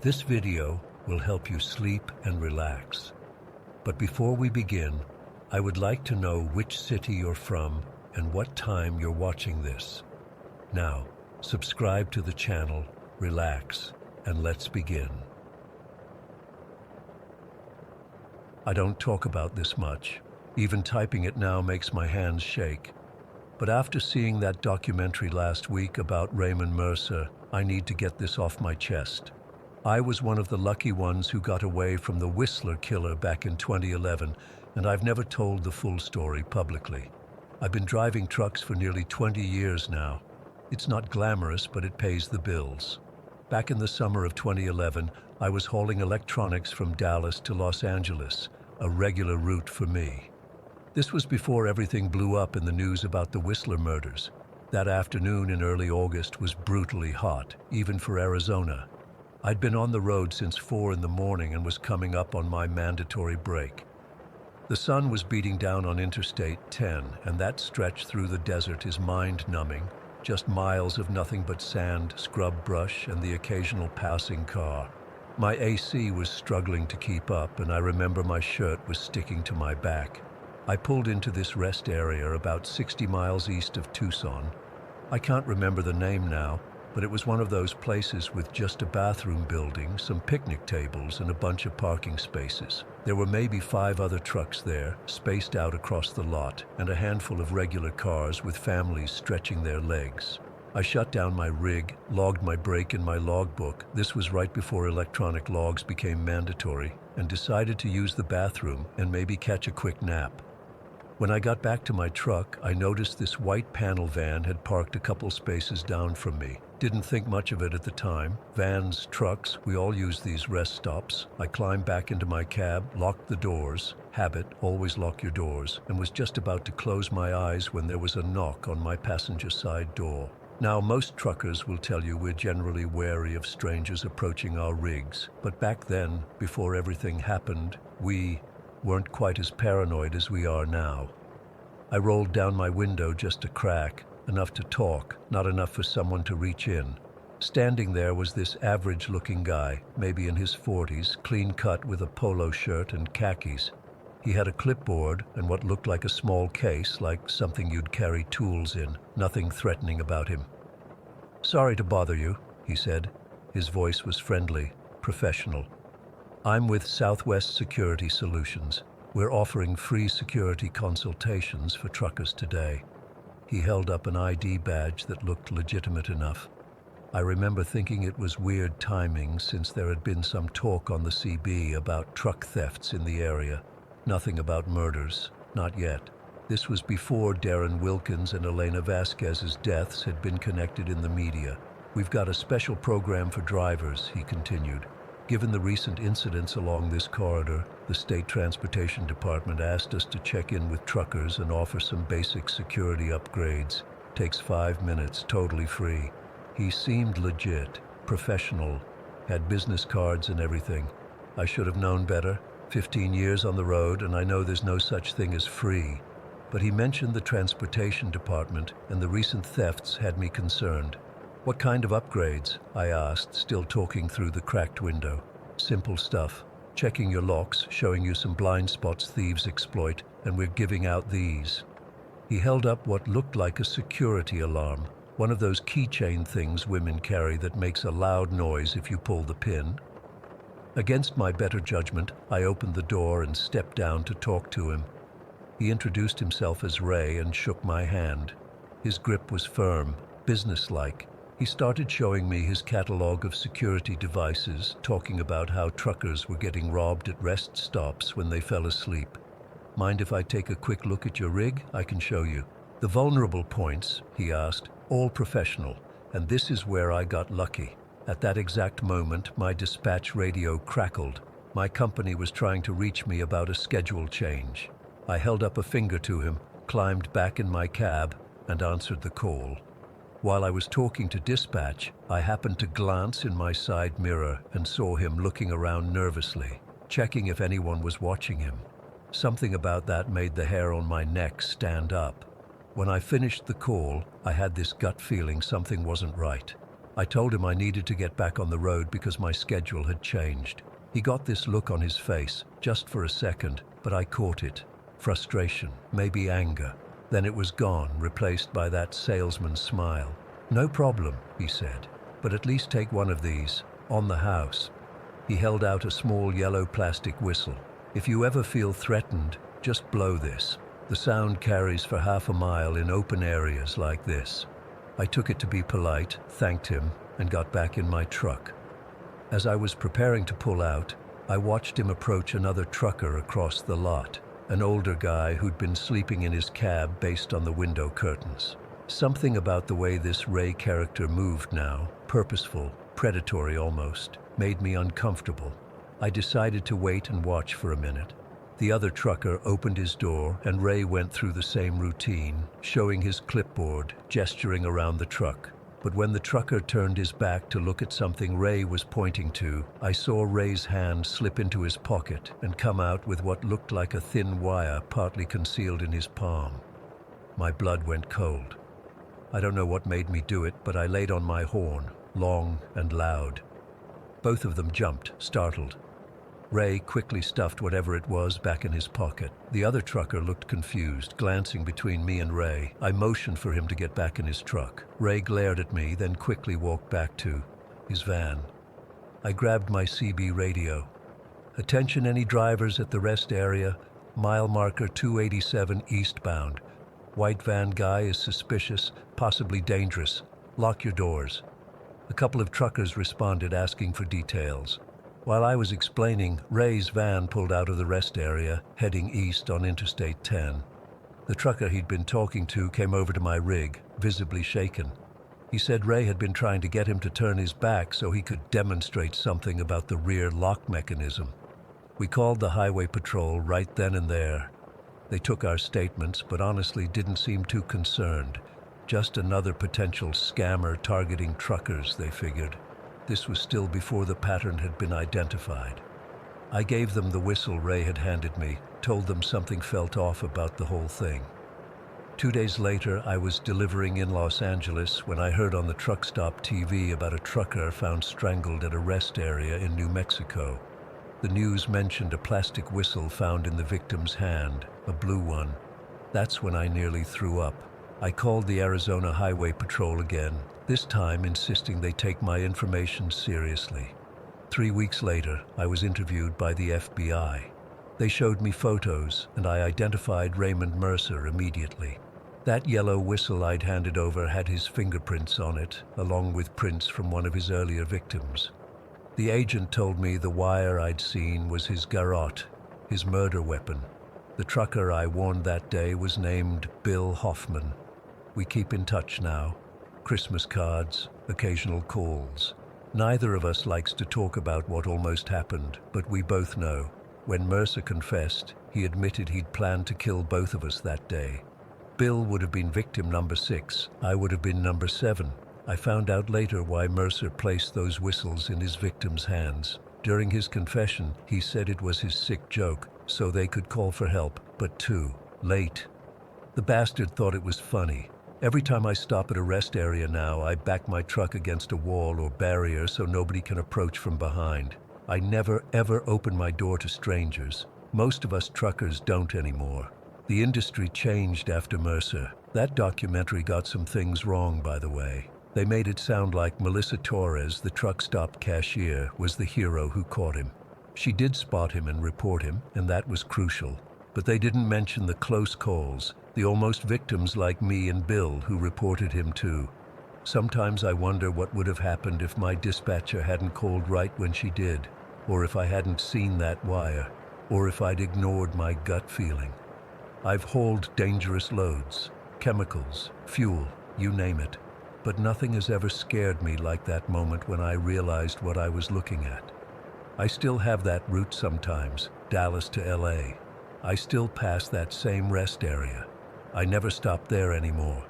This video will help you sleep and relax. But before we begin, I would like to know which city you're from and what time you're watching this. Now, subscribe to the channel, relax, and let's begin. I don't talk about this much. Even typing it now makes my hands shake. But after seeing that documentary last week about Raymond Mercer, I need to get this off my chest. I was one of the lucky ones who got away from the Whistler killer back in 2011, and I've never told the full story publicly. I've been driving trucks for nearly 20 years now. It's not glamorous, but it pays the bills. Back in the summer of 2011, I was hauling electronics from Dallas to Los Angeles, a regular route for me. This was before everything blew up in the news about the Whistler murders. That afternoon in early August was brutally hot, even for Arizona. I'd been on the road since 4 in the morning and was coming up on my mandatory break. The sun was beating down on Interstate 10, and that stretch through the desert is mind-numbing. Just miles of nothing but sand, scrub brush, and the occasional passing car. My AC was struggling to keep up, and I remember my shirt was sticking to my back. I pulled into this rest area about 60 miles east of Tucson. I can't remember the name now, but it was one of those places with just a bathroom building, some picnic tables, and a bunch of parking spaces. There were maybe 5 other trucks there, spaced out across the lot, and a handful of regular cars with families stretching their legs. I shut down my rig, logged my break in my logbook. This was right before electronic logs became mandatory, and decided to use the bathroom and maybe catch a quick nap. When I got back to my truck, I noticed this white panel van had parked a couple spaces down from me. Didn't think much of it at the time. Vans, trucks, we all use these rest stops. I climbed back into my cab, locked the doors. Habit, always lock your doors, and was just about to close my eyes when there was a knock on my passenger side door. Now, most truckers will tell you we're generally wary of strangers approaching our rigs, but back then, before everything happened, we weren't quite as paranoid as we are now. I rolled down my window just a crack, enough to talk, not enough for someone to reach in. Standing there was this average-looking guy, maybe in his 40s, clean-cut with a polo shirt and khakis. He had a clipboard and what looked like a small case, like something you'd carry tools in, nothing threatening about him. "Sorry to bother you," he said. His voice was friendly, professional. "I'm with Southwest Security Solutions. We're offering free security consultations for truckers today." He held up an ID badge that looked legitimate enough. I remember thinking it was weird timing since there had been some talk on the CB about truck thefts in the area. Nothing about murders, not yet. This was before Darren Wilkins and Elena Vasquez's deaths had been connected in the media. "We've got a special program for drivers," he continued. "Given the recent incidents along this corridor, the State Transportation Department asked us to check in with truckers and offer some basic security upgrades. Takes 5 minutes, totally free." He seemed legit, professional, had business cards and everything. I should have known better. 15 years on the road, and I know there's no such thing as free. But he mentioned the Transportation Department, and the recent thefts had me concerned. "What kind of upgrades?" I asked, still talking through the cracked window. "Simple stuff. Checking your locks, showing you some blind spots thieves exploit, and we're giving out these." He held up what looked like a security alarm, one of those keychain things women carry that makes a loud noise if you pull the pin. Against my better judgment, I opened the door and stepped down to talk to him. He introduced himself as Ray and shook my hand. His grip was firm, businesslike. He started showing me his catalog of security devices, talking about how truckers were getting robbed at rest stops when they fell asleep. "Mind if I take a quick look at your rig? I can show you." "The vulnerable points," he asked, "all professional, and this is where I got lucky." At that exact moment, my dispatch radio crackled. My company was trying to reach me about a schedule change. I held up a finger to him, climbed back in my cab, and answered the call. While I was talking to dispatch, I happened to glance in my side mirror and saw him looking around nervously, checking if anyone was watching him. Something about that made the hair on my neck stand up. When I finished the call, I had this gut feeling something wasn't right. I told him I needed to get back on the road because my schedule had changed. He got this look on his face, just for a second, but I caught it. Frustration, maybe anger. Then it was gone, replaced by that salesman's smile. "No problem," he said, "but at least take one of these, on the house." He held out a small yellow plastic whistle. "If you ever feel threatened, just blow this. The sound carries for half a mile in open areas like this." I took it to be polite, thanked him, and got back in my truck. As I was preparing to pull out, I watched him approach another trucker across the lot, an older guy who'd been sleeping in his cab based on the window curtains. Something about the way this Ray character moved now, purposeful, predatory almost, made me uncomfortable. I decided to wait and watch for a minute. The other trucker opened his door and Ray went through the same routine, showing his clipboard, gesturing around the truck. But when the trucker turned his back to look at something Ray was pointing to, I saw Ray's hand slip into his pocket and come out with what looked like a thin wire partly concealed in his palm. My blood went cold. I don't know what made me do it, but I laid on my horn, long and loud. Both of them jumped, startled. Ray quickly stuffed whatever it was back in his pocket. The other trucker looked confused, glancing between me and Ray. I motioned for him to get back in his truck. Ray glared at me, then quickly walked back to his van. I grabbed my CB radio. "Attention any drivers at the rest area, mile marker 287 eastbound. White van guy is suspicious, possibly dangerous. Lock your doors." A couple of truckers responded asking for details. While I was explaining, Ray's van pulled out of the rest area, heading east on Interstate 10. The trucker he'd been talking to came over to my rig, visibly shaken. He said Ray had been trying to get him to turn his back so he could demonstrate something about the rear lock mechanism. We called the highway patrol right then and there. They took our statements, but honestly didn't seem too concerned. Just another potential scammer targeting truckers, they figured. This was still before the pattern had been identified. I gave them the whistle Ray had handed me, told them something felt off about the whole thing. 2 days later, I was delivering in Los Angeles when I heard on the truck stop TV about a trucker found strangled at a rest area in New Mexico. The news mentioned a plastic whistle found in the victim's hand, a blue one. That's when I nearly threw up. I called the Arizona Highway Patrol again, this time insisting they take my information seriously. 3 weeks later, I was interviewed by the FBI. They showed me photos, and I identified Raymond Mercer immediately. That yellow whistle I'd handed over had his fingerprints on it, along with prints from one of his earlier victims. The agent told me the wire I'd seen was his garrote, his murder weapon. The trucker I warned that day was named Bill Hoffman. We keep in touch now. Christmas cards, occasional calls. Neither of us likes to talk about what almost happened, but we both know. When Mercer confessed, he admitted he'd planned to kill both of us that day. Bill would have been victim number 6. I would have been number 7. I found out later why Mercer placed those whistles in his victim's hands. During his confession, he said it was his sick joke, so they could call for help, but too late. The bastard thought it was funny. Every time I stop at a rest area now, I back my truck against a wall or barrier so nobody can approach from behind. I never, ever open my door to strangers. Most of us truckers don't anymore. The industry changed after Mercer. That documentary got some things wrong, by the way. They made it sound like Melissa Torres, the truck stop cashier, was the hero who caught him. She did spot him and report him, and that was crucial. But they didn't mention the close calls, the almost victims like me and Bill who reported him too. Sometimes I wonder what would have happened if my dispatcher hadn't called right when she did, or if I hadn't seen that wire, or if I'd ignored my gut feeling. I've hauled dangerous loads, chemicals, fuel, you name it, but nothing has ever scared me like that moment when I realized what I was looking at. I still have that route sometimes, Dallas to LA. I still pass that same rest area. I never stop there anymore.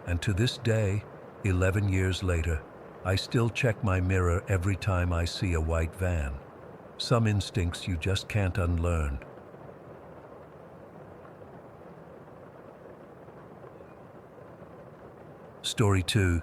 And to this day, 11 years later, I still check my mirror every time I see a white van. Some instincts you just can't unlearn. Story 2.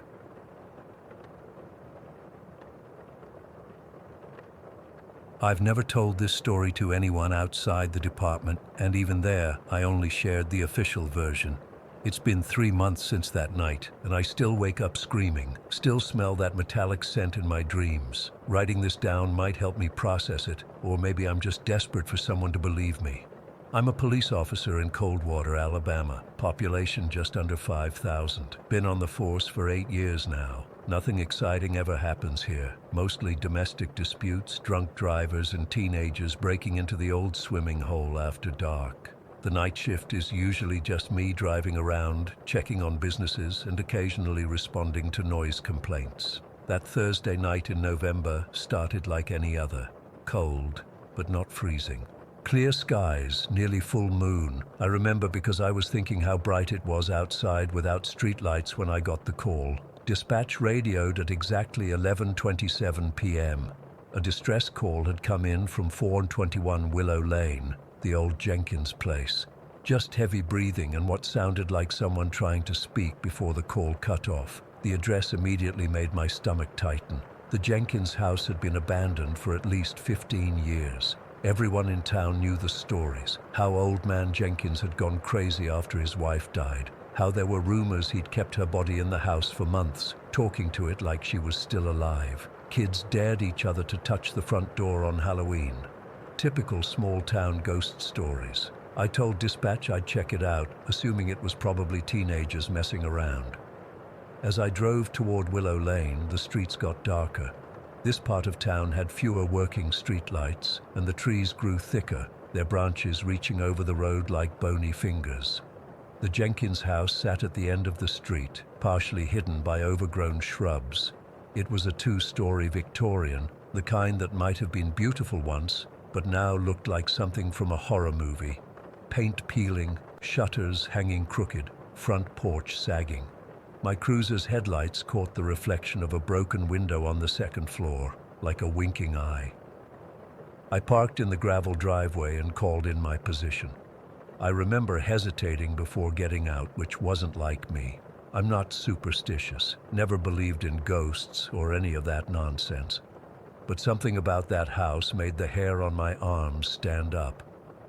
I've never told this story to anyone outside the department, and even there, I only shared the official version. It's been 3 months since that night, and I still wake up screaming, still smell that metallic scent in my dreams. Writing this down might help me process it, or maybe I'm just desperate for someone to believe me. I'm a police officer in Coldwater, Alabama, population just under 5,000. Been on the force for 8 years now. Nothing exciting ever happens here. Mostly domestic disputes, drunk drivers, and teenagers breaking into the old swimming hole after dark. The night shift is usually just me driving around, checking on businesses, and occasionally responding to noise complaints. That Thursday night in November started like any other. Cold, but not freezing. Clear skies, nearly full moon. I remember because I was thinking how bright it was outside without streetlights when I got the call. Dispatch radioed at exactly 11:27 p.m. A distress call had come in from 421 Willow Lane, the old Jenkins place. Just heavy breathing and what sounded like someone trying to speak before the call cut off. The address immediately made my stomach tighten. The Jenkins house had been abandoned for at least 15 years. Everyone in town knew the stories, how old man Jenkins had gone crazy after his wife died, how there were rumors he'd kept her body in the house for months, talking to it like she was still alive. Kids dared each other to touch the front door on Halloween. Typical small-town ghost stories. I told dispatch I'd check it out, assuming it was probably teenagers messing around. As I drove toward Willow Lane, the streets got darker. This part of town had fewer working streetlights, and the trees grew thicker, their branches reaching over the road like bony fingers. The Jenkins house sat at the end of the street, partially hidden by overgrown shrubs. It was a 2-story Victorian, the kind that might have been beautiful once, but now looked like something from a horror movie. Paint peeling, shutters hanging crooked, front porch sagging. My cruiser's headlights caught the reflection of a broken window on the second floor, like a winking eye. I parked in the gravel driveway and called in my position. I remember hesitating before getting out, which wasn't like me. I'm not superstitious, never believed in ghosts or any of that nonsense. But something about that house made the hair on my arms stand up.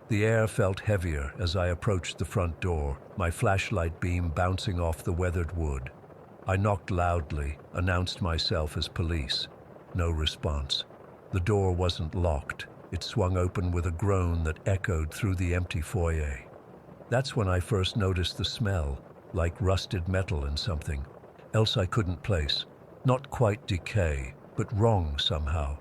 The air felt heavier as I approached the front door, my flashlight beam bouncing off the weathered wood. I knocked loudly, announced myself as police. No response. The door wasn't locked. It swung open with a groan that echoed through the empty foyer. That's when I first noticed the smell, like rusted metal and something else I couldn't place. Not quite decay, but wrong somehow.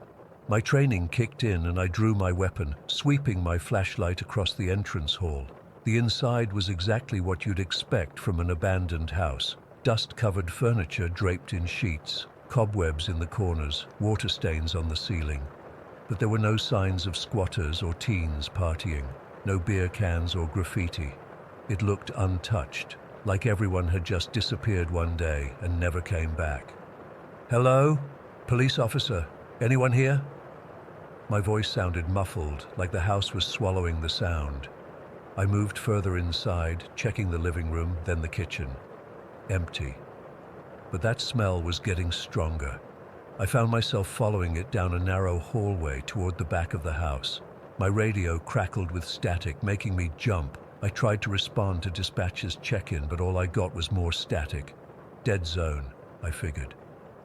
My training kicked in and I drew my weapon, sweeping my flashlight across the entrance hall. The inside was exactly what you'd expect from an abandoned house. Dust-covered furniture draped in sheets, cobwebs in the corners, water stains on the ceiling. But there were no signs of squatters or teens partying, no beer cans or graffiti. It looked untouched, like everyone had just disappeared one day and never came back. "Hello? Police officer. Anyone here?" My voice sounded muffled, like the house was swallowing the sound. I moved further inside, checking the living room, then the kitchen. Empty. But that smell was getting stronger. I found myself following it down a narrow hallway toward the back of the house. My radio crackled with static, making me jump. I tried to respond to dispatch's check-in, but all I got was more static. Dead zone, I figured.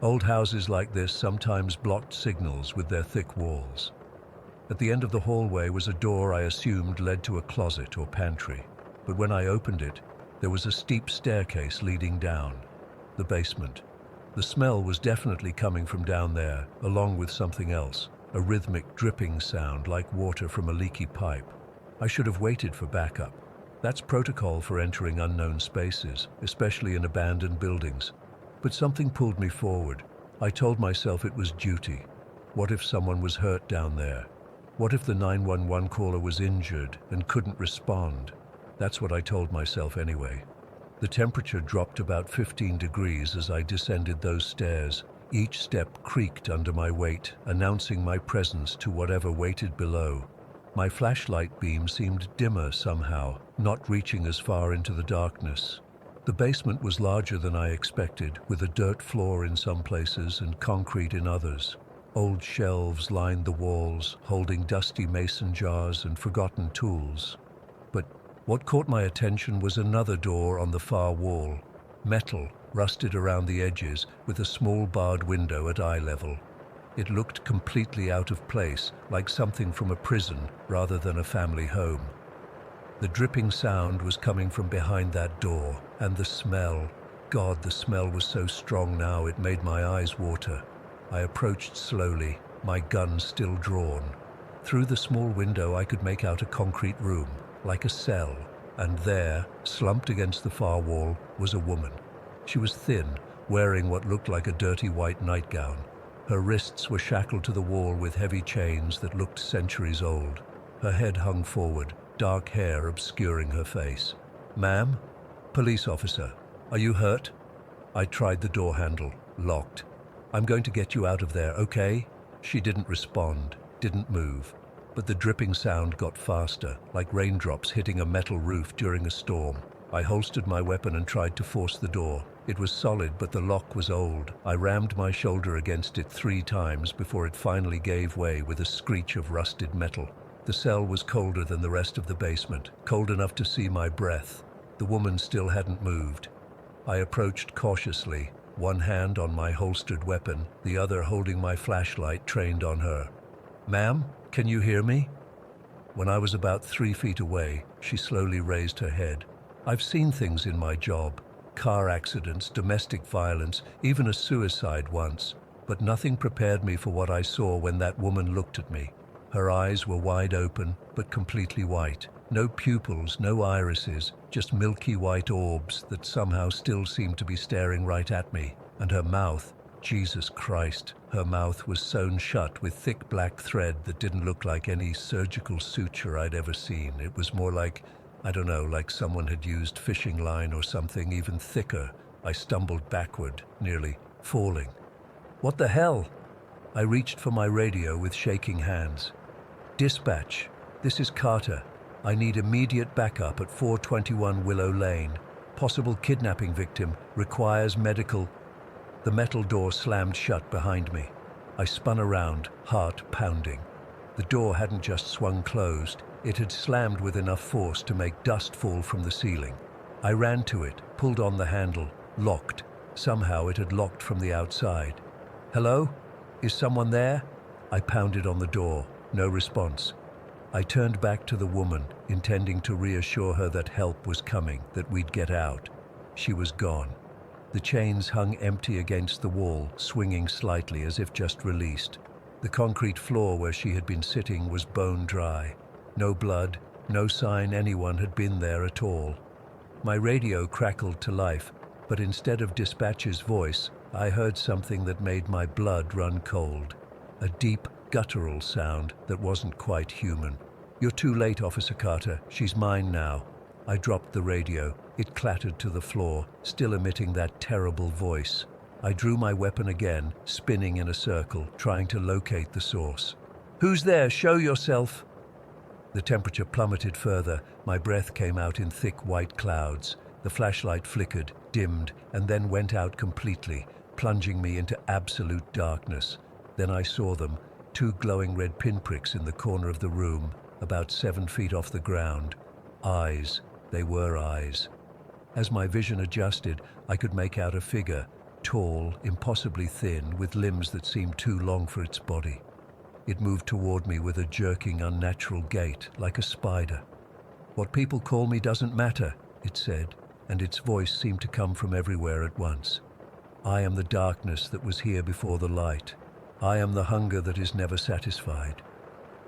Old houses like this sometimes blocked signals with their thick walls. At the end of the hallway was a door I assumed led to a closet or pantry, but when I opened it, there was a steep staircase leading down. The basement. The smell was definitely coming from down there, along with something else, a rhythmic dripping sound like water from a leaky pipe. I should have waited for backup. That's protocol for entering unknown spaces, especially in abandoned buildings. But something pulled me forward. I told myself it was duty. What if someone was hurt down there? What if the 911 caller was injured and couldn't respond? That's what I told myself anyway. The temperature dropped about 15 degrees as I descended those stairs. Each step creaked under my weight, announcing my presence to whatever waited below. My flashlight beam seemed dimmer somehow, not reaching as far into the darkness. The basement was larger than I expected, with a dirt floor in some places and concrete in others. Old shelves lined the walls, holding dusty mason jars and forgotten tools. But what caught my attention was another door on the far wall, metal, rusted around the edges, with a small barred window at eye level. It looked completely out of place, like something from a prison rather than a family home. The dripping sound was coming from behind that door, and the smell, God, the smell was so strong now it made my eyes water. I approached slowly, my gun still drawn. Through the small window I could make out a concrete room, like a cell, and there, slumped against the far wall, was a woman. She was thin, wearing what looked like a dirty white nightgown. Her wrists were shackled to the wall with heavy chains that looked centuries old. Her head hung forward, dark hair obscuring her face. "Ma'am? Police officer. Are you hurt?" I tried the door handle, locked. "I'm going to get you out of there, okay?" She didn't respond, didn't move. But the dripping sound got faster, like raindrops hitting a metal roof during a storm. I holstered my weapon and tried to force the door. It was solid, but the lock was old. I rammed my shoulder against it 3 times before it finally gave way with a screech of rusted metal. The cell was colder than the rest of the basement, cold enough to see my breath. The woman still hadn't moved. I approached cautiously, one hand on my holstered weapon, the other holding my flashlight trained on her. "Ma'am, can you hear me?" When I was about 3 feet away, she slowly raised her head. I've seen things in my job, car accidents, domestic violence, even a suicide once, but nothing prepared me for what I saw when that woman looked at me. Her eyes were wide open, but completely white. No pupils, no irises, just milky white orbs that somehow still seemed to be staring right at me. And her mouth, Jesus Christ, her mouth was sewn shut with thick black thread that didn't look like any surgical suture I'd ever seen. It was more like, I don't know, like someone had used fishing line or something even thicker. I stumbled backward, nearly falling. "What the hell?" I reached for my radio with shaking hands. "Dispatch, this is Carter. I need immediate backup at 421 Willow Lane. Possible kidnapping victim, requires medical." The metal door slammed shut behind me. I spun around, heart pounding. The door hadn't just swung closed, it had slammed with enough force to make dust fall from the ceiling. I ran to it, pulled on the handle, locked. Somehow it had locked from the outside. "Hello? Is someone there?" I pounded on the door. No response. I turned back to the woman, intending to reassure her that help was coming, that we'd get out. She was gone. The chains hung empty against the wall, swinging slightly as if just released. The concrete floor where she had been sitting was bone dry. No blood, no sign anyone had been there at all. My radio crackled to life, but instead of dispatcher's voice, I heard something that made my blood run cold. A deep, guttural sound that wasn't quite human. "You're too late, Officer Carter. She's mine now." I dropped the radio. It clattered to the floor, still emitting that terrible voice. I drew my weapon again, spinning in a circle, trying to locate the source. "Who's there? Show yourself!" The temperature plummeted further. My breath came out in thick white clouds. The flashlight flickered, dimmed, and then went out completely, plunging me into absolute darkness. Then I saw them, 2 glowing red pinpricks in the corner of the room, about 7 feet off the ground. Eyes. They were eyes. As my vision adjusted, I could make out a figure, tall, impossibly thin, with limbs that seemed too long for its body. It moved toward me with a jerking, unnatural gait, like a spider. "What people call me doesn't matter," it said, and its voice seemed to come from everywhere at once. "I am the darkness that was here before the light. I am the hunger that is never satisfied."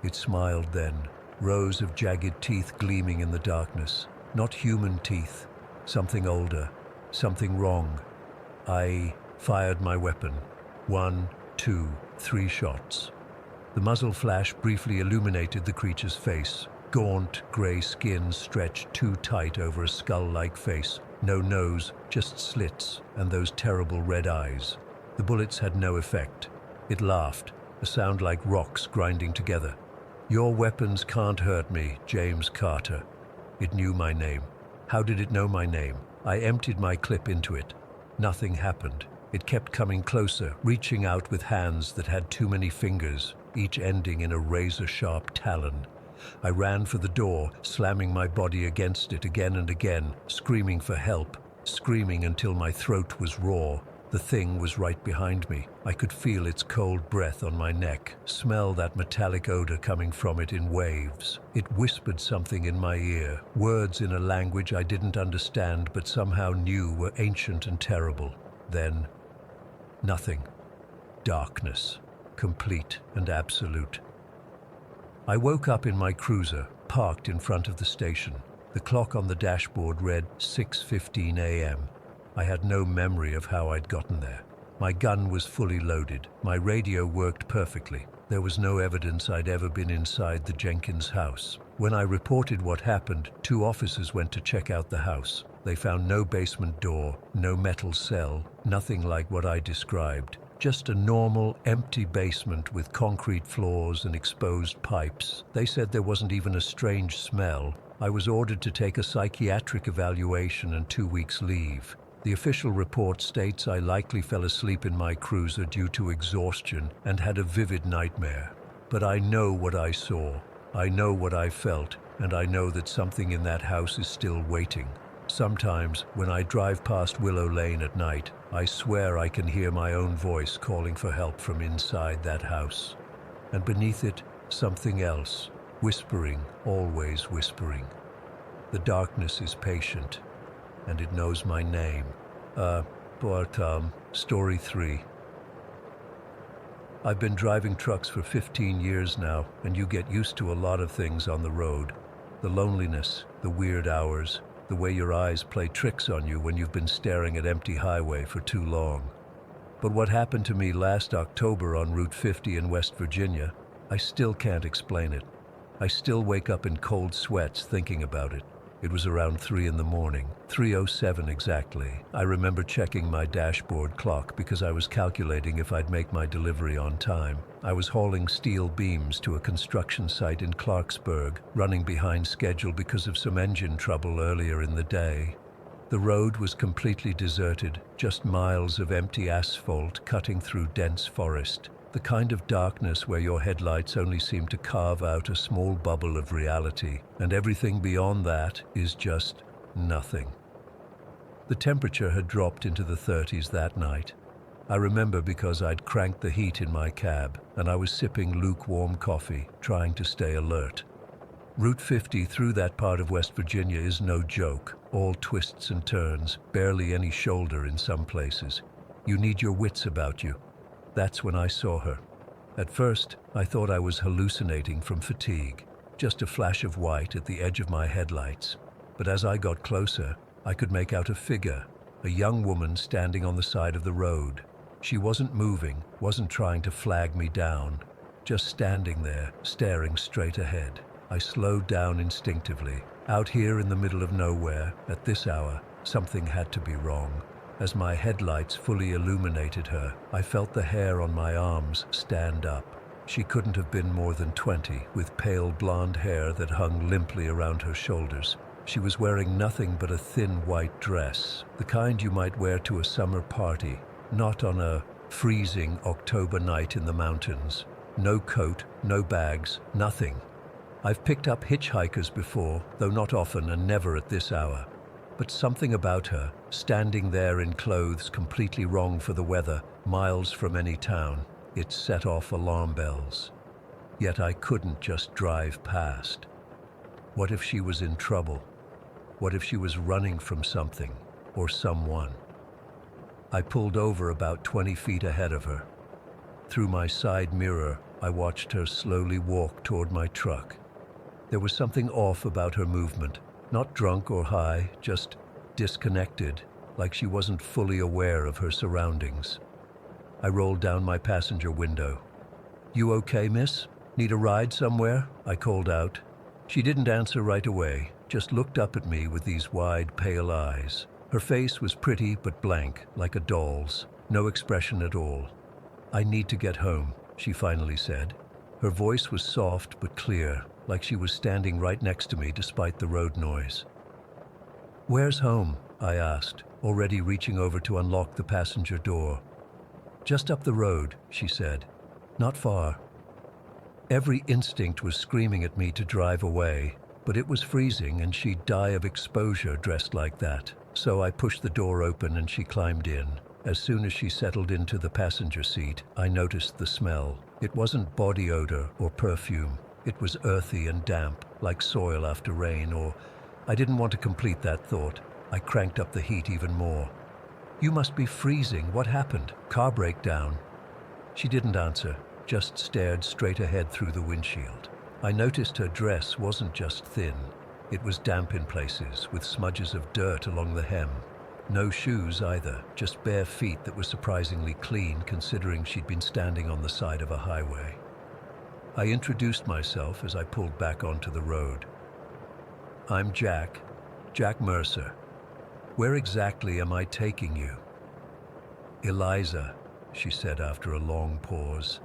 It smiled then, rows of jagged teeth gleaming in the darkness. Not human teeth, something older, something wrong. I fired my weapon. 1, 2, 3 shots. The muzzle flash briefly illuminated the creature's face. Gaunt, grey skin stretched too tight over a skull-like face. No nose, just slits, and those terrible red eyes. The bullets had no effect. It laughed, a sound like rocks grinding together. "Your weapons can't hurt me, James Carter." It knew my name. How did it know my name? I emptied my clip into it. Nothing happened. It kept coming closer, reaching out with hands that had too many fingers, each ending in a razor-sharp talon. I ran for the door, slamming my body against it again and again, screaming for help, screaming until my throat was raw. The thing was right behind me. I could feel its cold breath on my neck, smell that metallic odor coming from it in waves. It whispered something in my ear, words in a language I didn't understand but somehow knew were ancient and terrible. Then, nothing. Darkness. Complete and absolute. I woke up in my cruiser, parked in front of the station. The clock on the dashboard read 6:15 a.m. I had no memory of how I'd gotten there. My gun was fully loaded. My radio worked perfectly. There was no evidence I'd ever been inside the Jenkins house. When I reported what happened, 2 officers went to check out the house. They found no basement door, no metal cell, nothing like what I described. Just a normal, empty basement with concrete floors and exposed pipes. They said there wasn't even a strange smell. I was ordered to take a psychiatric evaluation and 2 weeks leave. The official report states I likely fell asleep in my cruiser due to exhaustion and had a vivid nightmare. But I know what I saw, I know what I felt, and I know that something in that house is still waiting. Sometimes, when I drive past Willow Lane at night, I swear I can hear my own voice calling for help from inside that house. And beneath it, something else, whispering, always whispering. The darkness is patient, and it knows my name. Story 3. I've been driving trucks for 15 years now, and you get used to a lot of things on the road. The loneliness, the weird hours, the way your eyes play tricks on you when you've been staring at empty highway for too long. But what happened to me last October on Route 50 in West Virginia, I still can't explain it. I still wake up in cold sweats thinking about it. It was around 3 in the morning, 3:07 exactly. I remember checking my dashboard clock because I was calculating if I'd make my delivery on time. I was hauling steel beams to a construction site in Clarksburg, running behind schedule because of some engine trouble earlier in the day. The road was completely deserted, just miles of empty asphalt cutting through dense forest. The kind of darkness where your headlights only seem to carve out a small bubble of reality, and everything beyond that is just nothing. The temperature had dropped into the 30s that night. I remember because I'd cranked the heat in my cab, and I was sipping lukewarm coffee, trying to stay alert. Route 50 through that part of West Virginia is no joke, all twists and turns, barely any shoulder in some places. You need your wits about you. That's when I saw her. At first, I thought I was hallucinating from fatigue, just a flash of white at the edge of my headlights. But as I got closer, I could make out a figure, a young woman standing on the side of the road. She wasn't moving, wasn't trying to flag me down, just standing there, staring straight ahead. I slowed down instinctively. Out here in the middle of nowhere, at this hour, something had to be wrong. As my headlights fully illuminated her, I felt the hair on my arms stand up. She couldn't have been more than 20, with pale blonde hair that hung limply around her shoulders. She was wearing nothing but a thin white dress, the kind you might wear to a summer party, not on a freezing October night in the mountains. No coat, no bags, nothing. I've picked up hitchhikers before, though not often and never at this hour. But something about her, standing there in clothes completely wrong for the weather, miles from any town, it set off alarm bells. Yet I couldn't just drive past. What if she was in trouble? What if she was running from something or someone? I pulled over about 20 feet ahead of her. Through my side mirror, I watched her slowly walk toward my truck. There was something off about her movement. Not drunk or high, just disconnected, like she wasn't fully aware of her surroundings. I rolled down my passenger window. "You okay, miss? Need a ride somewhere?" I called out. She didn't answer right away, just looked up at me with these wide, pale eyes. Her face was pretty but blank, like a doll's, no expression at all. "I need to get home," she finally said. Her voice was soft but clear, like she was standing right next to me despite the road noise. "Where's home?" I asked, already reaching over to unlock the passenger door. "Just up the road," she said. "Not far." Every instinct was screaming at me to drive away, but it was freezing and she'd die of exposure dressed like that. So I pushed the door open and she climbed in. As soon as she settled into the passenger seat, I noticed the smell. It wasn't body odor or perfume. It was earthy and damp, like soil after rain, or... I didn't want to complete that thought. I cranked up the heat even more. "You must be freezing. What happened? Car breakdown?" She didn't answer, just stared straight ahead through the windshield. I noticed her dress wasn't just thin. It was damp in places, with smudges of dirt along the hem. No shoes either, just bare feet that were surprisingly clean considering she'd been standing on the side of a highway. I introduced myself as I pulled back onto the road. "I'm Jack Mercer. Where exactly am I taking you?" "Eliza," she said after a long pause.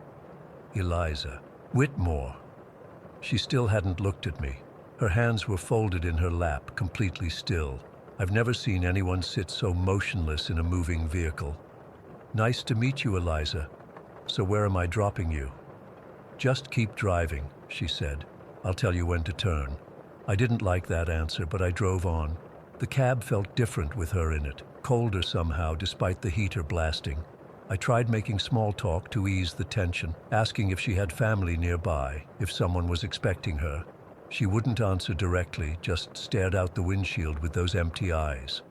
"Eliza Whitmore." She still hadn't looked at me. Her hands were folded in her lap, completely still. I've never seen anyone sit so motionless in a moving vehicle. "Nice to meet you, Eliza. So where am I dropping you?" "Just keep driving," she said. "I'll tell you when to turn." I didn't like that answer, but I drove on. The cab felt different with her in it, colder somehow despite the heater blasting. I tried making small talk to ease the tension, asking if she had family nearby, if someone was expecting her. She wouldn't answer directly, just stared out the windshield with those empty eyes.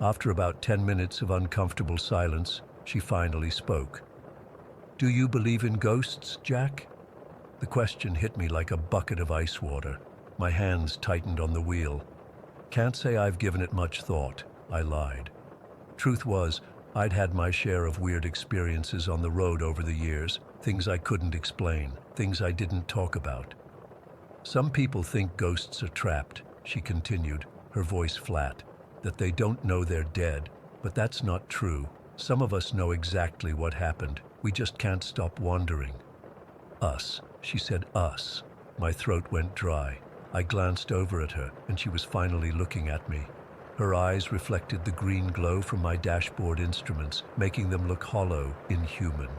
After about 10 minutes of uncomfortable silence, she finally spoke. "Do you believe in ghosts, Jack?" The question hit me like a bucket of ice water. My hands tightened on the wheel. "Can't say I've given it much thought," I lied. Truth was, I'd had my share of weird experiences on the road over the years, things I couldn't explain, things I didn't talk about. "Some people think ghosts are trapped," she continued, her voice flat, "that they don't know they're dead, but that's not true. Some of us know exactly what happened. We just can't stop wondering." "Us," she said, "us." My throat went dry. I glanced over at her, and she was finally looking at me. Her eyes reflected the green glow from my dashboard instruments, making them look hollow, inhuman.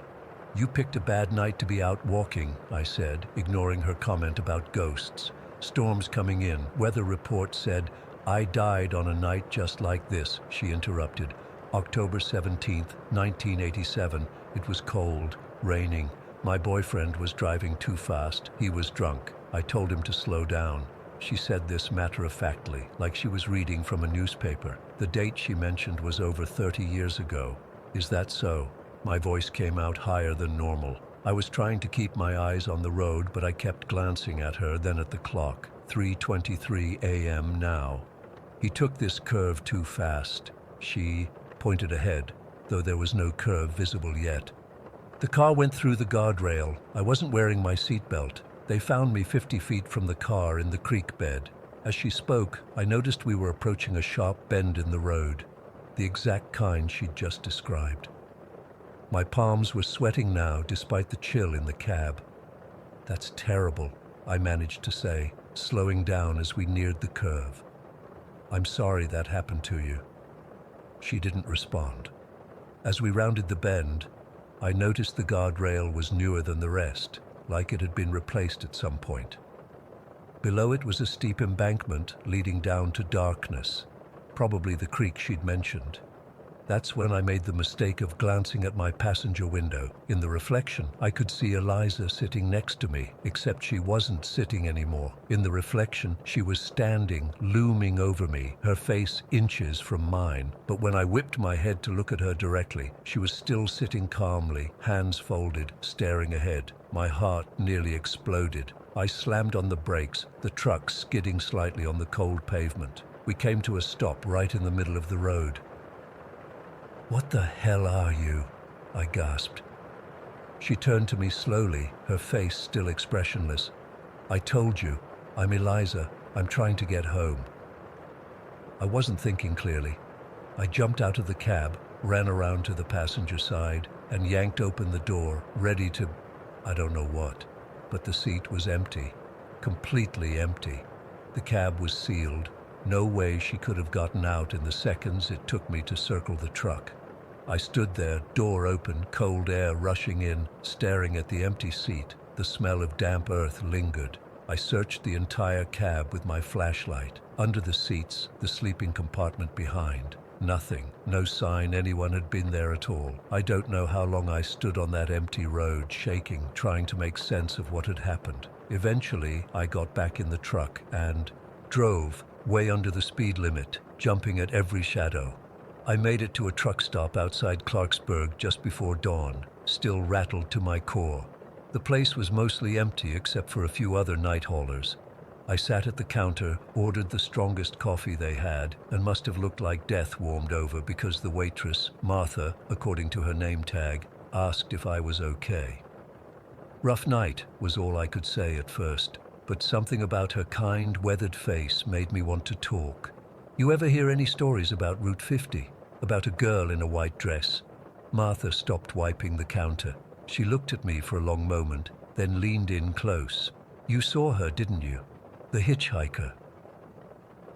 "You picked a bad night to be out walking," I said, ignoring her comment about ghosts. "Storms coming in, weather report said..." "I died on a night just like this," she interrupted. "October 17th, 1987. It was cold, raining. My boyfriend was driving too fast. He was drunk. I told him to slow down." She said this matter-of-factly, like she was reading from a newspaper. The date she mentioned was over 30 years ago. "Is that so?" My voice came out higher than normal. I was trying to keep my eyes on the road, but I kept glancing at her, then at the clock. 3:23 a.m. now. "He took this curve too fast." She pointed ahead, though there was no curve visible yet. "The car went through the guardrail. I wasn't wearing my seatbelt. They found me 50 feet from the car in the creek bed." As she spoke, I noticed we were approaching a sharp bend in the road, the exact kind she'd just described. My palms were sweating now, despite the chill in the cab. "That's terrible," I managed to say, slowing down as we neared the curve. "I'm sorry that happened to you." She didn't respond. As we rounded the bend, I noticed the guardrail was newer than the rest, like it had been replaced at some point. Below it was a steep embankment leading down to darkness, probably the creek she'd mentioned. That's when I made the mistake of glancing at my passenger window. In the reflection, I could see Eliza sitting next to me, except she wasn't sitting anymore. In the reflection, she was standing, looming over me, her face inches from mine. But when I whipped my head to look at her directly, she was still sitting calmly, hands folded, staring ahead. My heart nearly exploded. I slammed on the brakes, the truck skidding slightly on the cold pavement. We came to a stop right in the middle of the road. "What the hell are you?" I gasped. She turned to me slowly, her face still expressionless. "I told you, I'm Eliza. I'm trying to get home." I wasn't thinking clearly. I jumped out of the cab, ran around to the passenger side, and yanked open the door, ready to... I don't know what. But the seat was empty. Completely empty. The cab was sealed. No way she could have gotten out in the seconds it took me to circle the truck. I stood there, door open, cold air rushing in, staring at the empty seat. The smell of damp earth lingered. I searched the entire cab with my flashlight. Under the seats, the sleeping compartment behind. Nothing. No sign anyone had been there at all. I don't know how long I stood on that empty road, shaking, trying to make sense of what had happened. Eventually, I got back in the truck and drove way under the speed limit, jumping at every shadow. I made it to a truck stop outside Clarksburg just before dawn, still rattled to my core. The place was mostly empty except for a few other night haulers. I sat at the counter, ordered the strongest coffee they had, and must have looked like death warmed over because the waitress, Martha, according to her name tag, asked if I was okay. Rough night was all I could say at first, but something about her kind, weathered face made me want to talk. You ever hear any stories about Route 50? About a girl in a white dress? Martha stopped wiping the counter. She looked at me for a long moment, then leaned in close. You saw her, didn't you? The hitchhiker.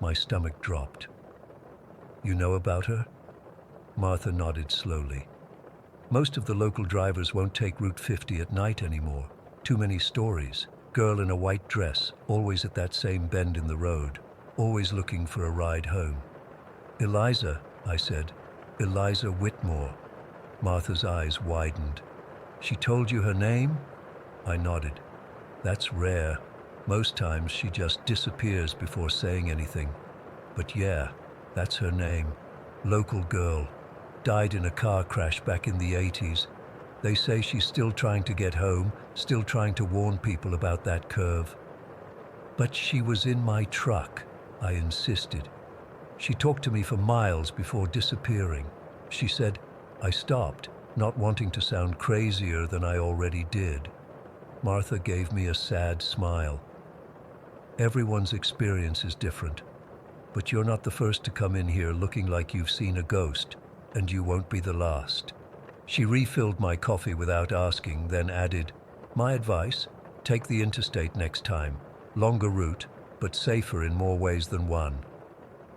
My stomach dropped. You know about her? Martha nodded slowly. Most of the local drivers won't take Route 50 at night anymore. Too many stories. Girl in a white dress, always at that same bend in the road, always looking for a ride home. Eliza, I said. Eliza Whitmore. Martha's eyes widened. She told you her name? I nodded. That's rare. Most times she just disappears before saying anything. But yeah, that's her name. Local girl. Died in a car crash back in the 80s. They say she's still trying to get home, still trying to warn people about that curve. But she was in my truck, I insisted. She talked to me for miles before disappearing. She said, I stopped, not wanting to sound crazier than I already did. Martha gave me a sad smile. Everyone's experience is different, but you're not the first to come in here looking like you've seen a ghost, and you won't be the last. She refilled my coffee without asking, then added, my advice, take the interstate next time. Longer route, but safer in more ways than one.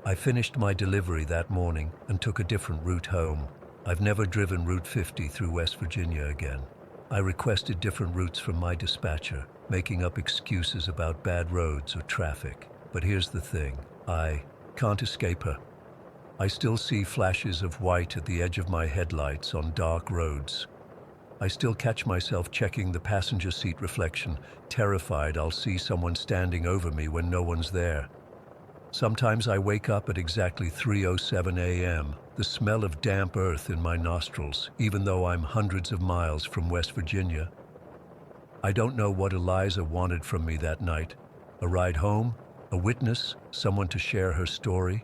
I finished my delivery that morning and took a different route home. I've never driven Route 50 through West Virginia again. I requested different routes from my dispatcher, making up excuses about bad roads or traffic. But here's the thing, I can't escape her. I still see flashes of white at the edge of my headlights on dark roads. I still catch myself checking the passenger seat reflection, terrified I'll see someone standing over me when no one's there. Sometimes I wake up at exactly 3:07 a.m., the smell of damp earth in my nostrils, even though I'm hundreds of miles from West Virginia. I don't know what Eliza wanted from me that night. A ride home? A witness? Someone to share her story?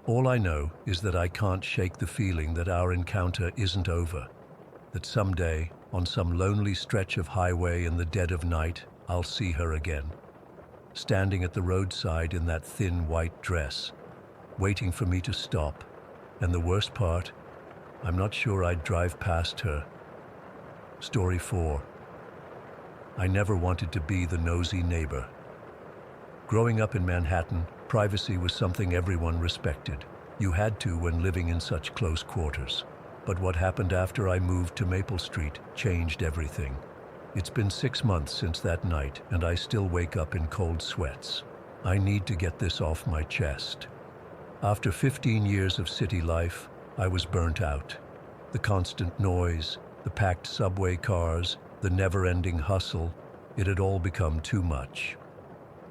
All I know is that I can't shake the feeling that our encounter isn't over. That someday, on some lonely stretch of highway in the dead of night, I'll see her again. Standing at the roadside in that thin white dress, waiting for me to stop. And the worst part, I'm not sure I'd drive past her. Story 4. I never wanted to be the nosy neighbor. Growing up in Manhattan, privacy was something everyone respected. You had to when living in such close quarters. But what happened after I moved to Maple Street changed everything. It's been 6 months since that night, and I still wake up in cold sweats. I need to get this off my chest. After 15 years of city life, I was burnt out. The constant noise, the packed subway cars, the never-ending hustle, it had all become too much.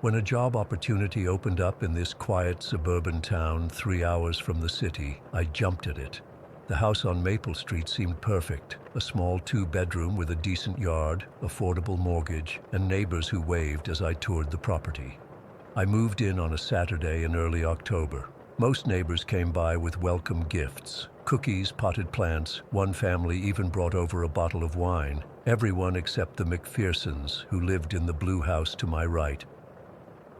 When a job opportunity opened up in this quiet suburban town 3 hours from the city, I jumped at it. The house on Maple Street seemed perfect, a small 2-bedroom with a decent yard, affordable mortgage, and neighbors who waved as I toured the property. I moved in on a Saturday in early October. Most neighbors came by with welcome gifts, cookies, potted plants. One family even brought over a bottle of wine. Everyone except the McPhersons, who lived in the blue house to my right.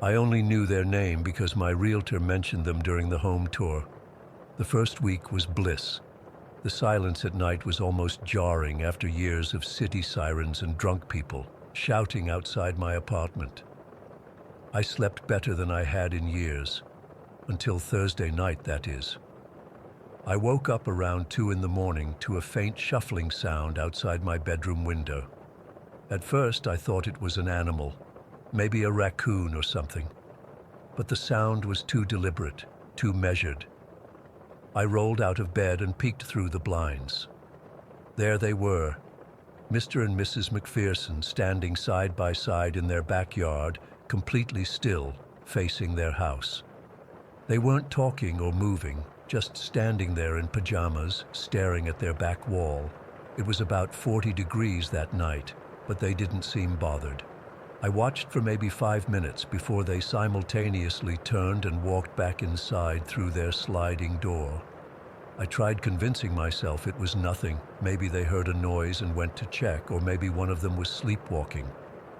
I only knew their name because my realtor mentioned them during the home tour. The first week was bliss. The silence at night was almost jarring after years of city sirens and drunk people shouting outside my apartment. I slept better than I had in years. Until Thursday night, that is. I woke up around 2 in the morning to a faint shuffling sound outside my bedroom window. At first, I thought it was an animal, maybe a raccoon or something. But the sound was too deliberate, too measured. I rolled out of bed and peeked through the blinds. There they were, Mr. and Mrs. McPherson standing side by side in their backyard, completely still, facing their house. They weren't talking or moving, just standing there in pajamas, staring at their back wall. It was about 40 degrees that night, but they didn't seem bothered. I watched for maybe 5 minutes before they simultaneously turned and walked back inside through their sliding door. I tried convincing myself it was nothing. Maybe they heard a noise and went to check, or maybe one of them was sleepwalking.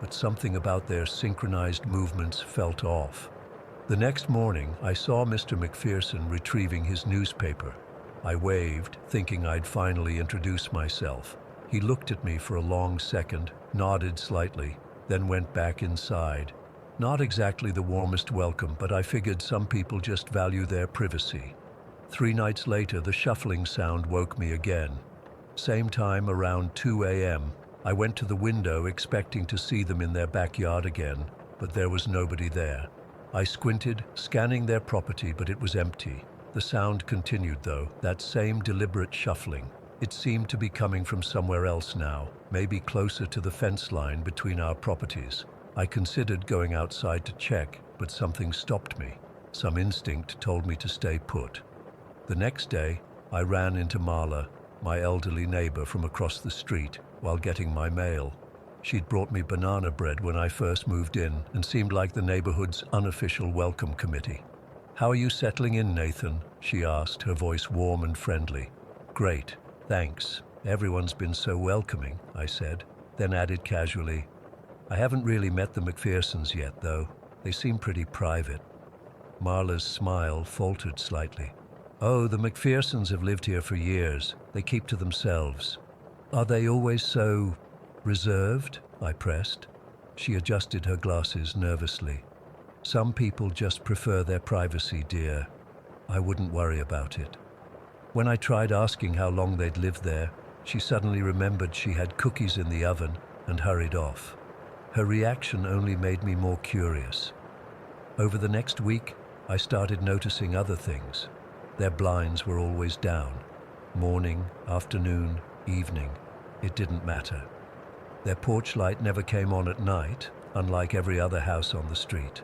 But something about their synchronized movements felt off. The next morning, I saw Mr. McPherson retrieving his newspaper. I waved, thinking I'd finally introduce myself. He looked at me for a long second, nodded slightly, then went back inside. Not exactly the warmest welcome, but I figured some people just value their privacy. 3 nights later, the shuffling sound woke me again. Same time, around 2 a.m., I went to the window expecting to see them in their backyard again, but there was nobody there. I squinted, scanning their property, but it was empty. The sound continued though, that same deliberate shuffling. It seemed to be coming from somewhere else now, maybe closer to the fence line between our properties. I considered going outside to check, but something stopped me. Some instinct told me to stay put. The next day, I ran into Marla, my elderly neighbor from across the street, while getting my mail. She'd brought me banana bread when I first moved in and seemed like the neighborhood's unofficial welcome committee. "How are you settling in, Nathan?" she asked, her voice warm and friendly. "Great, thanks. Everyone's been so welcoming," I said, then added casually, "I haven't really met the McPhersons yet, though. They seem pretty private." Marla's smile faltered slightly. "Oh, the McPhersons have lived here for years. They keep to themselves." "Are they always so reserved?" I pressed. She adjusted her glasses nervously. "Some people just prefer their privacy, dear. I wouldn't worry about it." When I tried asking how long they'd lived there, she suddenly remembered she had cookies in the oven and hurried off. Her reaction only made me more curious. Over the next week, I started noticing other things. Their blinds were always down. Morning, afternoon, evening. It didn't matter. Their porch light never came on at night, unlike every other house on the street.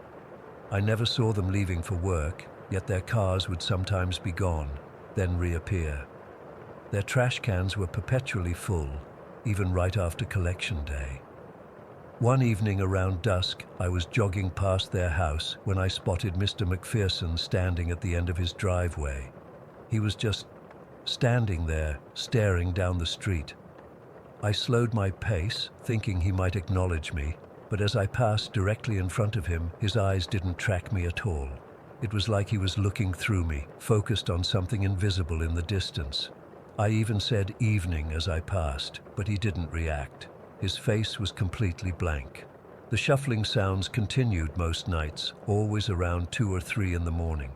I never saw them leaving for work, yet their cars would sometimes be gone, then reappear. Their trash cans were perpetually full, even right after collection day. One evening around dusk, I was jogging past their house when I spotted Mr. McPherson standing at the end of his driveway. He was just standing there, staring down the street. I slowed my pace, thinking he might acknowledge me, but as I passed directly in front of him, his eyes didn't track me at all. It was like he was looking through me, focused on something invisible in the distance. I even said evening as I passed, but he didn't react. His face was completely blank. The shuffling sounds continued most nights, always around 2 or 3 in the morning.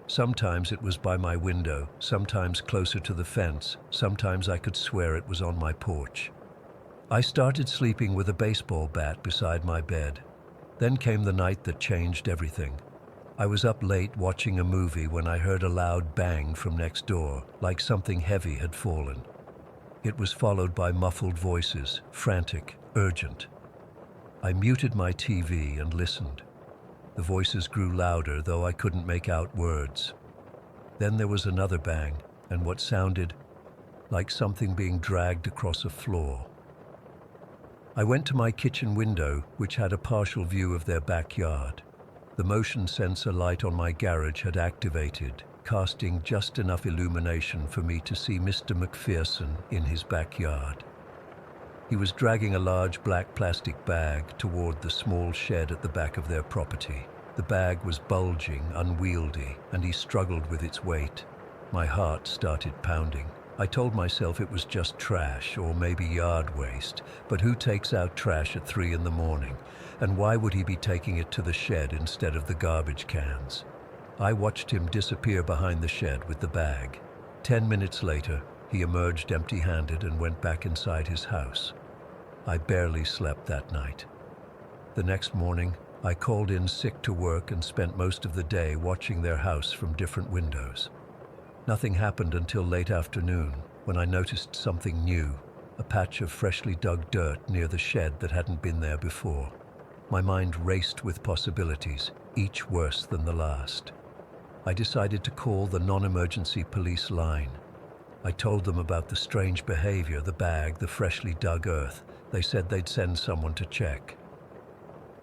Sometimes it was by my window, sometimes closer to the fence, sometimes I could swear it was on my porch. I started sleeping with a baseball bat beside my bed. Then came the night that changed everything. I was up late watching a movie when I heard a loud bang from next door, like something heavy had fallen. It was followed by muffled voices, frantic, urgent. I muted my TV and listened. The voices grew louder, though I couldn't make out words. Then there was another bang, and what sounded like something being dragged across a floor. I went to my kitchen window, which had a partial view of their backyard. The motion sensor light on my garage had activated, casting just enough illumination for me to see Mr. McPherson in his backyard. He was dragging a large black plastic bag toward the small shed at the back of their property. The bag was bulging, unwieldy, and he struggled with its weight. My heart started pounding. I told myself it was just trash or maybe yard waste, but who takes out trash at 3 in the morning? And why would he be taking it to the shed instead of the garbage cans? I watched him disappear behind the shed with the bag. 10 minutes later, he emerged empty-handed and went back inside his house. I barely slept that night. The next morning, I called in sick to work and spent most of the day watching their house from different windows. Nothing happened until late afternoon, when I noticed something new, a patch of freshly dug dirt near the shed that hadn't been there before. My mind raced with possibilities, each worse than the last. I decided to call the non-emergency police line. I told them about the strange behavior, the bag, the freshly dug earth. They said they'd send someone to check.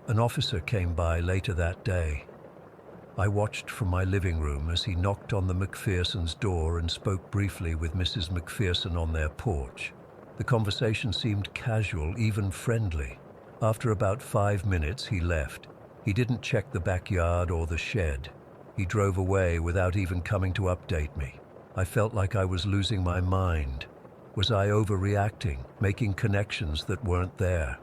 An officer came by later that day. I watched from my living room as he knocked on the McPherson's door and spoke briefly with Mrs. McPherson on their porch. The conversation seemed casual, even friendly. After about 5 minutes, he left. He didn't check the backyard or the shed. He drove away without even coming to update me. I felt like I was losing my mind. Was I overreacting, making connections that weren't there?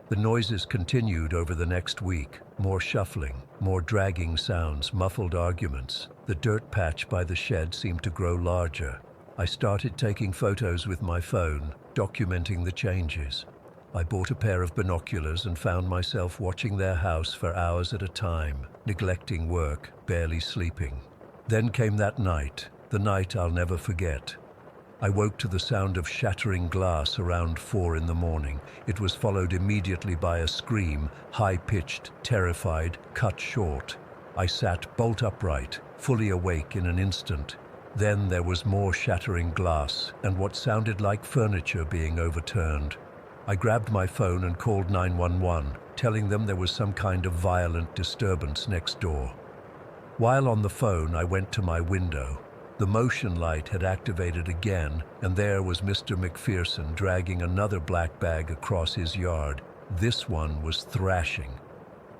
The noises continued over the next week. More shuffling, more dragging sounds, muffled arguments. The dirt patch by the shed seemed to grow larger. I started taking photos with my phone, documenting the changes. I bought a pair of binoculars and found myself watching their house for hours at a time, neglecting work, barely sleeping. Then came that night, the night I'll never forget. I woke to the sound of shattering glass around 4 in the morning. It was followed immediately by a scream, high-pitched, terrified, cut short. I sat bolt upright, fully awake in an instant. Then there was more shattering glass and what sounded like furniture being overturned. I grabbed my phone and called 911, telling them there was some kind of violent disturbance next door. While on the phone, I went to my window. The motion light had activated again, and there was Mr. McPherson dragging another black bag across his yard. This one was thrashing.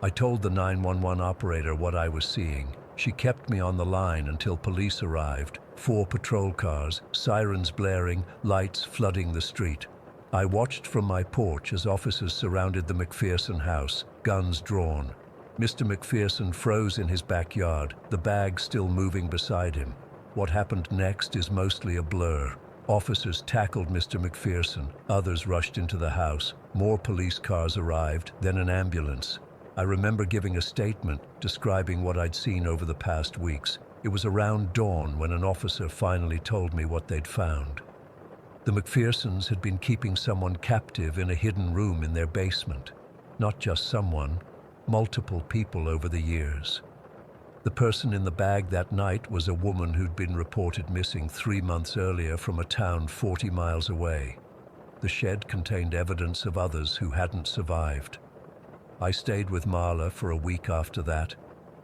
I told the 911 operator what I was seeing. She kept me on the line until police arrived. 4 patrol cars, sirens blaring, lights flooding the street. I watched from my porch as officers surrounded the McPherson house, guns drawn. Mr. McPherson froze in his backyard, the bag still moving beside him. What happened next is mostly a blur. Officers tackled Mr. McPherson, others rushed into the house. More police cars arrived, then an ambulance. I remember giving a statement describing what I'd seen over the past weeks. It was around dawn when an officer finally told me what they'd found. The McPhersons had been keeping someone captive in a hidden room in their basement. Not just someone, multiple people over the years. The person in the bag that night was a woman who'd been reported missing 3 months earlier from a town 40 miles away. The shed contained evidence of others who hadn't survived. I stayed with Marla for a week after that.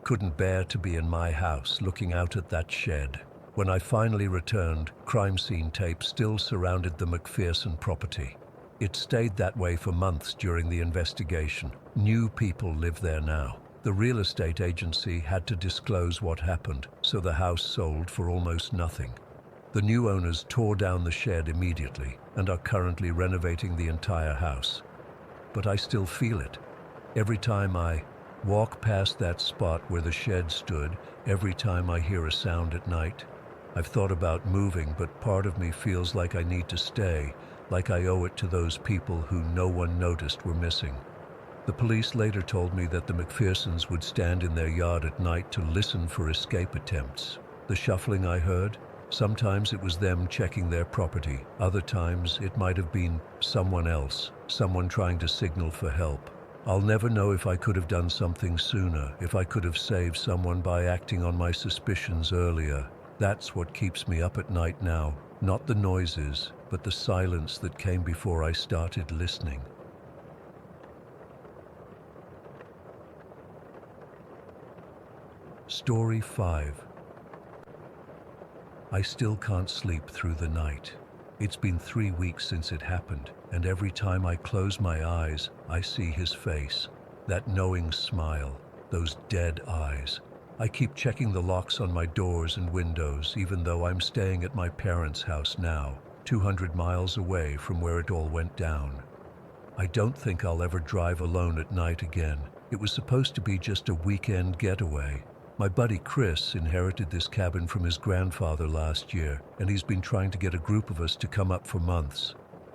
Couldn't bear to be in my house looking out at that shed. When I finally returned, crime scene tape still surrounded the McPherson property. It stayed that way for months during the investigation. New people live there now. The real estate agency had to disclose what happened, so the house sold for almost nothing. The new owners tore down the shed immediately and are currently renovating the entire house. But I still feel it. Every time I walk past that spot where the shed stood, every time I hear a sound at night. I've thought about moving, but part of me feels like I need to stay, like I owe it to those people who no one noticed were missing. The police later told me that the McPhersons would stand in their yard at night to listen for escape attempts. The shuffling I heard, sometimes it was them checking their property. Other times it might have been someone else, someone trying to signal for help. I'll never know if I could have done something sooner, if I could have saved someone by acting on my suspicions earlier. That's what keeps me up at night now. Not the noises, but the silence that came before I started listening. Story 5. I still can't sleep through the night. It's been 3 weeks since it happened, and every time I close my eyes, I see his face. That knowing smile, those dead eyes. I keep checking the locks on my doors and windows, even though I'm staying at my parents' house now, 200 miles away from where it all went down. I don't think I'll ever drive alone at night again. It was supposed to be just a weekend getaway. My buddy Chris inherited this cabin from his grandfather last year, and he's been trying to get a group of us to come up for months.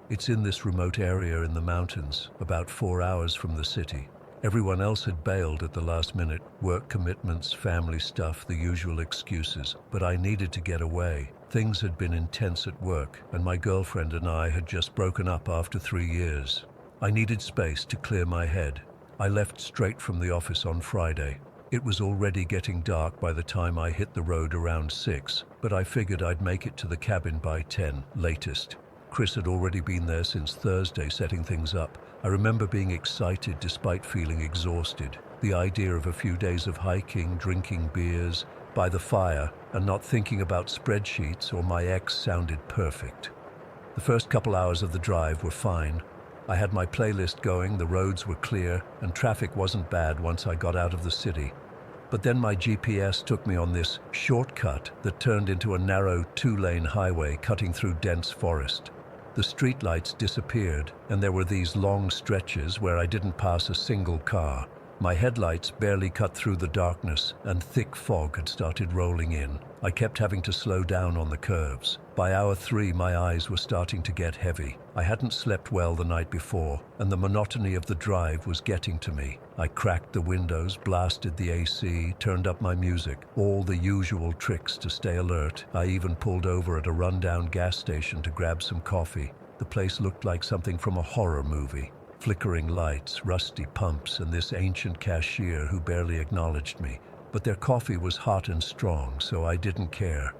It's in this remote area in the mountains, about 4 hours from the city. Everyone else had bailed at the last minute, work commitments, family stuff, the usual excuses, but I needed to get away. Things had been intense at work, and my girlfriend and I had just broken up after 3 years. I needed space to clear my head. I left straight from the office on Friday. It was already getting dark by the time I hit the road around 6, but I figured I'd make it to the cabin by 10, latest. Chris had already been there since Thursday setting things up. I remember being excited despite feeling exhausted. The idea of a few days of hiking, drinking beers, by the fire, and not thinking about spreadsheets or my ex sounded perfect. The first couple hours of the drive were fine. I had my playlist going, the roads were clear, and traffic wasn't bad once I got out of the city. But then my GPS took me on this shortcut that turned into a narrow 2-lane highway cutting through dense forest. The streetlights disappeared, and there were these long stretches where I didn't pass a single car. My headlights barely cut through the darkness, and thick fog had started rolling in. I kept having to slow down on the curves. By hour 3, my eyes were starting to get heavy. I hadn't slept well the night before, and the monotony of the drive was getting to me. I cracked the windows, blasted the AC, turned up my music, all the usual tricks to stay alert. I even pulled over at a rundown gas station to grab some coffee. The place looked like something from a horror movie. Flickering lights, rusty pumps, and this ancient cashier who barely acknowledged me. But their coffee was hot and strong, so I didn't care.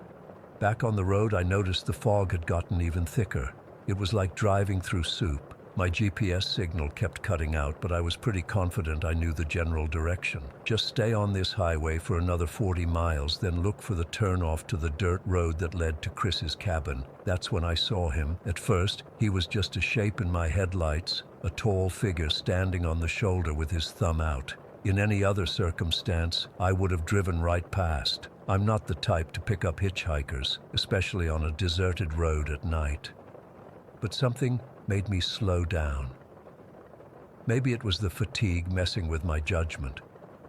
Back on the road, I noticed the fog had gotten even thicker. It was like driving through soup. My GPS signal kept cutting out, but I was pretty confident I knew the general direction. Just stay on this highway for another 40 miles, then look for the turnoff to the dirt road that led to Chris's cabin. That's when I saw him. At first, he was just a shape in my headlights, a tall figure standing on the shoulder with his thumb out. In any other circumstance, I would have driven right past. I'm not the type to pick up hitchhikers, especially on a deserted road at night. But something made me slow down. Maybe it was the fatigue messing with my judgment,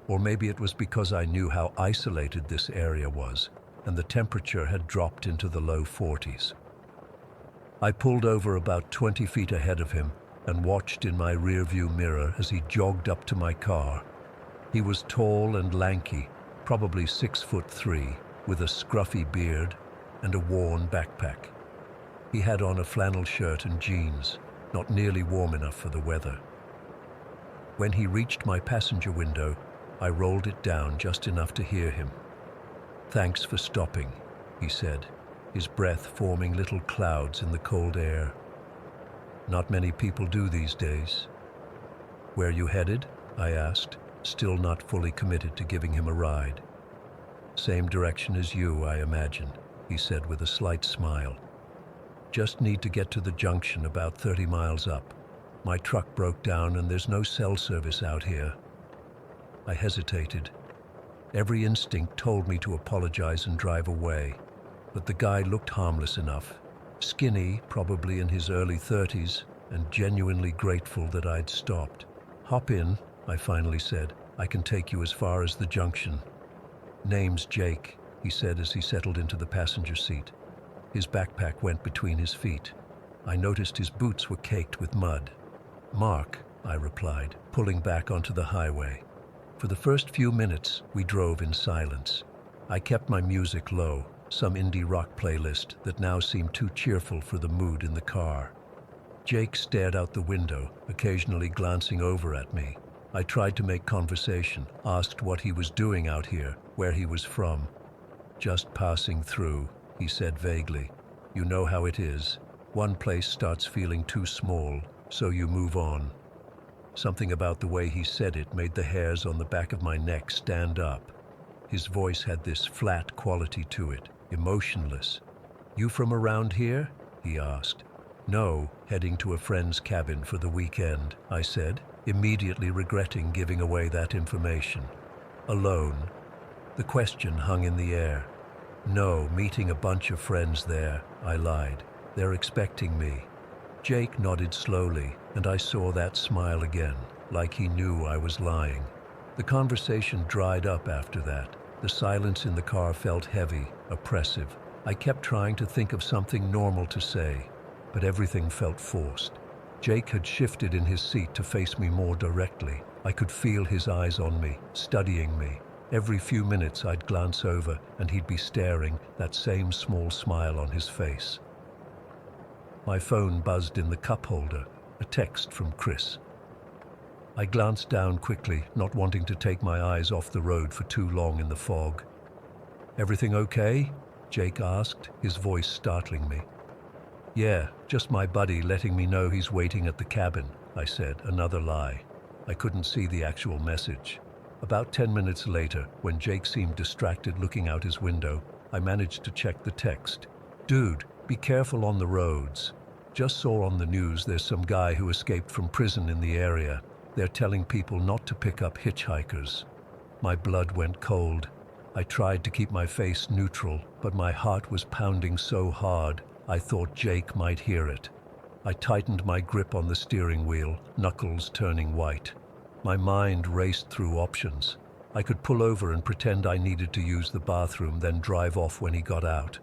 or maybe it was because I knew how isolated this area was, and the temperature had dropped into the low 40s. I pulled over about 20 feet ahead of him and watched in my rearview mirror as he jogged up to my car. He was tall and lanky, probably 6'3", with a scruffy beard and a worn backpack. He had on a flannel shirt and jeans, not nearly warm enough for the weather. When he reached my passenger window, I rolled it down just enough to hear him. "Thanks for stopping," he said, his breath forming little clouds in the cold air. "Not many people do these days." "Where you headed?" I asked, still not fully committed to giving him a ride. "Same direction as you, I imagine," he said with a slight smile. "Just need to get to the junction about 30 miles up. My truck broke down and there's no cell service out here." I hesitated. Every instinct told me to apologize and drive away, but the guy looked harmless enough. Skinny, probably in his early 30s, and genuinely grateful that I'd stopped. "Hop in," I finally said. "I can take you as far as the junction." "Name's Jake," he said as he settled into the passenger seat. His backpack went between his feet. I noticed his boots were caked with mud. "Mark," I replied, pulling back onto the highway. For the first few minutes, we drove in silence. I kept my music low, some indie rock playlist that now seemed too cheerful for the mood in the car. Jake stared out the window, occasionally glancing over at me. I tried to make conversation, asked what he was doing out here, where he was from. "Just passing through," he said vaguely. "You know how it is. One place starts feeling too small, so you move on." Something about the way he said it made the hairs on the back of my neck stand up. His voice had this flat quality to it, emotionless. "You from around here?" he asked. "No, heading to a friend's cabin for the weekend," I said, immediately regretting giving away that information. "Alone?" The question hung in the air. "No, meeting a bunch of friends there," I lied. "They're expecting me." Jake nodded slowly, and I saw that smile again, like he knew I was lying. The conversation dried up after that. The silence in the car felt heavy, oppressive. I kept trying to think of something normal to say, but everything felt forced. Jake had shifted in his seat to face me more directly. I could feel his eyes on me, studying me. Every few minutes I'd glance over and he'd be staring, that same small smile on his face. My phone buzzed in the cup holder, a text from Chris. I glanced down quickly, not wanting to take my eyes off the road for too long in the fog. "Everything okay?" Jake asked, his voice startling me. "Yeah, just my buddy letting me know he's waiting at the cabin," I said, another lie. I couldn't see the actual message. About 10 minutes later, when Jake seemed distracted looking out his window, I managed to check the text. "Dude, be careful on the roads. Just saw on the news there's some guy who escaped from prison in the area. They're telling people not to pick up hitchhikers." My blood went cold. I tried to keep my face neutral, but my heart was pounding so hard, I thought Jake might hear it. I tightened my grip on the steering wheel, knuckles turning white. My mind raced through options. I could pull over and pretend I needed to use the bathroom, then drive off when he got out.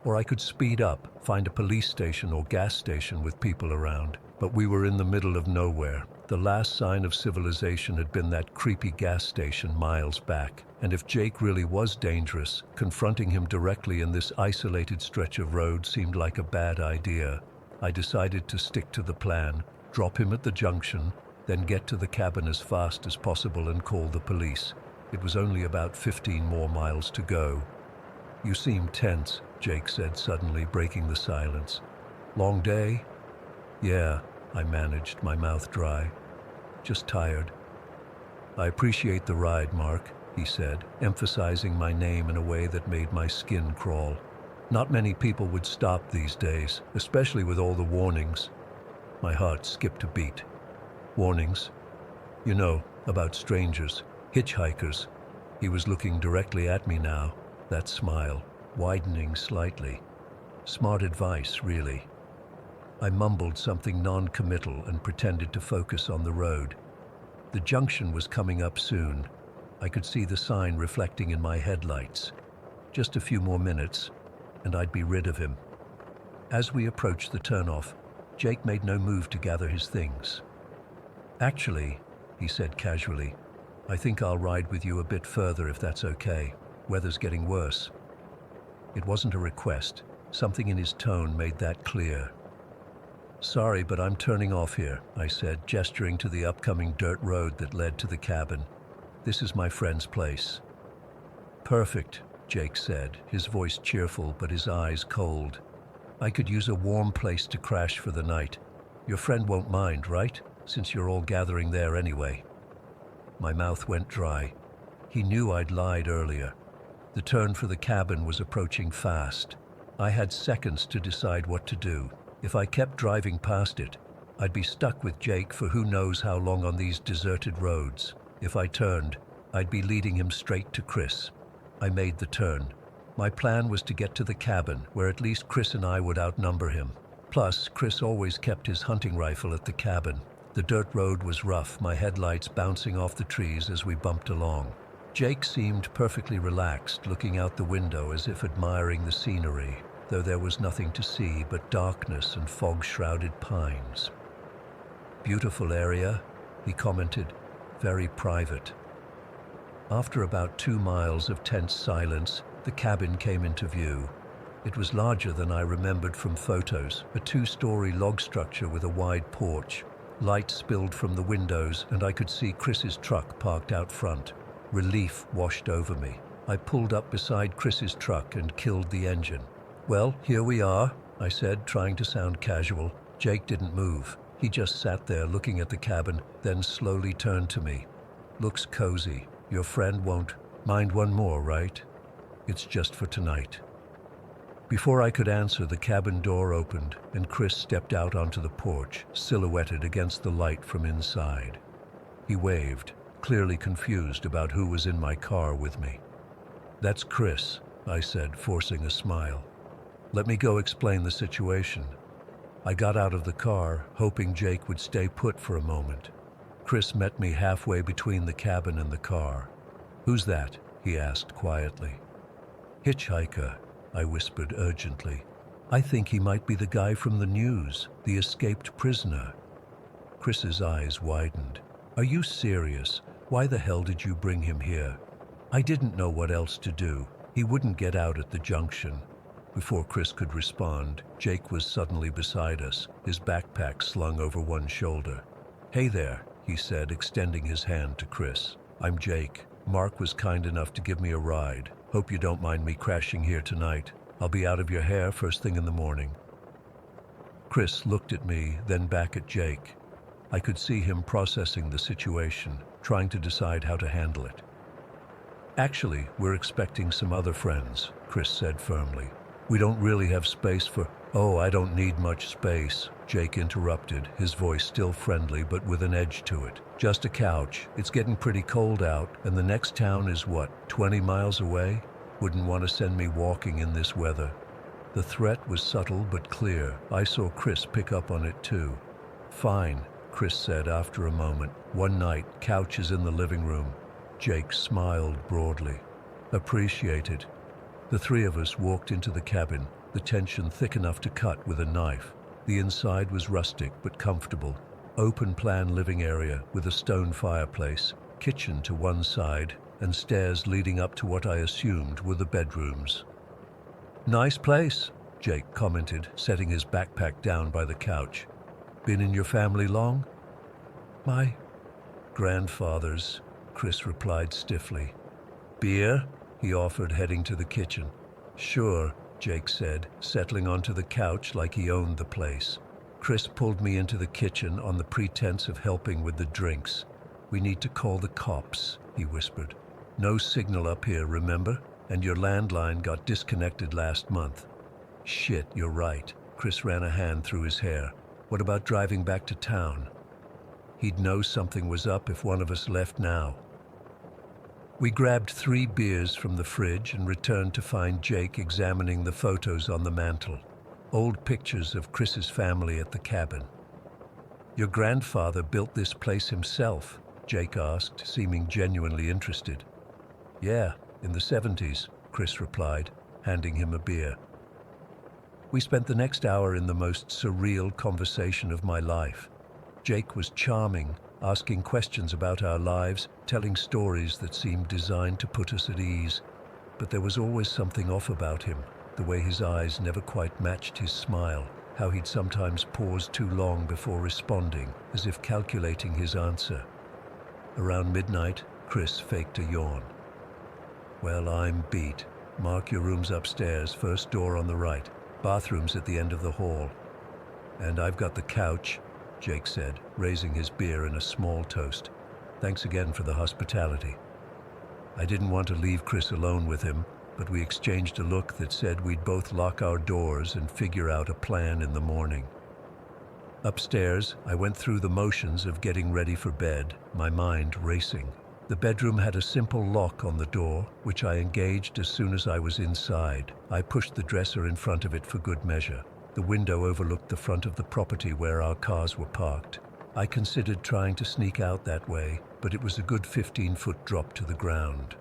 Or I could speed up, find a police station or gas station with people around. But we were in the middle of nowhere. The last sign of civilization had been that creepy gas station miles back. And if Jake really was dangerous, confronting him directly in this isolated stretch of road seemed like a bad idea. I decided to stick to the plan, drop him at the junction, then get to the cabin as fast as possible and call the police. It was only about 15 more miles to go. "You seem tense," Jake said suddenly, breaking the silence. "Long day?" "Yeah," I managed, my mouth dry. "Just tired." "I appreciate the ride, Mark," he said, emphasizing my name in a way that made my skin crawl. Not many people would stop these days, especially with all the warnings. My heart skipped a beat. "Warnings? You know, about strangers, hitchhikers." He was looking directly at me now, that smile widening slightly. Smart advice, really. I mumbled something non-committal and pretended to focus on the road. The junction was coming up soon. I could see the sign reflecting in my headlights. Just a few more minutes, and I'd be rid of him. As we approached the turnoff, Jake made no move to gather his things. "Actually," he said casually, "I think I'll ride with you a bit further if that's okay. Weather's getting worse." It wasn't a request. Something in his tone made that clear. "Sorry, but I'm turning off here," I said, gesturing to the upcoming dirt road that led to the cabin. "This is my friend's place." "Perfect," Jake said, his voice cheerful but his eyes cold. "I could use a warm place to crash for the night. Your friend won't mind, right? Since you're all gathering there anyway." My mouth went dry. He knew I'd lied earlier. The turn for the cabin was approaching fast. I had seconds to decide what to do. If I kept driving past it, I'd be stuck with Jake for who knows how long on these deserted roads. If I turned, I'd be leading him straight to Chris. I made the turn. My plan was to get to the cabin, where at least Chris and I would outnumber him. Plus, Chris always kept his hunting rifle at the cabin. The dirt road was rough, my headlights bouncing off the trees as we bumped along. Jake seemed perfectly relaxed, looking out the window as if admiring the scenery, though there was nothing to see but darkness and fog-shrouded pines. "Beautiful area," he commented, "very private." After about 2 miles of tense silence, the cabin came into view. It was larger than I remembered from photos, a 2-story log structure with a wide porch. Light spilled from the windows, and I could see Chris's truck parked out front. Relief washed over me. I pulled up beside Chris's truck and killed the engine. "Well, here we are," I said, trying to sound casual. Jake didn't move. He just sat there looking at the cabin, then slowly turned to me. "Looks cozy. Your friend won't mind one more, right? It's just for tonight." Before I could answer, the cabin door opened, and Chris stepped out onto the porch, silhouetted against the light from inside. He waved, clearly confused about who was in my car with me. "That's Chris," I said, forcing a smile. "Let me go explain the situation." I got out of the car, hoping Jake would stay put for a moment. Chris met me halfway between the cabin and the car. "Who's that?" he asked quietly. Hitchhiker, I whispered urgently. I think he might be the guy from the news, the escaped prisoner. Chris's eyes widened. Are you serious? Why the hell did you bring him here? I didn't know what else to do. He wouldn't get out at the junction. Before Chris could respond, Jake was suddenly beside us, his backpack slung over one shoulder. Hey there, he said, extending his hand to Chris. I'm Jake. Mark was kind enough to give me a ride. Hope you don't mind me crashing here tonight. I'll be out of your hair first thing in the morning. Chris looked at me, then back at Jake. I could see him processing the situation, trying to decide how to handle it. Actually, we're expecting some other friends, Chris said firmly. We don't really have space for— Oh, I don't need much space, Jake interrupted, his voice still friendly but with an edge to it. Just a couch. It's getting pretty cold out, and the next town is what, 20 miles away? Wouldn't want to send me walking in this weather. The threat was subtle but clear. I saw Chris pick up on it too. Fine, Chris said after a moment. One night, couches in the living room. Jake smiled broadly. Appreciated. The three of us walked into the cabin, the tension thick enough to cut with a knife. The inside was rustic but comfortable. Open-plan living area with a stone fireplace, kitchen to one side, and stairs leading up to what I assumed were the bedrooms. Nice place, Jake commented, setting his backpack down by the couch. Been in your family long? My grandfather's, Chris replied stiffly. Beer? He offered, heading to the kitchen. Sure, Jake said, settling onto the couch like he owned the place. Chris pulled me into the kitchen on the pretense of helping with the drinks. We need to call the cops, he whispered. No signal up here, remember? And your landline got disconnected last month. Shit, you're right. Chris ran a hand through his hair. What about driving back to town? He'd know something was up if one of us left now. We grabbed 3 beers from the fridge and returned to find Jake examining the photos on the mantel. Old pictures of Chris's family at the cabin. Your grandfather built this place himself, Jake asked, seeming genuinely interested. Yeah, in the 70s, Chris replied, handing him a beer. We spent the next hour in the most surreal conversation of my life. Jake was charming, asking questions about our lives, telling stories that seemed designed to put us at ease. But there was always something off about him, the way his eyes never quite matched his smile, how he'd sometimes pause too long before responding, as if calculating his answer. Around midnight, Chris faked a yawn. Well, I'm beat. Mark, your room's upstairs, first door on the right. Bathroom's at the end of the hall. And I've got the couch, Jake said, raising his beer in a small toast. Thanks again for the hospitality. I didn't want to leave Chris alone with him, but we exchanged a look that said we'd both lock our doors and figure out a plan in the morning. Upstairs, I went through the motions of getting ready for bed, my mind racing. The bedroom had a simple lock on the door, which I engaged as soon as I was inside. I pushed the dresser in front of it for good measure. The window overlooked the front of the property where our cars were parked. I considered trying to sneak out that way, but it was a good 15-foot drop to the ground.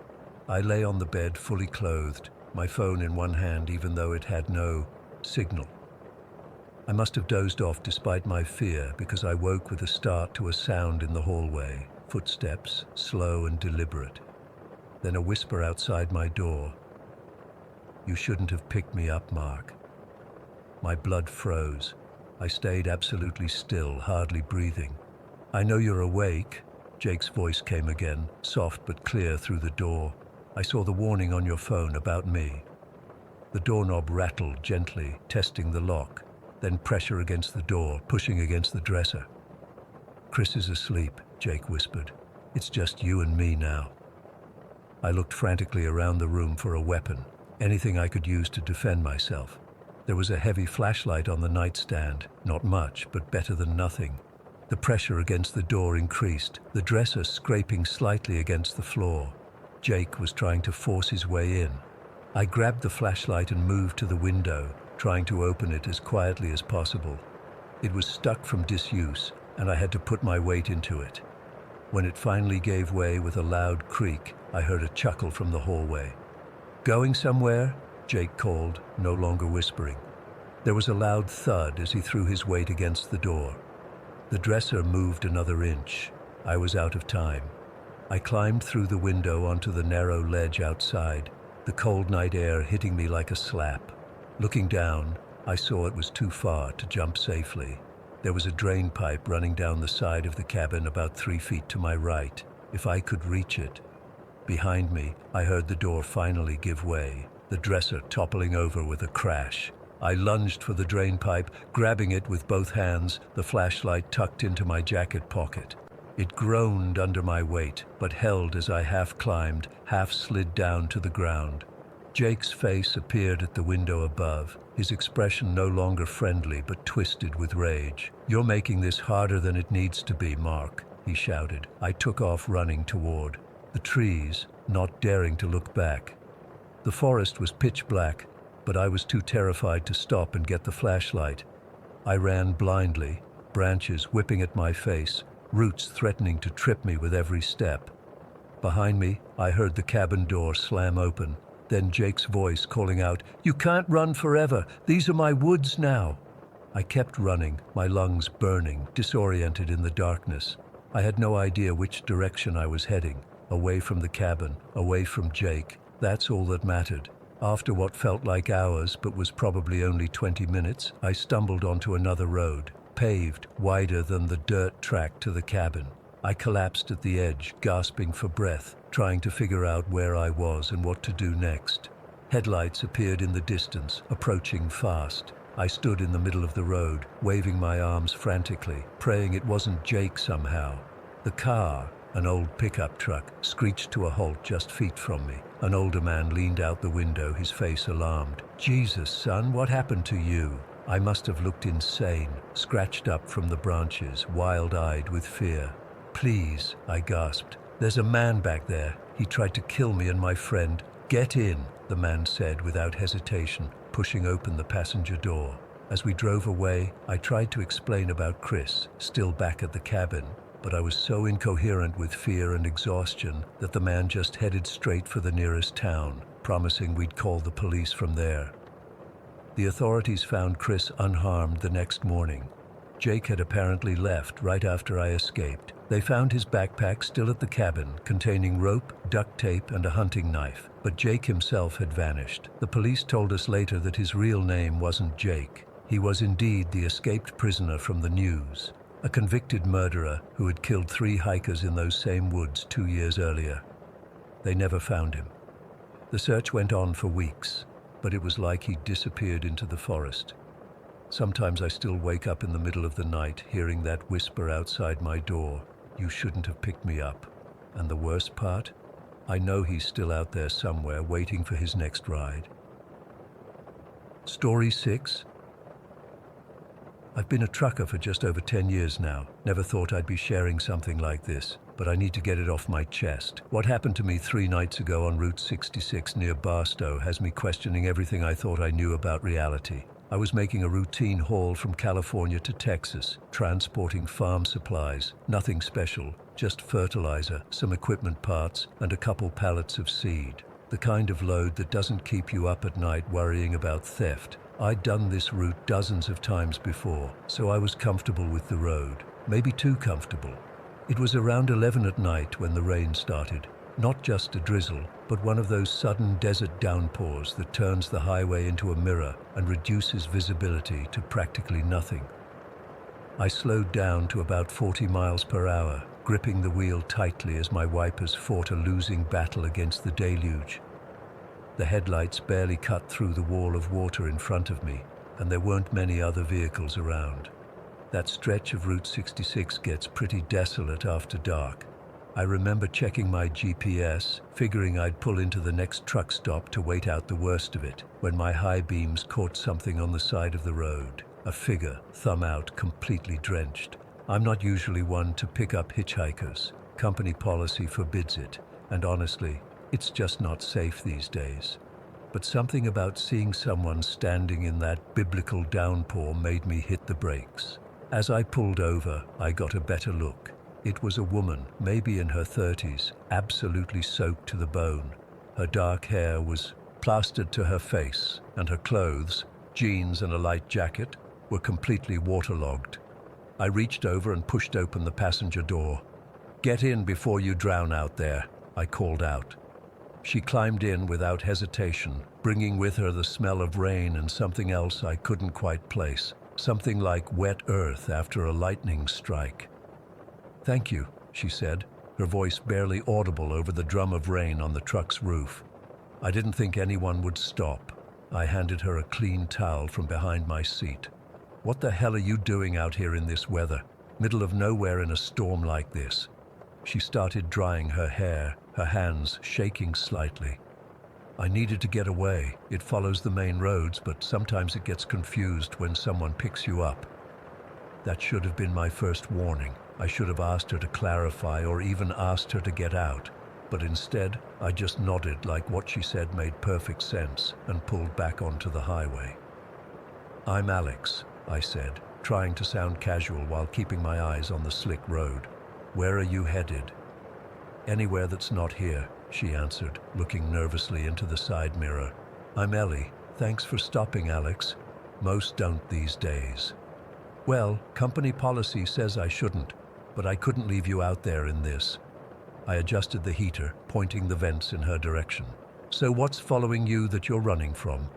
I lay on the bed fully clothed, my phone in one hand even though it had no signal. I must have dozed off despite my fear because I woke with a start to a sound in the hallway, footsteps, slow and deliberate. Then a whisper outside my door. You shouldn't have picked me up, Mark. My blood froze. I stayed absolutely still, hardly breathing. I know you're awake, Jake's voice came again, soft but clear through the door. I saw the warning on your phone about me. The doorknob rattled gently, testing the lock, then pressure against the door, pushing against the dresser. Chris is asleep, Jake whispered. It's just you and me now. I looked frantically around the room for a weapon, anything I could use to defend myself. There was a heavy flashlight on the nightstand, not much, but better than nothing. The pressure against the door increased, the dresser scraping slightly against the floor. Jake was trying to force his way in. I grabbed the flashlight and moved to the window, trying to open it as quietly as possible. It was stuck from disuse, and I had to put my weight into it. When it finally gave way with a loud creak, I heard a chuckle from the hallway. "Going somewhere?" Jake called, no longer whispering. There was a loud thud as he threw his weight against the door. The dresser moved another inch. I was out of time. I climbed through the window onto the narrow ledge outside, the cold night air hitting me like a slap. Looking down, I saw it was too far to jump safely. There was a drain pipe running down the side of the cabin about 3 feet to my right, if I could reach it. Behind me, I heard the door finally give way, the dresser toppling over with a crash. I lunged for the drain pipe, grabbing it with both hands, the flashlight tucked into my jacket pocket. It groaned under my weight, but held as I half climbed, half slid down to the ground. Jake's face appeared at the window above, his expression no longer friendly but twisted with rage. "You're making this harder than it needs to be, Mark," he shouted. I took off running toward the trees, not daring to look back. The forest was pitch black, but I was too terrified to stop and get the flashlight. I ran blindly, branches whipping at my face, roots threatening to trip me with every step. Behind me, I heard the cabin door slam open, then Jake's voice calling out, "You can't run forever. These are my woods now." I kept running, my lungs burning, disoriented in the darkness. I had no idea which direction I was heading. Away from the cabin, away from Jake. That's all that mattered. After what felt like hours but was probably only 20 minutes, I stumbled onto another road, paved, wider than the dirt track to the cabin. I collapsed at the edge, gasping for breath, trying to figure out where I was and what to do next. Headlights appeared in the distance, approaching fast. I stood in the middle of the road, waving my arms frantically, praying it wasn't Jake somehow. The car, an old pickup truck, screeched to a halt just feet from me. An older man leaned out the window, his face alarmed. "Jesus, son, what happened to you?" I must have looked insane, scratched up from the branches, wild-eyed with fear. "Please," I gasped. "There's a man back there. He tried to kill me and my friend." "Get in," the man said without hesitation, pushing open the passenger door. As we drove away, I tried to explain about Chris, still back at the cabin, but I was so incoherent with fear and exhaustion that the man just headed straight for the nearest town, promising we'd call the police from there. The authorities found Chris unharmed the next morning. Jake had apparently left right after I escaped. They found his backpack still at the cabin, containing rope, duct tape, and a hunting knife, but Jake himself had vanished. The police told us later that his real name wasn't Jake. He was indeed the escaped prisoner from the news, a convicted murderer who had killed 3 hikers in those same woods 2 years earlier. They never found him. The search went on for weeks, but it was like he'd disappeared into the forest. Sometimes I still wake up in the middle of the night hearing that whisper outside my door, "You shouldn't have picked me up." And the worst part? I know he's still out there somewhere waiting for his next ride. Story 6. I've been a trucker for just over 10 years now. Never thought I'd be sharing something like this, but I need to get it off my chest. What happened to me 3 nights ago on Route 66 near Barstow has me questioning everything I thought I knew about reality. I was making a routine haul from California to Texas, transporting farm supplies, nothing special, just fertilizer, some equipment parts, and a couple pallets of seed. The kind of load that doesn't keep you up at night worrying about theft. I'd done this route dozens of times before, so I was comfortable with the road, maybe too comfortable. It was around 11 at night when the rain started. Not just a drizzle, but one of those sudden desert downpours that turns the highway into a mirror and reduces visibility to practically nothing. I slowed down to about 40 miles per hour, gripping the wheel tightly as my wipers fought a losing battle against the deluge. The headlights barely cut through the wall of water in front of me, and there weren't many other vehicles around. That stretch of Route 66 gets pretty desolate after dark. I remember checking my GPS, figuring I'd pull into the next truck stop to wait out the worst of it, when my high beams caught something on the side of the road. A figure, thumb out, completely drenched. I'm not usually one to pick up hitchhikers. Company policy forbids it, and honestly, it's just not safe these days. But something about seeing someone standing in that biblical downpour made me hit the brakes. As I pulled over, I got a better look. It was a woman, maybe in her 30s, absolutely soaked to the bone. Her dark hair was plastered to her face, and her clothes, jeans and a light jacket, were completely waterlogged. I reached over and pushed open the passenger door. "Get in before you drown out there," I called out. She climbed in without hesitation, bringing with her the smell of rain and something else I couldn't quite place, something like wet earth after a lightning strike. "Thank you," she said, her voice barely audible over the drum of rain on the truck's roof. I didn't think anyone would stop. I handed her a clean towel from behind my seat. "What the hell are you doing out here in this weather? Middle of nowhere in a storm like this?" She started drying her hair, her hands shaking slightly. "I needed to get away. It follows the main roads, but sometimes it gets confused when someone picks you up." That should have been my first warning. I should have asked her to clarify or even asked her to get out. But instead, I just nodded like what she said made perfect sense and pulled back onto the highway. "I'm Alex," I said, trying to sound casual while keeping my eyes on the slick road. "Where are you headed?" "Anywhere that's not here," she answered, looking nervously into the side mirror. "I'm Ellie. Thanks for stopping, Alex. Most don't these days." "Well, company policy says I shouldn't, but I couldn't leave you out there in this." I adjusted the heater, pointing the vents in her direction. "So what's following you that you're running from?"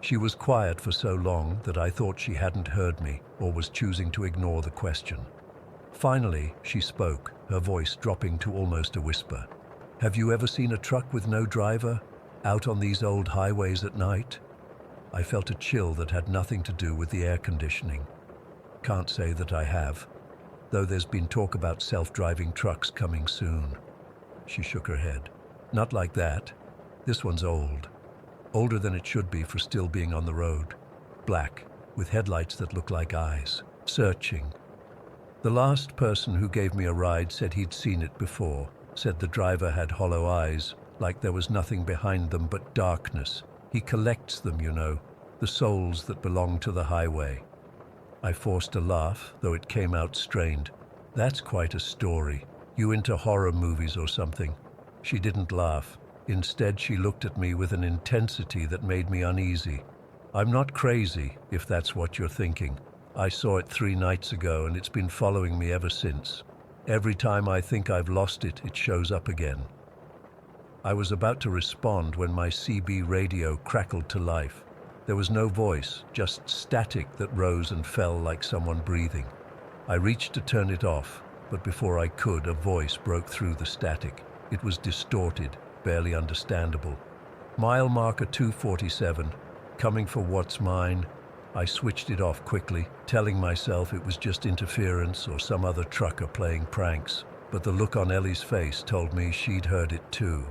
She was quiet for so long that I thought she hadn't heard me or was choosing to ignore the question. Finally, she spoke, her voice dropping to almost a whisper. "Have you ever seen a truck with no driver, out on these old highways at night?" I felt a chill that had nothing to do with the air conditioning. "Can't say that I have, though there's been talk about self-driving trucks coming soon." She shook her head. "Not like that. This one's old. Older than it should be for still being on the road. Black, with headlights that look like eyes, searching. The last person who gave me a ride said he'd seen it before, said the driver had hollow eyes, like there was nothing behind them but darkness. He collects them, you know, the souls that belong to the highway." I forced a laugh, though it came out strained. "That's quite a story. You into horror movies or something?" She didn't laugh. Instead, she looked at me with an intensity that made me uneasy. "I'm not crazy, if that's what you're thinking. I saw it 3 nights ago, and it's been following me ever since. Every time I think I've lost it, it shows up again." I was about to respond when my CB radio crackled to life. There was no voice, just static that rose and fell like someone breathing. I reached to turn it off, but before I could, a voice broke through the static. It was distorted, barely understandable. "Mile marker 247, coming for what's mine." I switched it off quickly, telling myself it was just interference or some other trucker playing pranks. But the look on Ellie's face told me she'd heard it too.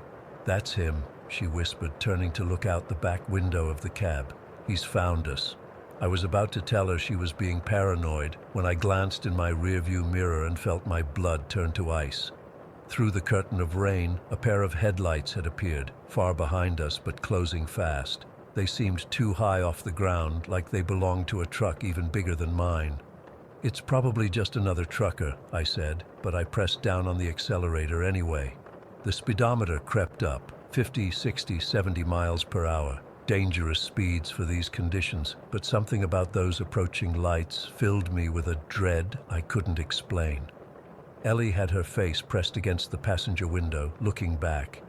"That's him," she whispered, turning to look out the back window of the cab. "He's found us." I was about to tell her she was being paranoid when I glanced in my rearview mirror and felt my blood turn to ice. Through the curtain of rain, a pair of headlights had appeared, far behind us but closing fast. They seemed too high off the ground, like they belonged to a truck even bigger than mine. "It's probably just another trucker," I said, but I pressed down on the accelerator anyway. The speedometer crept up, 50, 60, 70 miles per hour. Dangerous speeds for these conditions, but something about those approaching lights filled me with a dread I couldn't explain. Ellie had her face pressed against the passenger window, looking back.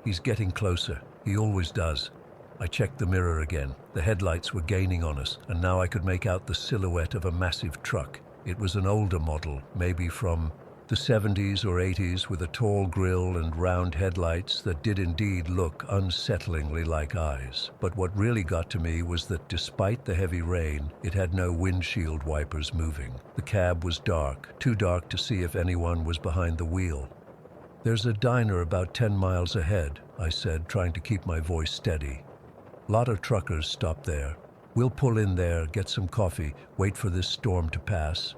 "He's getting closer. He always does." I checked the mirror again. The headlights were gaining on us, and now I could make out the silhouette of a massive truck. It was an older model, maybe from the 70s or 80s, with a tall grille and round headlights that did indeed look unsettlingly like eyes. But what really got to me was that despite the heavy rain, it had no windshield wipers moving. The cab was dark, too dark to see if anyone was behind the wheel. "There's a diner about 10 miles ahead," I said, trying to keep my voice steady. "Lot of truckers stop there. We'll pull in there, get some coffee, wait for this storm to pass."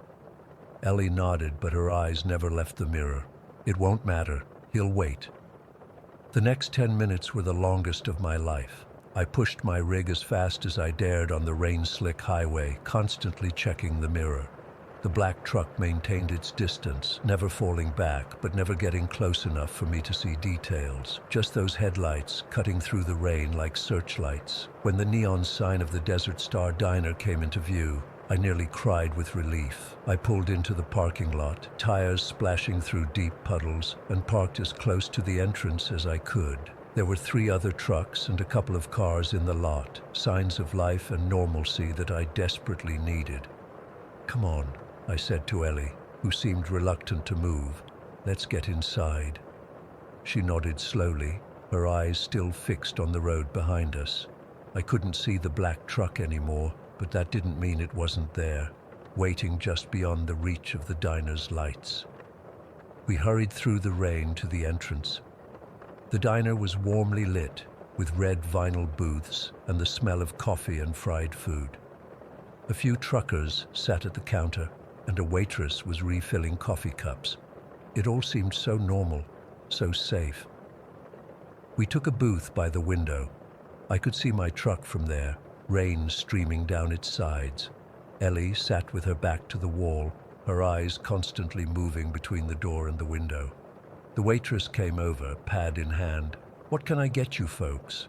Ellie nodded, but her eyes never left the mirror. "It won't matter. He'll wait." The next 10 minutes were the longest of my life. I pushed my rig as fast as I dared on the rain-slick highway, constantly checking the mirror. The black truck maintained its distance, never falling back, but never getting close enough for me to see details. Just those headlights cutting through the rain like searchlights. When the neon sign of the Desert Star Diner came into view, I nearly cried with relief. I pulled into the parking lot, tires splashing through deep puddles, and parked as close to the entrance as I could. There were 3 other trucks and a couple of cars in the lot, signs of life and normalcy that I desperately needed. "Come on," I said to Ellie, who seemed reluctant to move. "Let's get inside." She nodded slowly, her eyes still fixed on the road behind us. I couldn't see the black truck anymore, but that didn't mean it wasn't there, waiting just beyond the reach of the diner's lights. We hurried through the rain to the entrance. The diner was warmly lit, with red vinyl booths and the smell of coffee and fried food. A few truckers sat at the counter, and a waitress was refilling coffee cups. It all seemed so normal, so safe. We took a booth by the window. I could see my truck from there, rain streaming down its sides. Ellie sat with her back to the wall, her eyes constantly moving between the door and the window. The waitress came over, pad in hand. "What can I get you folks?"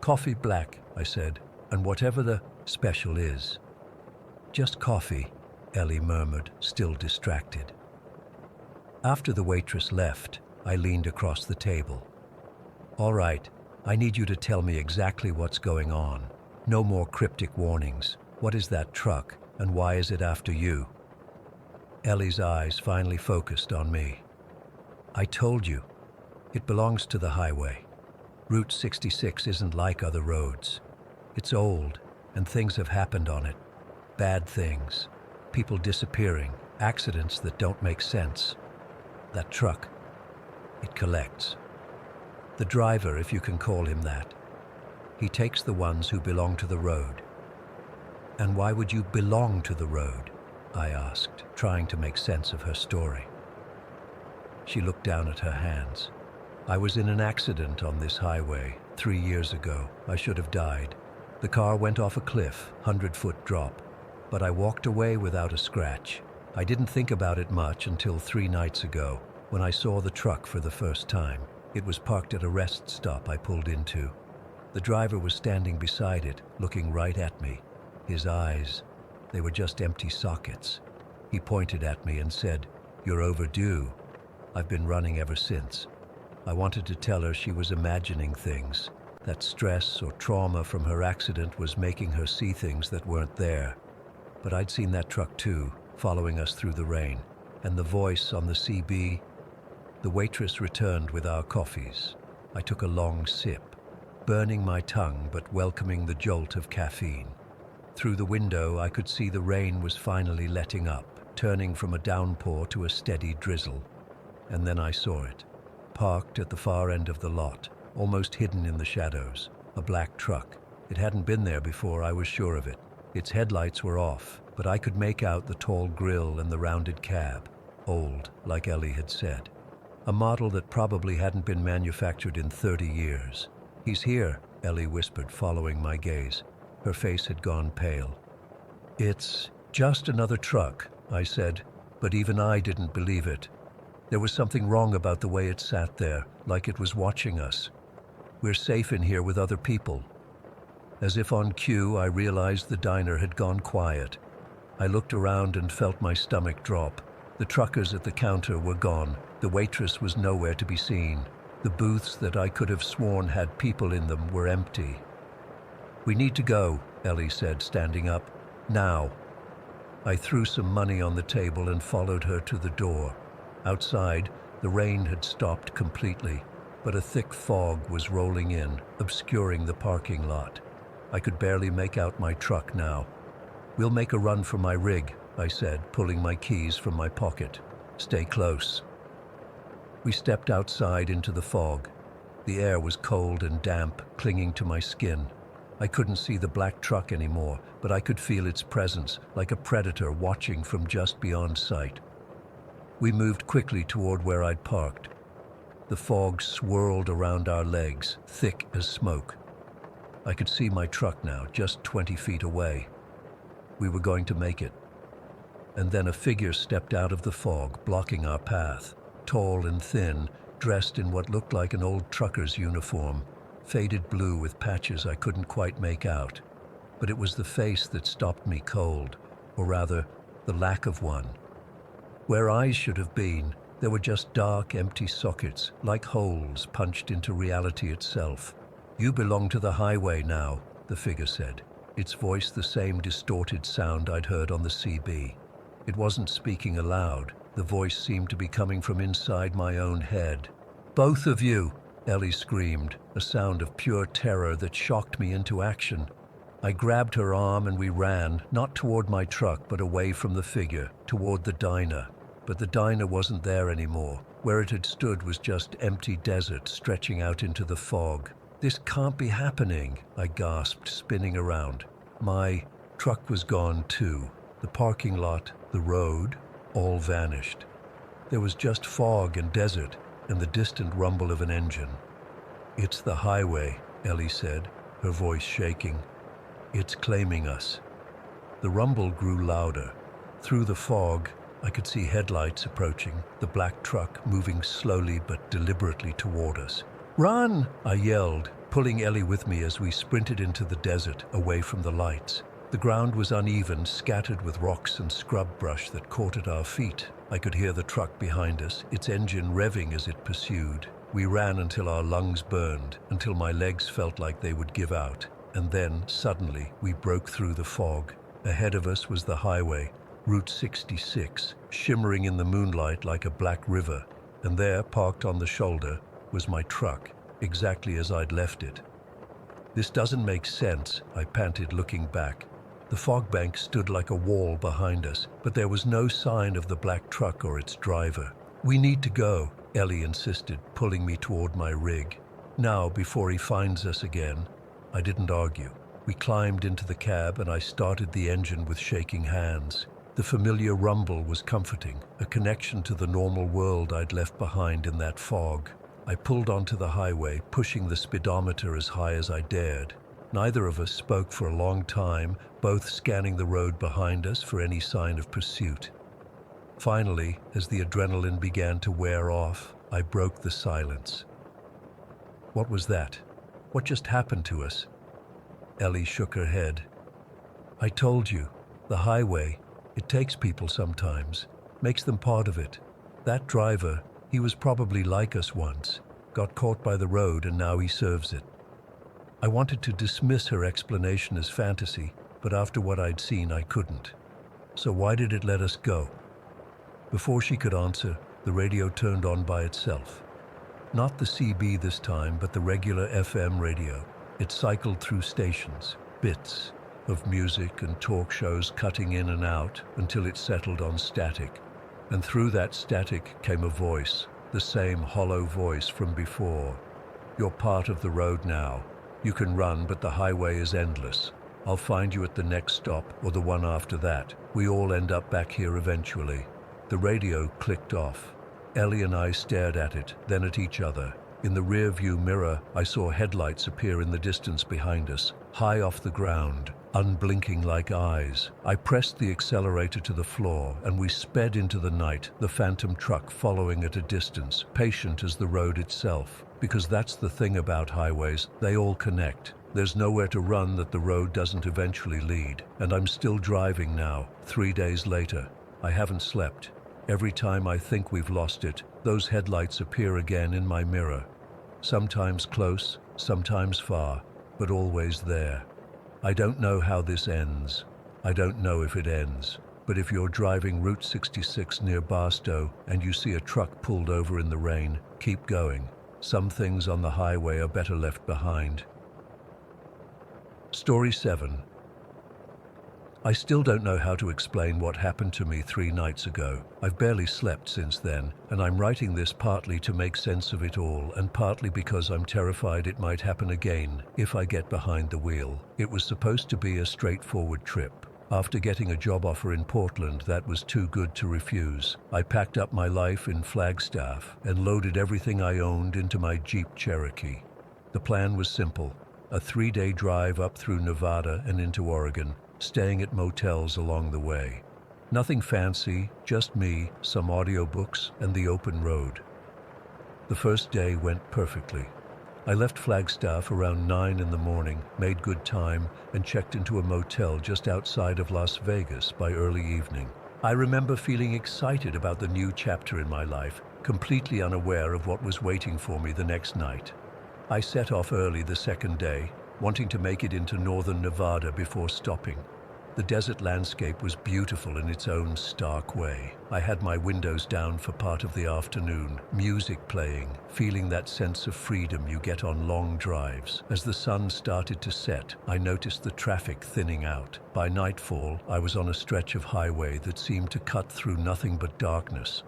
"Coffee black," I said, "and whatever the special is." "Just coffee," Ellie murmured, still distracted. After the waitress left, I leaned across the table. "All right, I need you to tell me exactly what's going on. No more cryptic warnings. What is that truck, and why is it after you?" Ellie's eyes finally focused on me. "I told you. It belongs to the highway. Route 66 isn't like other roads. It's old, and things have happened on it. Bad things. People disappearing, accidents that don't make sense. That truck, it collects. The driver, if you can call him that. He takes the ones who belong to the road." "And why would you belong to the road?" I asked, trying to make sense of her story. She looked down at her hands. "I was in an accident on this highway 3 years ago. I should have died. The car went off a cliff, 100-foot drop. But I walked away without a scratch. I didn't think about it much until 3 nights ago, when I saw the truck for the first time. It was parked at a rest stop I pulled into. The driver was standing beside it, looking right at me. His eyes, they were just empty sockets. He pointed at me and said, 'You're overdue.' I've been running ever since." I wanted to tell her she was imagining things. That stress or trauma from her accident was making her see things that weren't there. But I'd seen that truck too, following us through the rain. And the voice on the CB. The waitress returned with our coffees. I took a long sip, burning my tongue but welcoming the jolt of caffeine. Through the window, I could see the rain was finally letting up, turning from a downpour to a steady drizzle. And then I saw it, parked at the far end of the lot, almost hidden in the shadows, a black truck. It hadn't been there before, I was sure of it. Its headlights were off, but I could make out the tall grille and the rounded cab. Old, like Ellie had said. A model that probably hadn't been manufactured in 30 years. "He's here," Ellie whispered, following my gaze. Her face had gone pale. "It's just another truck," I said, but even I didn't believe it. There was something wrong about the way it sat there, like it was watching us. "We're safe in here with other people." As if on cue, I realized the diner had gone quiet. I looked around and felt my stomach drop. The truckers at the counter were gone. The waitress was nowhere to be seen. The booths that I could have sworn had people in them were empty. "We need to go," Ellie said, standing up. "Now." I threw some money on the table and followed her to the door. Outside, the rain had stopped completely, but a thick fog was rolling in, obscuring the parking lot. I could barely make out my truck now. "We'll make a run for my rig," I said, pulling my keys from my pocket. "Stay close." We stepped outside into the fog. The air was cold and damp, clinging to my skin. I couldn't see the black truck anymore, but I could feel its presence, like a predator watching from just beyond sight. We moved quickly toward where I'd parked. The fog swirled around our legs, thick as smoke. I could see my truck now, just 20 feet away. We were going to make it. and then a figure stepped out of the fog, blocking our path. Tall and thin, dressed in what looked like an old trucker's uniform, faded blue with patches I couldn't quite make out. But it was the face that stopped me cold, or rather, the lack of one. Where eyes should have been, there were just dark, empty sockets, like holes punched into reality itself. "You belong to the highway now," the figure said, its voice the same distorted sound I'd heard on the CB. It wasn't speaking aloud. The voice seemed to be coming from inside my own head. "Both of you!" Ellie screamed, a sound of pure terror that shocked me into action. I grabbed her arm and we ran, not toward my truck but away from the figure, toward the diner. But the diner wasn't there anymore. Where it had stood was just empty desert stretching out into the fog. "This can't be happening," I gasped, spinning around. My truck was gone too. The parking lot, the road, all vanished. There was just fog and desert and the distant rumble of an engine. "It's the highway," Ellie said, her voice shaking. "It's claiming us." The rumble grew louder. Through the fog, I could see headlights approaching, the black truck moving slowly but deliberately toward us. "Run!" I yelled, pulling Ellie with me as we sprinted into the desert, away from the lights. The ground was uneven, scattered with rocks and scrub brush that caught at our feet. I could hear the truck behind us, its engine revving as it pursued. We ran until our lungs burned, until my legs felt like they would give out. And then, suddenly, we broke through the fog. Ahead of us was the highway, Route 66, shimmering in the moonlight like a black river. And there, parked on the shoulder, was my truck, exactly as I'd left it. "This doesn't make sense," I panted, looking back. The fog bank stood like a wall behind us, but there was no sign of the black truck or its driver. "We need to go," Ellie insisted, pulling me toward my rig. "Now, before he finds us again." I didn't argue. We climbed into the cab and I started the engine with shaking hands. The familiar rumble was comforting, a connection to the normal world I'd left behind in that fog. I pulled onto the highway, pushing the speedometer as high as I dared. Neither of us spoke for a long time, both scanning the road behind us for any sign of pursuit. Finally, as the adrenaline began to wear off, I broke the silence. "What was that? What just happened to us?" Ellie shook her head. "I told you, the highway, it takes people sometimes, makes them part of it. That driver, he was probably like us once, got caught by the road and now he serves it." I wanted to dismiss her explanation as fantasy, but after what I'd seen, I couldn't. "So why did it let us go?" Before she could answer, the radio turned on by itself. Not the CB this time, but the regular FM radio. It cycled through stations, bits of music and talk shows cutting in and out until it settled on static. And through that static came a voice, the same hollow voice from before. "You're part of the road now. You can run, but the highway is endless. I'll find you at the next stop or the one after that. We all end up back here eventually." The radio clicked off. Ellie and I stared at it, then at each other. In the rear-view mirror, I saw headlights appear in the distance behind us, high off the ground, unblinking like eyes. I pressed the accelerator to the floor, and we sped into the night, the phantom truck following at a distance, patient as the road itself. Because that's the thing about highways, they all connect. There's nowhere to run that the road doesn't eventually lead. And I'm still driving now, 3 days later. I haven't slept. Every time I think we've lost it, those headlights appear again in my mirror. Sometimes close, sometimes far, but always there. I don't know how this ends. I don't know if it ends. But if you're driving Route 66 near Barstow and you see a truck pulled over in the rain, keep going. Some things on the highway are better left behind. Story 7. I still don't know how to explain what happened to me 3 nights ago. I've barely slept since then, and I'm writing this partly to make sense of it all, and partly because I'm terrified it might happen again if I get behind the wheel. It was supposed to be a straightforward trip. After getting a job offer in Portland that was too good to refuse, I packed up my life in Flagstaff and loaded everything I owned into my Jeep Cherokee. The plan was simple: a 3-day drive up through Nevada and into Oregon, staying at motels along the way. Nothing fancy, just me, some audiobooks, and the open road. The first day went perfectly. I left Flagstaff around 9 in the morning, made good time, and checked into a motel just outside of Las Vegas by early evening. I remember feeling excited about the new chapter in my life, completely unaware of what was waiting for me the next night. I set off early the second day, wanting to make it into northern Nevada before stopping. The desert landscape was beautiful in its own stark way. I had my windows down for part of the afternoon, music playing, feeling that sense of freedom you get on long drives. As the sun started to set, I noticed the traffic thinning out. By nightfall, I was on a stretch of highway that seemed to cut through nothing but darkness.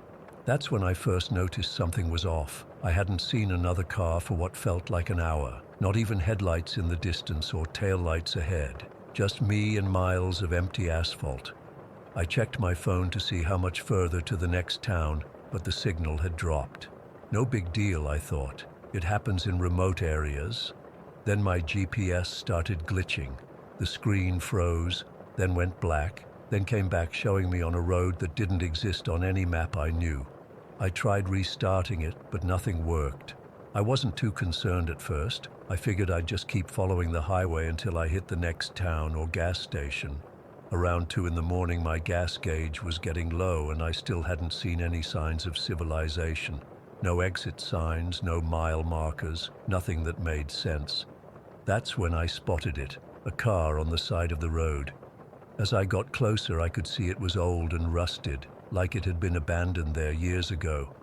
That's when I first noticed something was off. I hadn't seen another car for what felt like an hour, not even headlights in the distance or taillights ahead. Just me and miles of empty asphalt. I checked my phone to see how much further to the next town, but the signal had dropped. No big deal, I thought. It happens in remote areas. Then my GPS started glitching. The screen froze, then went black, then came back showing me on a road that didn't exist on any map I knew. I tried restarting it, but nothing worked. I wasn't too concerned at first. I figured I'd just keep following the highway until I hit the next town or gas station. Around 2 in the morning, my gas gauge was getting low and I still hadn't seen any signs of civilization. No exit signs, no mile markers, nothing that made sense. That's when I spotted it, a car on the side of the road. As I got closer, I could see it was old and rusted, like it had been abandoned there years ago.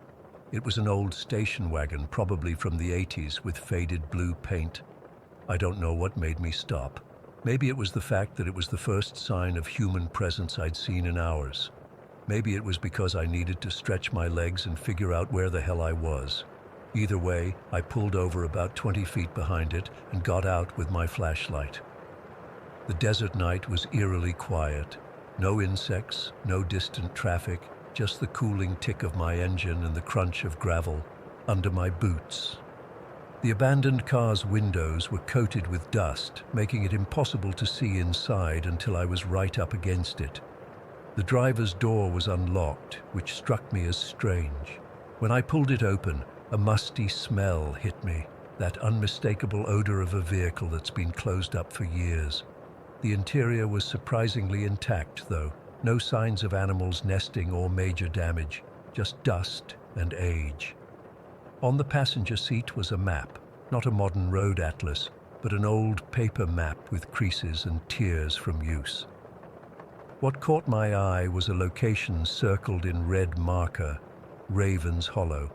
It was an old station wagon, probably from the 80s, with faded blue paint. I don't know what made me stop. Maybe it was the fact that it was the first sign of human presence I'd seen in hours. Maybe it was because I needed to stretch my legs and figure out where the hell I was. Either way, I pulled over about 20 feet behind it and got out with my flashlight. The desert night was eerily quiet. No insects, no distant traffic, just the cooling tick of my engine and the crunch of gravel under my boots. The abandoned car's windows were coated with dust, making it impossible to see inside until I was right up against it. The driver's door was unlocked, which struck me as strange. When I pulled it open, a musty smell hit me, that unmistakable odor of a vehicle that's been closed up for years. The interior was surprisingly intact, though. No signs of animals nesting or major damage, just dust and age. On the passenger seat was a map, not a modern road atlas, but an old paper map with creases and tears from use. What caught my eye was a location circled in red marker, Raven's Hollow.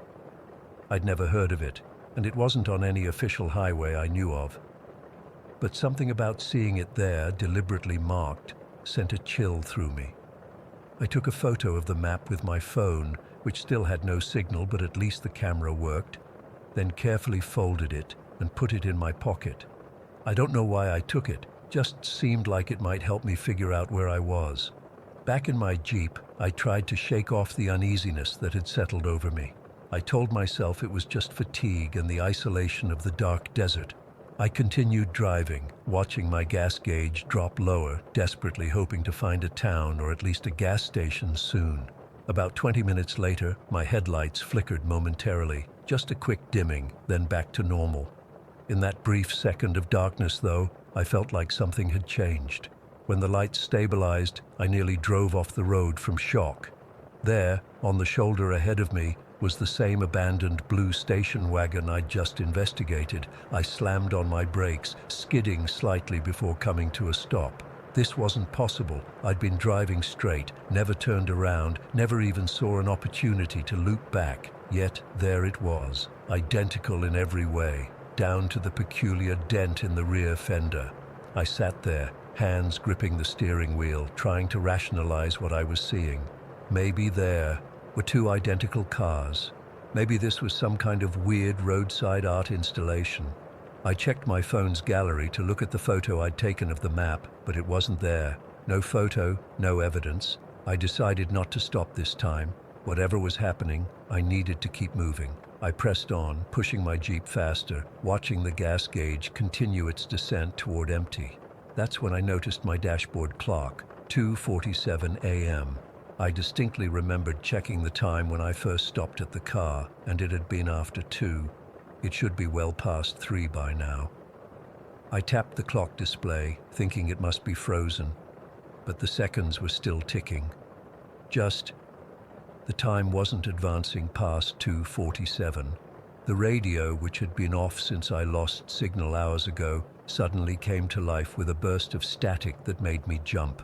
I'd never heard of it, and it wasn't on any official highway I knew of. But something about seeing it there, deliberately marked, sent a chill through me. I took a photo of the map with my phone, which still had no signal, but at least the camera worked, then carefully folded it and put it in my pocket. I don't know why I took it, just seemed like it might help me figure out where I was. Back in my Jeep, I tried to shake off the uneasiness that had settled over me. I told myself it was just fatigue and the isolation of the dark desert. I continued driving, watching my gas gauge drop lower, desperately hoping to find a town or at least a gas station soon. About 20 minutes later, my headlights flickered momentarily, just a quick dimming, then back to normal. In that brief second of darkness, though, I felt like something had changed. When the lights stabilized, I nearly drove off the road from shock. There, on the shoulder ahead of me, was the same abandoned blue station wagon I'd just investigated. I slammed on my brakes, skidding slightly before coming to a stop. This wasn't possible. I'd been driving straight, never turned around, never even saw an opportunity to loop back. Yet there it was, identical in every way, down to the peculiar dent in the rear fender. I sat there, hands gripping the steering wheel, trying to rationalize what I was seeing. Maybe there were two identical cars. Maybe this was some kind of weird roadside art installation. I checked my phone's gallery to look at the photo I'd taken of the map, but it wasn't there. No photo, no evidence. I decided not to stop this time. Whatever was happening, I needed to keep moving. I pressed on, pushing my Jeep faster, watching the gas gauge continue its descent toward empty. That's when I noticed my dashboard clock, 2:47 a.m. I distinctly remembered checking the time when I first stopped at the car, and it had been after 2. It should be well past 3 by now. I tapped the clock display, thinking it must be frozen, but the seconds were still ticking. The time wasn't advancing past 2:47. The radio, which had been off since I lost signal hours ago, suddenly came to life with a burst of static that made me jump.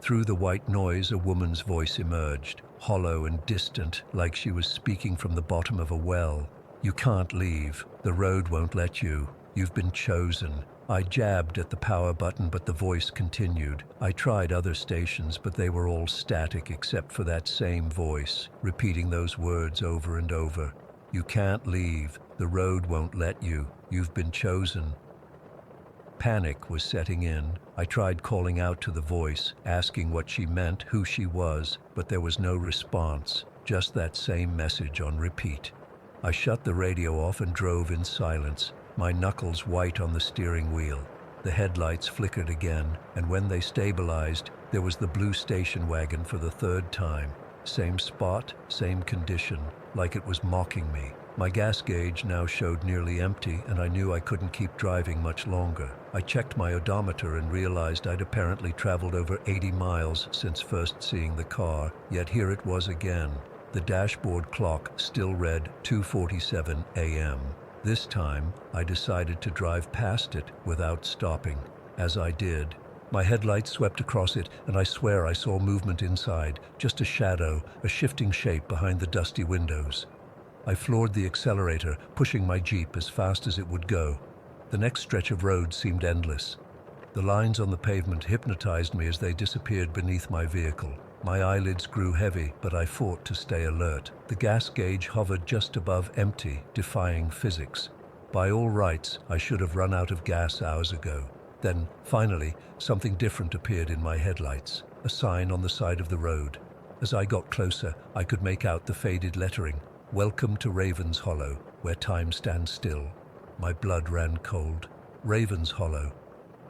Through the white noise, a woman's voice emerged, hollow and distant, like she was speaking from the bottom of a well. "You can't leave. The road won't let you. You've been chosen." I jabbed at the power button, but the voice continued. I tried other stations, but they were all static except for that same voice, repeating those words over and over. "You can't leave. The road won't let you. You've been chosen." Panic was setting in. I tried calling out to the voice, asking what she meant, who she was, but there was no response, just that same message on repeat. I shut the radio off and drove in silence, my knuckles white on the steering wheel. The headlights flickered again, and when they stabilized, there was the blue station wagon for the third time. Same spot, same condition, like it was mocking me. My gas gauge now showed nearly empty, and I knew I couldn't keep driving much longer. I checked my odometer and realized I'd apparently traveled over 80 miles since first seeing the car, yet here it was again. The dashboard clock still read 2:47 a.m. This time, I decided to drive past it without stopping. As I did, my headlights swept across it, and I swear I saw movement inside, just a shadow, a shifting shape behind the dusty windows. I floored the accelerator, pushing my Jeep as fast as it would go. The next stretch of road seemed endless. The lines on the pavement hypnotized me as they disappeared beneath my vehicle. My eyelids grew heavy, but I fought to stay alert. The gas gauge hovered just above empty, defying physics. By all rights, I should have run out of gas hours ago. Then, finally, something different appeared in my headlights, a sign on the side of the road. As I got closer, I could make out the faded lettering, "Welcome to Ravens Hollow, where time stands still." My blood ran cold. Ravens Hollow.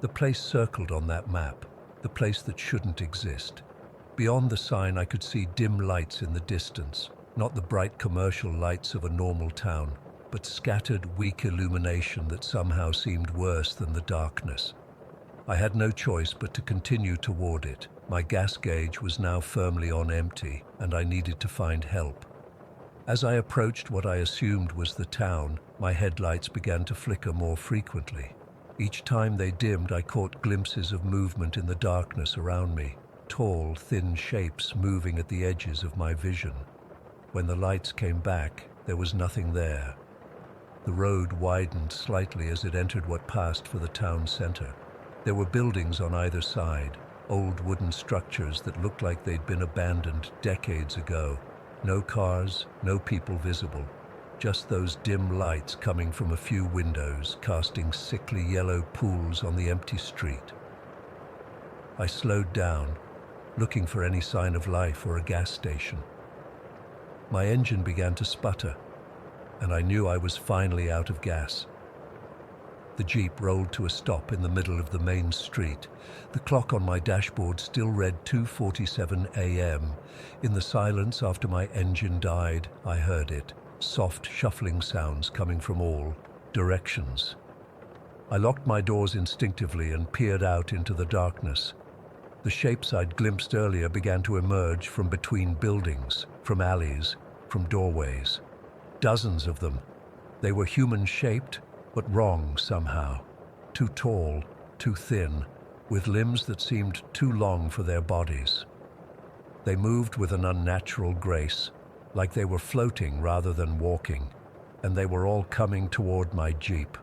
The place circled on that map, the place that shouldn't exist. Beyond the sign, I could see dim lights in the distance, not the bright commercial lights of a normal town, but scattered, weak illumination that somehow seemed worse than the darkness. I had no choice but to continue toward it. My gas gauge was now firmly on empty, and I needed to find help. As I approached what I assumed was the town, my headlights began to flicker more frequently. Each time they dimmed, I caught glimpses of movement in the darkness around me, tall, thin shapes moving at the edges of my vision. When the lights came back, there was nothing there. The road widened slightly as it entered what passed for the town center. There were buildings on either side, old wooden structures that looked like they'd been abandoned decades ago. No cars, no people visible. Just those dim lights coming from a few windows, casting sickly yellow pools on the empty street. I slowed down, looking for any sign of life or a gas station. My engine began to sputter, and I knew I was finally out of gas. The Jeep rolled to a stop in the middle of the main street. The clock on my dashboard still read 2:47 a.m. In the silence after my engine died, I heard it, soft shuffling sounds coming from all directions. I locked my doors instinctively and peered out into the darkness. The shapes I'd glimpsed earlier began to emerge from between buildings, from alleys, from doorways. Dozens of them. They were human-shaped, but wrong somehow. Too tall, too thin, with limbs that seemed too long for their bodies. They moved with an unnatural grace, like they were floating rather than walking, and they were all coming toward my Jeep.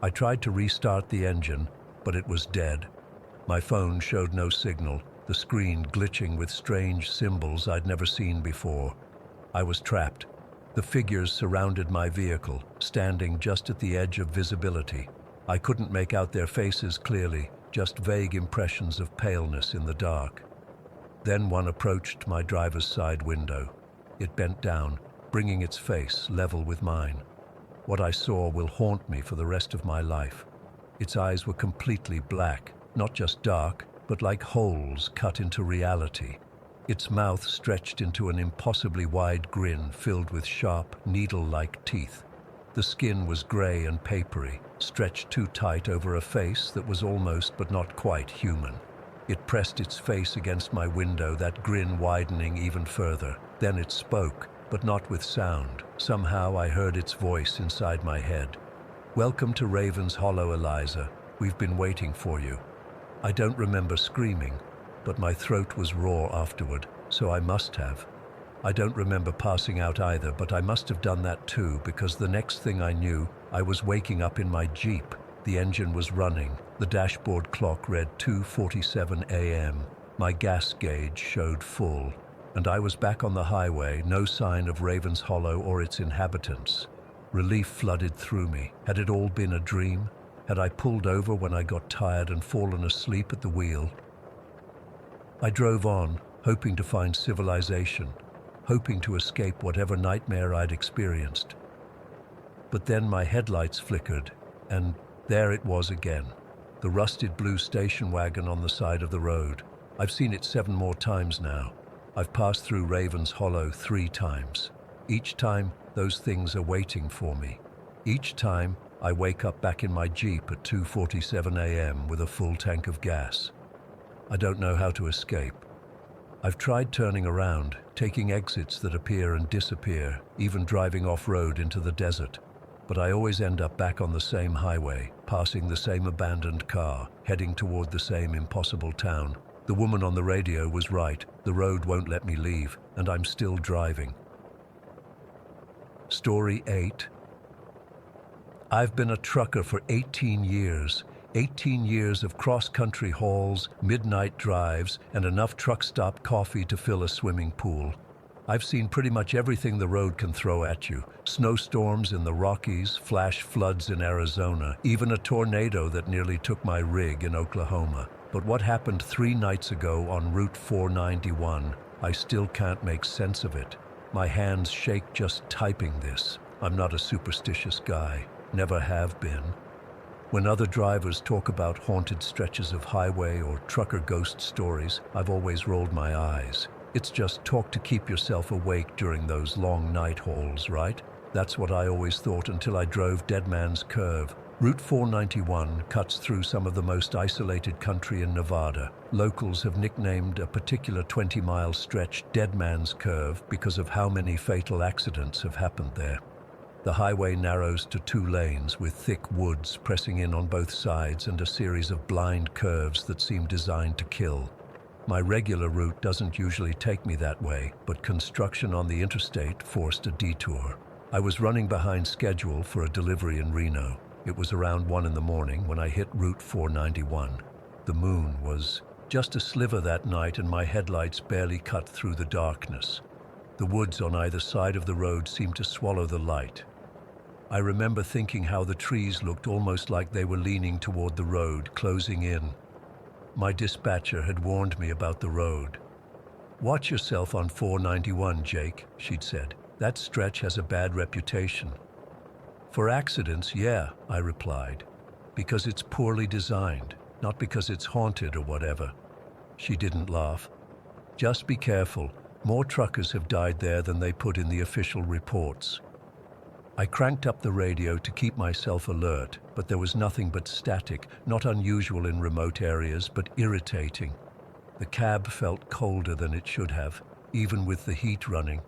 I tried to restart the engine, but it was dead. My phone showed no signal, the screen glitching with strange symbols I'd never seen before. I was trapped. The figures surrounded my vehicle, standing just at the edge of visibility. I couldn't make out their faces clearly, just vague impressions of paleness in the dark. Then one approached my driver's side window. It bent down, bringing its face level with mine. What I saw will haunt me for the rest of my life. Its eyes were completely black, not just dark, but like holes cut into reality. Its mouth stretched into an impossibly wide grin filled with sharp, needle-like teeth. The skin was grey and papery, stretched too tight over a face that was almost but not quite human. It pressed its face against my window, that grin widening even further. Then it spoke, but not with sound. Somehow I heard its voice inside my head. "Welcome to Raven's Hollow, Eliza. We've been waiting for you." I don't remember screaming, but my throat was raw afterward, so I must have. I don't remember passing out either, but I must have done that too, because the next thing I knew, I was waking up in my Jeep. The engine was running. The dashboard clock read 2:47 a.m. My gas gauge showed full, and I was back on the highway, no sign of Raven's Hollow or its inhabitants. Relief flooded through me. Had it all been a dream? Had I pulled over when I got tired and fallen asleep at the wheel? I drove on, hoping to find civilization, hoping to escape whatever nightmare I'd experienced. But then my headlights flickered, and there it was again, the rusted blue station wagon on the side of the road. I've seen it 7 more times now. I've passed through Raven's Hollow 3 times. Each time, those things are waiting for me. Each time, I wake up back in my Jeep at 2:47 a.m. with a full tank of gas. I don't know how to escape. I've tried turning around, taking exits that appear and disappear, even driving off-road into the desert. But I always end up back on the same highway, passing the same abandoned car, heading toward the same impossible town. The woman on the radio was right. The road won't let me leave, and I'm still driving. Story 8. I've been a trucker for 18 years. 18 years of cross-country hauls, midnight drives, and enough truck stop coffee to fill a swimming pool. I've seen pretty much everything the road can throw at you. Snowstorms in the Rockies, flash floods in Arizona, even a tornado that nearly took my rig in Oklahoma. But what happened 3 nights ago on Route 491, I still can't make sense of it. My hands shake just typing this. I'm not a superstitious guy, never have been. When other drivers talk about haunted stretches of highway or trucker ghost stories, I've always rolled my eyes. It's just talk to keep yourself awake during those long night hauls, right? That's what I always thought until I drove Dead Man's Curve. Route 491 cuts through some of the most isolated country in Nevada. Locals have nicknamed a particular 20-mile stretch Dead Man's Curve because of how many fatal accidents have happened there. The highway narrows to 2 lanes with thick woods pressing in on both sides and a series of blind curves that seem designed to kill. My regular route doesn't usually take me that way, but construction on the interstate forced a detour. I was running behind schedule for a delivery in Reno. It was around 1 in the morning when I hit Route 491. The moon was just a sliver that night and my headlights barely cut through the darkness. The woods on either side of the road seemed to swallow the light. I remember thinking how the trees looked almost like they were leaning toward the road, closing in. My dispatcher had warned me about the road. "Watch yourself on 491, Jake," she'd said. "That stretch has a bad reputation." "For accidents, yeah," I replied. "Because it's poorly designed, not because it's haunted or whatever." She didn't laugh. "Just be careful. More truckers have died there than they put in the official reports." I cranked up the radio to keep myself alert, but there was nothing but static, not unusual in remote areas, but irritating. The cab felt colder than it should have, even with the heat running.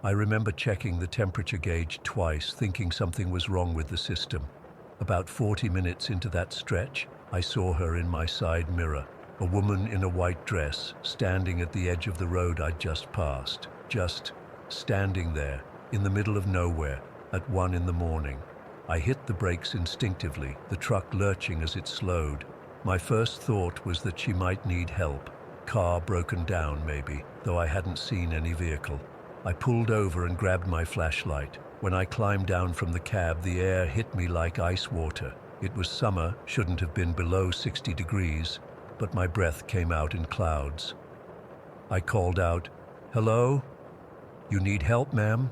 I remember checking the temperature gauge twice, thinking something was wrong with the system. About 40 minutes into that stretch, I saw her in my side mirror, a woman in a white dress, standing at the edge of the road I'd just passed. Just standing there, in the middle of nowhere, at 1 in the morning. I hit the brakes instinctively, the truck lurching as it slowed. My first thought was that she might need help. Car broken down, maybe, though I hadn't seen any vehicle. I pulled over and grabbed my flashlight. When I climbed down from the cab, the air hit me like ice water. It was summer, shouldn't have been below 60 degrees, but my breath came out in clouds. I called out, "Hello? You need help, ma'am?"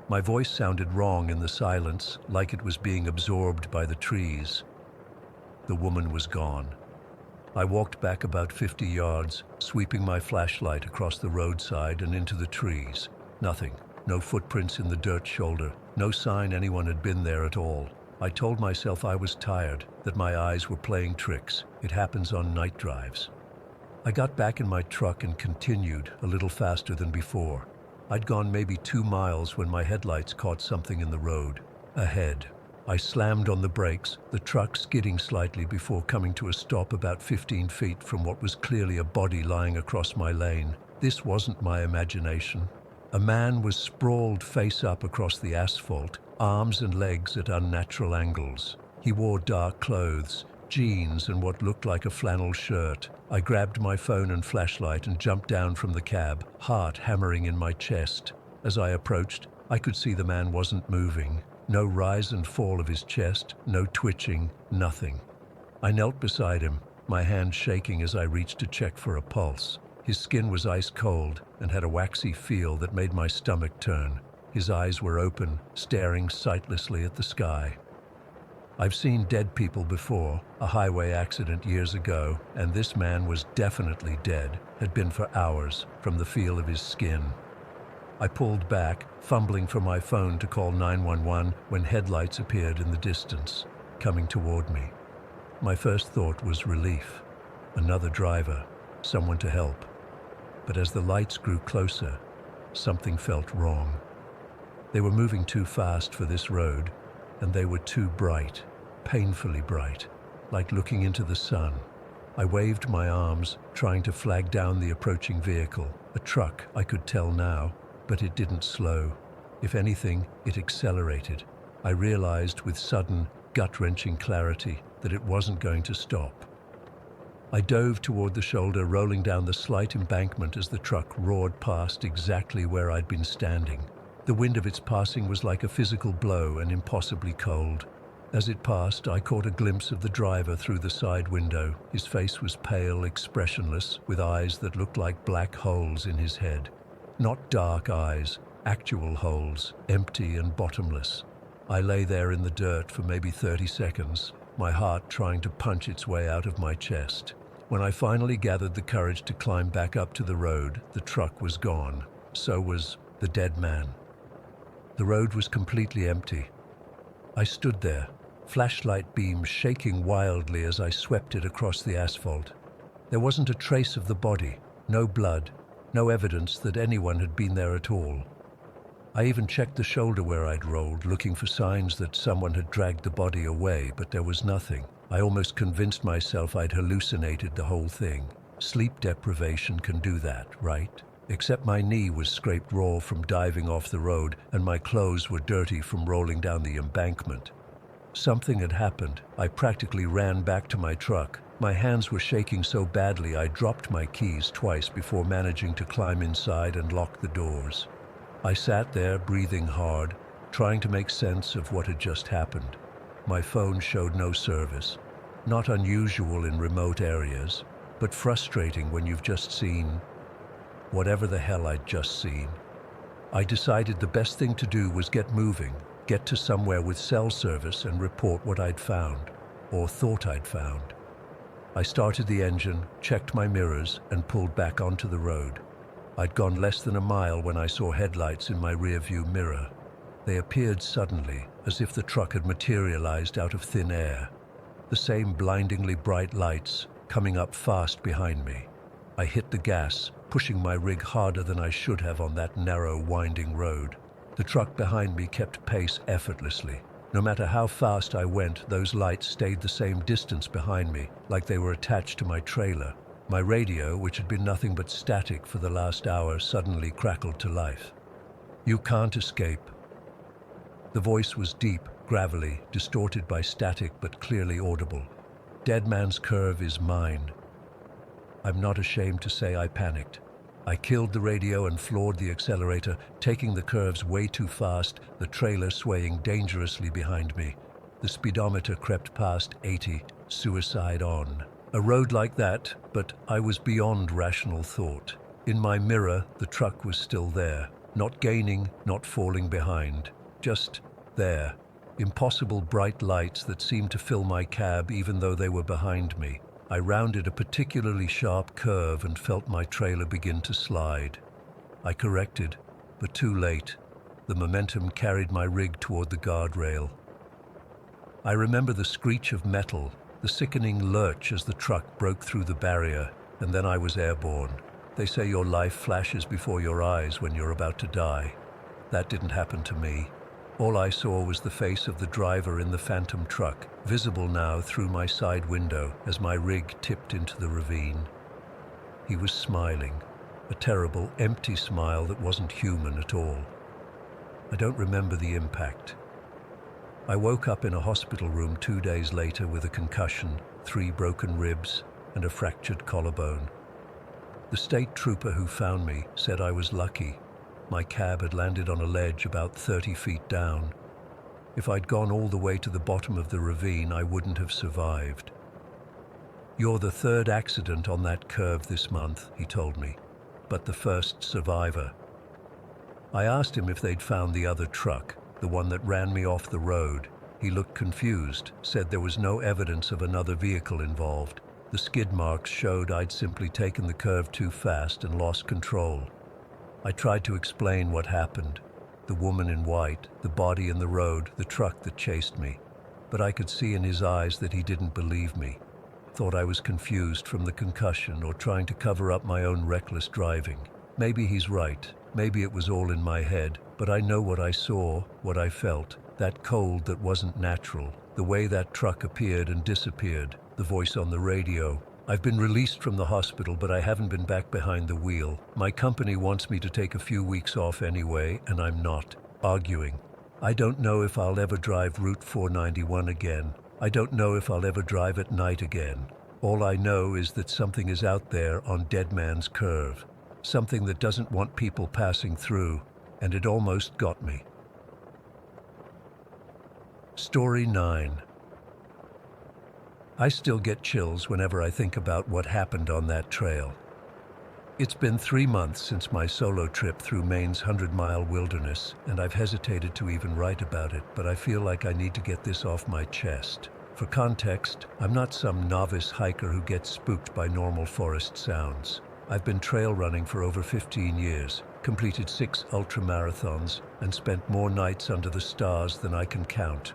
My voice sounded wrong in the silence, like it was being absorbed by the trees. The woman was gone. I walked back about 50 yards, sweeping my flashlight across the roadside and into the trees. Nothing. No footprints in the dirt shoulder. No sign anyone had been there at all. I told myself I was tired, that my eyes were playing tricks. It happens on night drives. I got back in my truck and continued, a little faster than before. I'd gone maybe 2 miles when my headlights caught something in the road. Ahead. I slammed on the brakes, the truck skidding slightly before coming to a stop about 15 feet from what was clearly a body lying across my lane. This wasn't my imagination. A man was sprawled face up across the asphalt, arms and legs at unnatural angles. He wore dark clothes, jeans and what looked like a flannel shirt. I grabbed my phone and flashlight and jumped down from the cab, heart hammering in my chest. As I approached, I could see the man wasn't moving. No rise and fall of his chest, no twitching, nothing. I knelt beside him, my hand shaking as I reached to check for a pulse. His skin was ice cold and had a waxy feel that made my stomach turn. His eyes were open, staring sightlessly at the sky. I've seen dead people before, a highway accident years ago, and this man was definitely dead, had been for hours, from the feel of his skin. I pulled back, fumbling for my phone to call 911 when headlights appeared in the distance, coming toward me. My first thought was relief. Another driver, someone to help. But as the lights grew closer, something felt wrong. They were moving too fast for this road, and they were too bright, painfully bright, like looking into the sun. I waved my arms, trying to flag down the approaching vehicle. A truck, I could tell now, but it didn't slow. If anything, it accelerated. I realized with sudden, gut-wrenching clarity that it wasn't going to stop. I dove toward the shoulder, rolling down the slight embankment as the truck roared past exactly where I'd been standing. The wind of its passing was like a physical blow and impossibly cold. As it passed, I caught a glimpse of the driver through the side window. His face was pale, expressionless, with eyes that looked like black holes in his head. Not dark eyes, actual holes, empty and bottomless. I lay there in the dirt for maybe 30 seconds, my heart trying to punch its way out of my chest. When I finally gathered the courage to climb back up to the road, the truck was gone. So was the dead man. The road was completely empty. I stood there, flashlight beams shaking wildly as I swept it across the asphalt. There wasn't a trace of the body, no blood, no evidence that anyone had been there at all. I even checked the shoulder where I'd rolled, looking for signs that someone had dragged the body away, but there was nothing. I almost convinced myself I'd hallucinated the whole thing. Sleep deprivation can do that, right? Except my knee was scraped raw from diving off the road, and my clothes were dirty from rolling down the embankment. Something had happened. I practically ran back to my truck. My hands were shaking so badly I dropped my keys twice before managing to climb inside and lock the doors. I sat there, breathing hard, trying to make sense of what had just happened. My phone showed no service. Not unusual in remote areas, but frustrating when you've just seen whatever the hell I'd just seen. I decided the best thing to do was get moving, get to somewhere with cell service and report what I'd found, or thought I'd found. I started the engine, checked my mirrors, and pulled back onto the road. I'd gone less than a mile when I saw headlights in my rearview mirror. They appeared suddenly, as if the truck had materialized out of thin air. The same blindingly bright lights, coming up fast behind me. I hit the gas, pushing my rig harder than I should have on that narrow, winding road. The truck behind me kept pace effortlessly. No matter how fast I went, those lights stayed the same distance behind me, like they were attached to my trailer. My radio, which had been nothing but static for the last hour, suddenly crackled to life. "You can't escape." The voice was deep, gravelly, distorted by static but clearly audible. "Dead Man's Curve is mine." I'm not ashamed to say I panicked. I killed the radio and floored the accelerator, taking the curves way too fast, the trailer swaying dangerously behind me. The speedometer crept past 80, suicide on. A road like that, but I was beyond rational thought. In my mirror, the truck was still there, not gaining, not falling behind. Just there. Impossible bright lights that seemed to fill my cab even though they were behind me. I rounded a particularly sharp curve and felt my trailer begin to slide. I corrected, but too late. The momentum carried my rig toward the guardrail. I remember the screech of metal, the sickening lurch as the truck broke through the barrier, and then I was airborne. They say your life flashes before your eyes when you're about to die. That didn't happen to me. All I saw was the face of the driver in the phantom truck, visible now through my side window as my rig tipped into the ravine. He was smiling, a terrible, empty smile that wasn't human at all. I don't remember the impact. I woke up in a hospital room 2 days later with a concussion, 3 broken ribs, and a fractured collarbone. The state trooper who found me said I was lucky. My cab had landed on a ledge about 30 feet down. If I'd gone all the way to the bottom of the ravine, I wouldn't have survived. "You're the 3rd accident on that curve this month," he told me, "but the 1st survivor." I asked him if they'd found the other truck, the one that ran me off the road. He looked confused, said there was no evidence of another vehicle involved. The skid marks showed I'd simply taken the curve too fast and lost control. I tried to explain what happened. The woman in white, the body in the road, the truck that chased me. But I could see in his eyes that he didn't believe me. Thought I was confused from the concussion or trying to cover up my own reckless driving. Maybe he's right. Maybe it was all in my head. But I know what I saw, what I felt. That cold that wasn't natural. The way that truck appeared and disappeared. The voice on the radio. "I've been released from the hospital, but I haven't been back behind the wheel. My company wants me to take a few weeks off anyway, and I'm not." Arguing. "I don't know if I'll ever drive Route 491 again. I don't know if I'll ever drive at night again. All I know is that something is out there on Dead Man's Curve. Something that doesn't want people passing through, and it almost got me." Story 9. I still get chills whenever I think about what happened on that trail. It's been 3 months since my solo trip through Maine's 100-mile wilderness, and I've hesitated to even write about it, but I feel like I need to get this off my chest. For context, I'm not some novice hiker who gets spooked by normal forest sounds. I've been trail running for over 15 years, completed 6 ultramarathons, and spent more nights under the stars than I can count.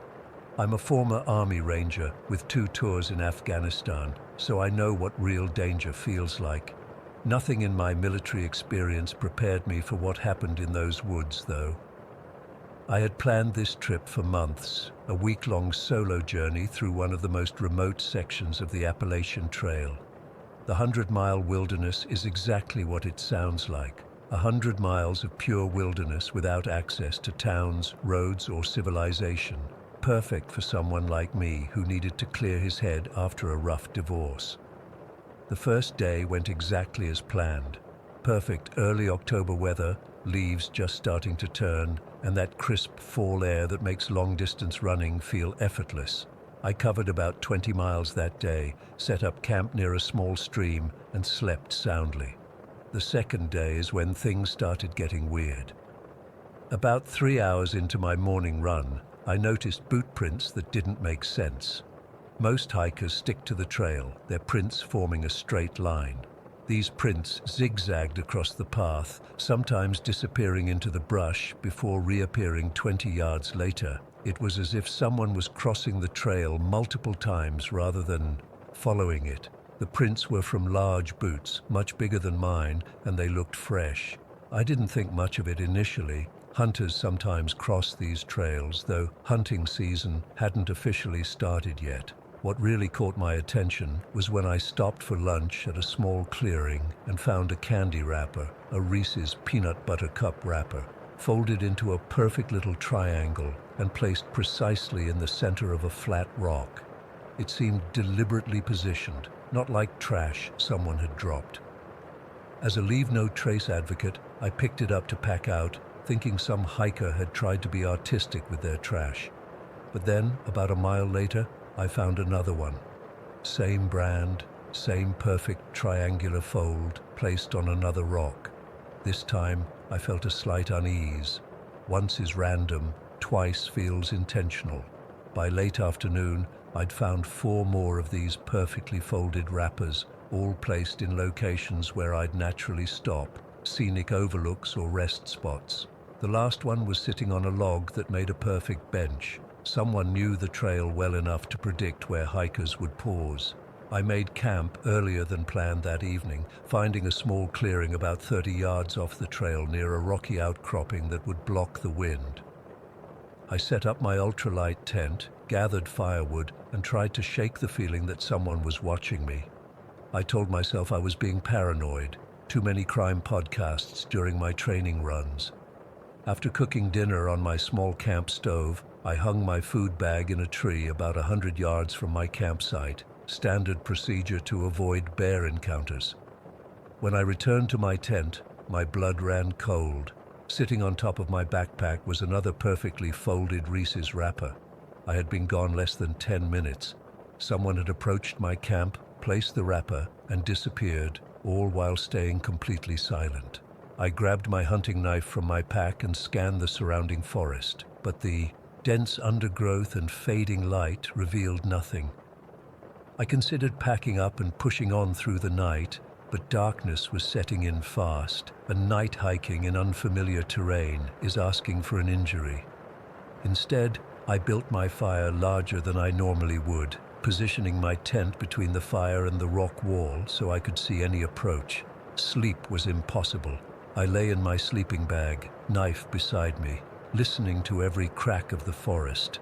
I'm a former Army Ranger with 2 tours in Afghanistan, so I know what real danger feels like. Nothing in my military experience prepared me for what happened in those woods, though. I had planned this trip for months, a week-long solo journey through one of the most remote sections of the Appalachian Trail. The 100-mile wilderness is exactly what it sounds like. 100 miles of pure wilderness without access to towns, roads, or civilization. Perfect for someone like me who needed to clear his head after a rough divorce. The first day went exactly as planned. Perfect early October weather, leaves just starting to turn, and that crisp fall air that makes long-distance running feel effortless. I covered about 20 miles that day, set up camp near a small stream, and slept soundly. The second day is when things started getting weird. About 3 hours into my morning run, I noticed boot prints that didn't make sense. Most hikers stick to the trail, their prints forming a straight line. These prints zigzagged across the path, sometimes disappearing into the brush before reappearing 20 yards later. It was as if someone was crossing the trail multiple times rather than following it. The prints were from large boots, much bigger than mine, and they looked fresh. I didn't think much of it initially. Hunters sometimes cross these trails, though hunting season hadn't officially started yet. What really caught my attention was when I stopped for lunch at a small clearing and found a candy wrapper, a Reese's peanut butter cup wrapper, folded into a perfect little triangle and placed precisely in the center of a flat rock. It seemed deliberately positioned, not like trash someone had dropped. As a leave no trace advocate, I picked it up to pack out, thinking some hiker had tried to be artistic with their trash. But then, about a mile later, I found another one. Same brand, same perfect triangular fold, placed on another rock. This time, I felt a slight unease. Once is random, twice feels intentional. By late afternoon, I'd found 4 more of these perfectly folded wrappers, all placed in locations where I'd naturally stop, scenic overlooks or rest spots. The last one was sitting on a log that made a perfect bench. Someone knew the trail well enough to predict where hikers would pause. I made camp earlier than planned that evening, finding a small clearing about 30 yards off the trail near a rocky outcropping that would block the wind. I set up my ultralight tent, gathered firewood, and tried to shake the feeling that someone was watching me. I told myself I was being paranoid, too many crime podcasts during my training runs. After cooking dinner on my small camp stove, I hung my food bag in a tree about 100 yards from my campsite, standard procedure to avoid bear encounters. When I returned to my tent, my blood ran cold. Sitting on top of my backpack was another perfectly folded Reese's wrapper. I had been gone less than 10 minutes. Someone had approached my camp, placed the wrapper, and disappeared, all while staying completely silent. I grabbed my hunting knife from my pack and scanned the surrounding forest, but the dense undergrowth and fading light revealed nothing. I considered packing up and pushing on through the night, but darkness was setting in fast, and night hiking in unfamiliar terrain is asking for an injury. Instead, I built my fire larger than I normally would, positioning my tent between the fire and the rock wall so I could see any approach. Sleep was impossible. I lay in my sleeping bag, knife beside me, listening to every crack of the forest.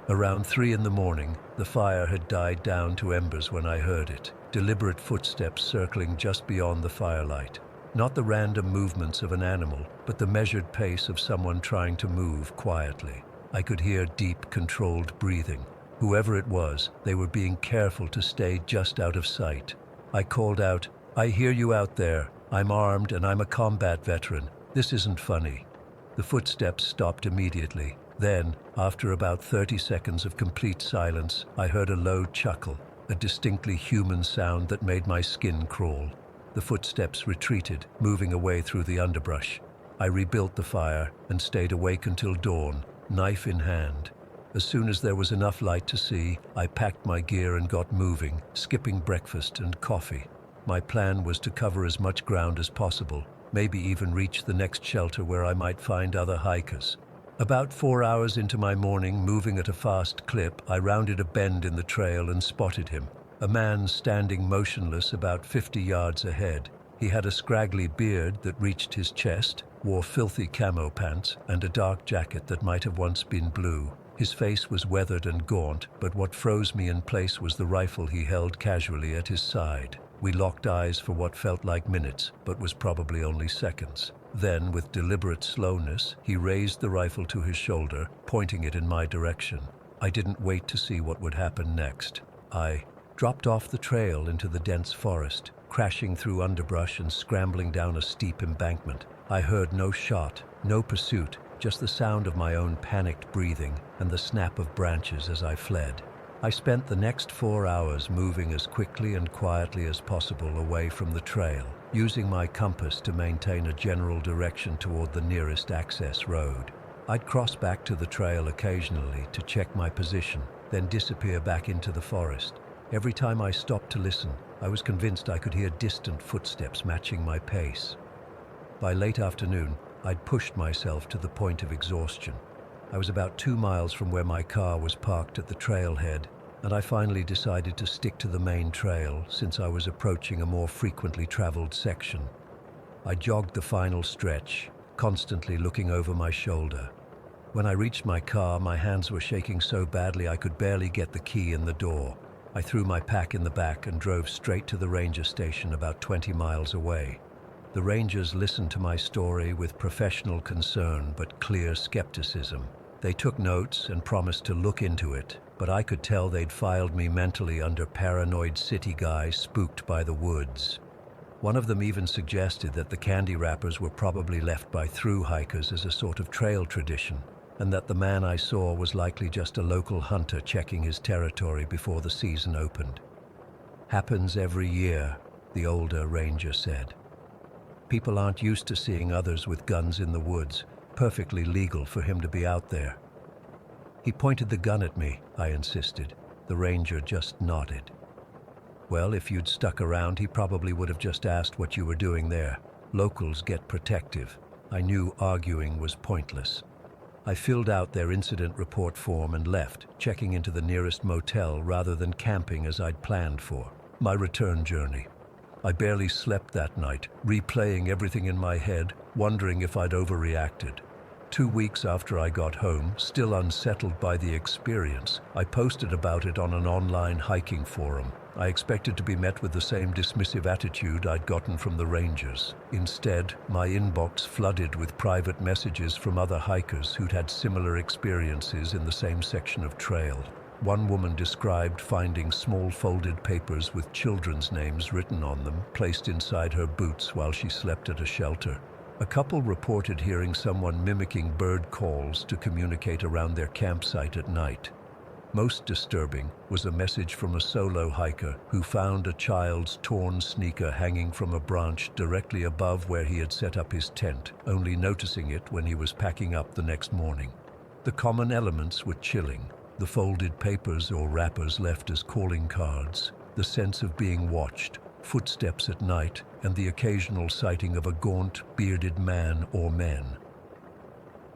Around 3 in the morning, the fire had died down to embers when I heard it, deliberate footsteps circling just beyond the firelight. Not the random movements of an animal, but the measured pace of someone trying to move quietly. I could hear deep, controlled breathing. Whoever it was, they were being careful to stay just out of sight. I called out, "I hear you out there. I'm armed and I'm a combat veteran. This isn't funny." The footsteps stopped immediately. Then, after about 30 seconds of complete silence, I heard a low chuckle, a distinctly human sound that made my skin crawl. The footsteps retreated, moving away through the underbrush. I rebuilt the fire and stayed awake until dawn, knife in hand. As soon as there was enough light to see, I packed my gear and got moving, skipping breakfast and coffee. My plan was to cover as much ground as possible, maybe even reach the next shelter where I might find other hikers. About 4 hours into my morning, moving at a fast clip, I rounded a bend in the trail and spotted him. A man standing motionless about 50 yards ahead. He had a scraggly beard that reached his chest, wore filthy camo pants, and a dark jacket that might have once been blue. His face was weathered and gaunt, but what froze me in place was the rifle he held casually at his side. We locked eyes for what felt like minutes, but was probably only seconds. Then, with deliberate slowness, he raised the rifle to his shoulder, pointing it in my direction. I didn't wait to see what would happen next. I dropped off the trail into the dense forest, crashing through underbrush and scrambling down a steep embankment. I heard no shot, no pursuit, just the sound of my own panicked breathing and the snap of branches as I fled. I spent the next 4 hours moving as quickly and quietly as possible away from the trail, using my compass to maintain a general direction toward the nearest access road. I'd cross back to the trail occasionally to check my position, then disappear back into the forest. Every time I stopped to listen, I was convinced I could hear distant footsteps matching my pace. By late afternoon, I'd pushed myself to the point of exhaustion. I was about 2 miles from where my car was parked at the trailhead, and I finally decided to stick to the main trail since I was approaching a more frequently traveled section. I jogged the final stretch, constantly looking over my shoulder. When I reached my car, my hands were shaking so badly I could barely get the key in the door. I threw my pack in the back and drove straight to the ranger station about 20 miles away. The rangers listened to my story with professional concern but clear skepticism. They took notes and promised to look into it, but I could tell they'd filed me mentally under paranoid city guy spooked by the woods. One of them even suggested that the candy wrappers were probably left by through hikers as a sort of trail tradition, and that the man I saw was likely just a local hunter checking his territory before the season opened. "Happens every year," the older ranger said. "People aren't used to seeing others with guns in the woods. Perfectly legal for him to be out there." He pointed the gun at me, I insisted. The ranger just nodded. Well, if you'd stuck around, he probably would have just asked what you were doing there. Locals get protective. I knew arguing was pointless. I filled out their incident report form and left, checking into the nearest motel rather than camping as I'd planned for. My return journey. I barely slept that night, replaying everything in my head, wondering if I'd overreacted. 2 weeks after I got home, still unsettled by the experience, I posted about it on an online hiking forum. I expected to be met with the same dismissive attitude I'd gotten from the rangers. Instead, my inbox flooded with private messages from other hikers who'd had similar experiences in the same section of trail. One woman described finding small folded papers with children's names written on them, placed inside her boots while she slept at a shelter. A couple reported hearing someone mimicking bird calls to communicate around their campsite at night. Most disturbing was a message from a solo hiker who found a child's torn sneaker hanging from a branch directly above where he had set up his tent, only noticing it when he was packing up the next morning. The common elements were chilling. The folded papers or wrappers left as calling cards, the sense of being watched, footsteps at night, and the occasional sighting of a gaunt, bearded man or men.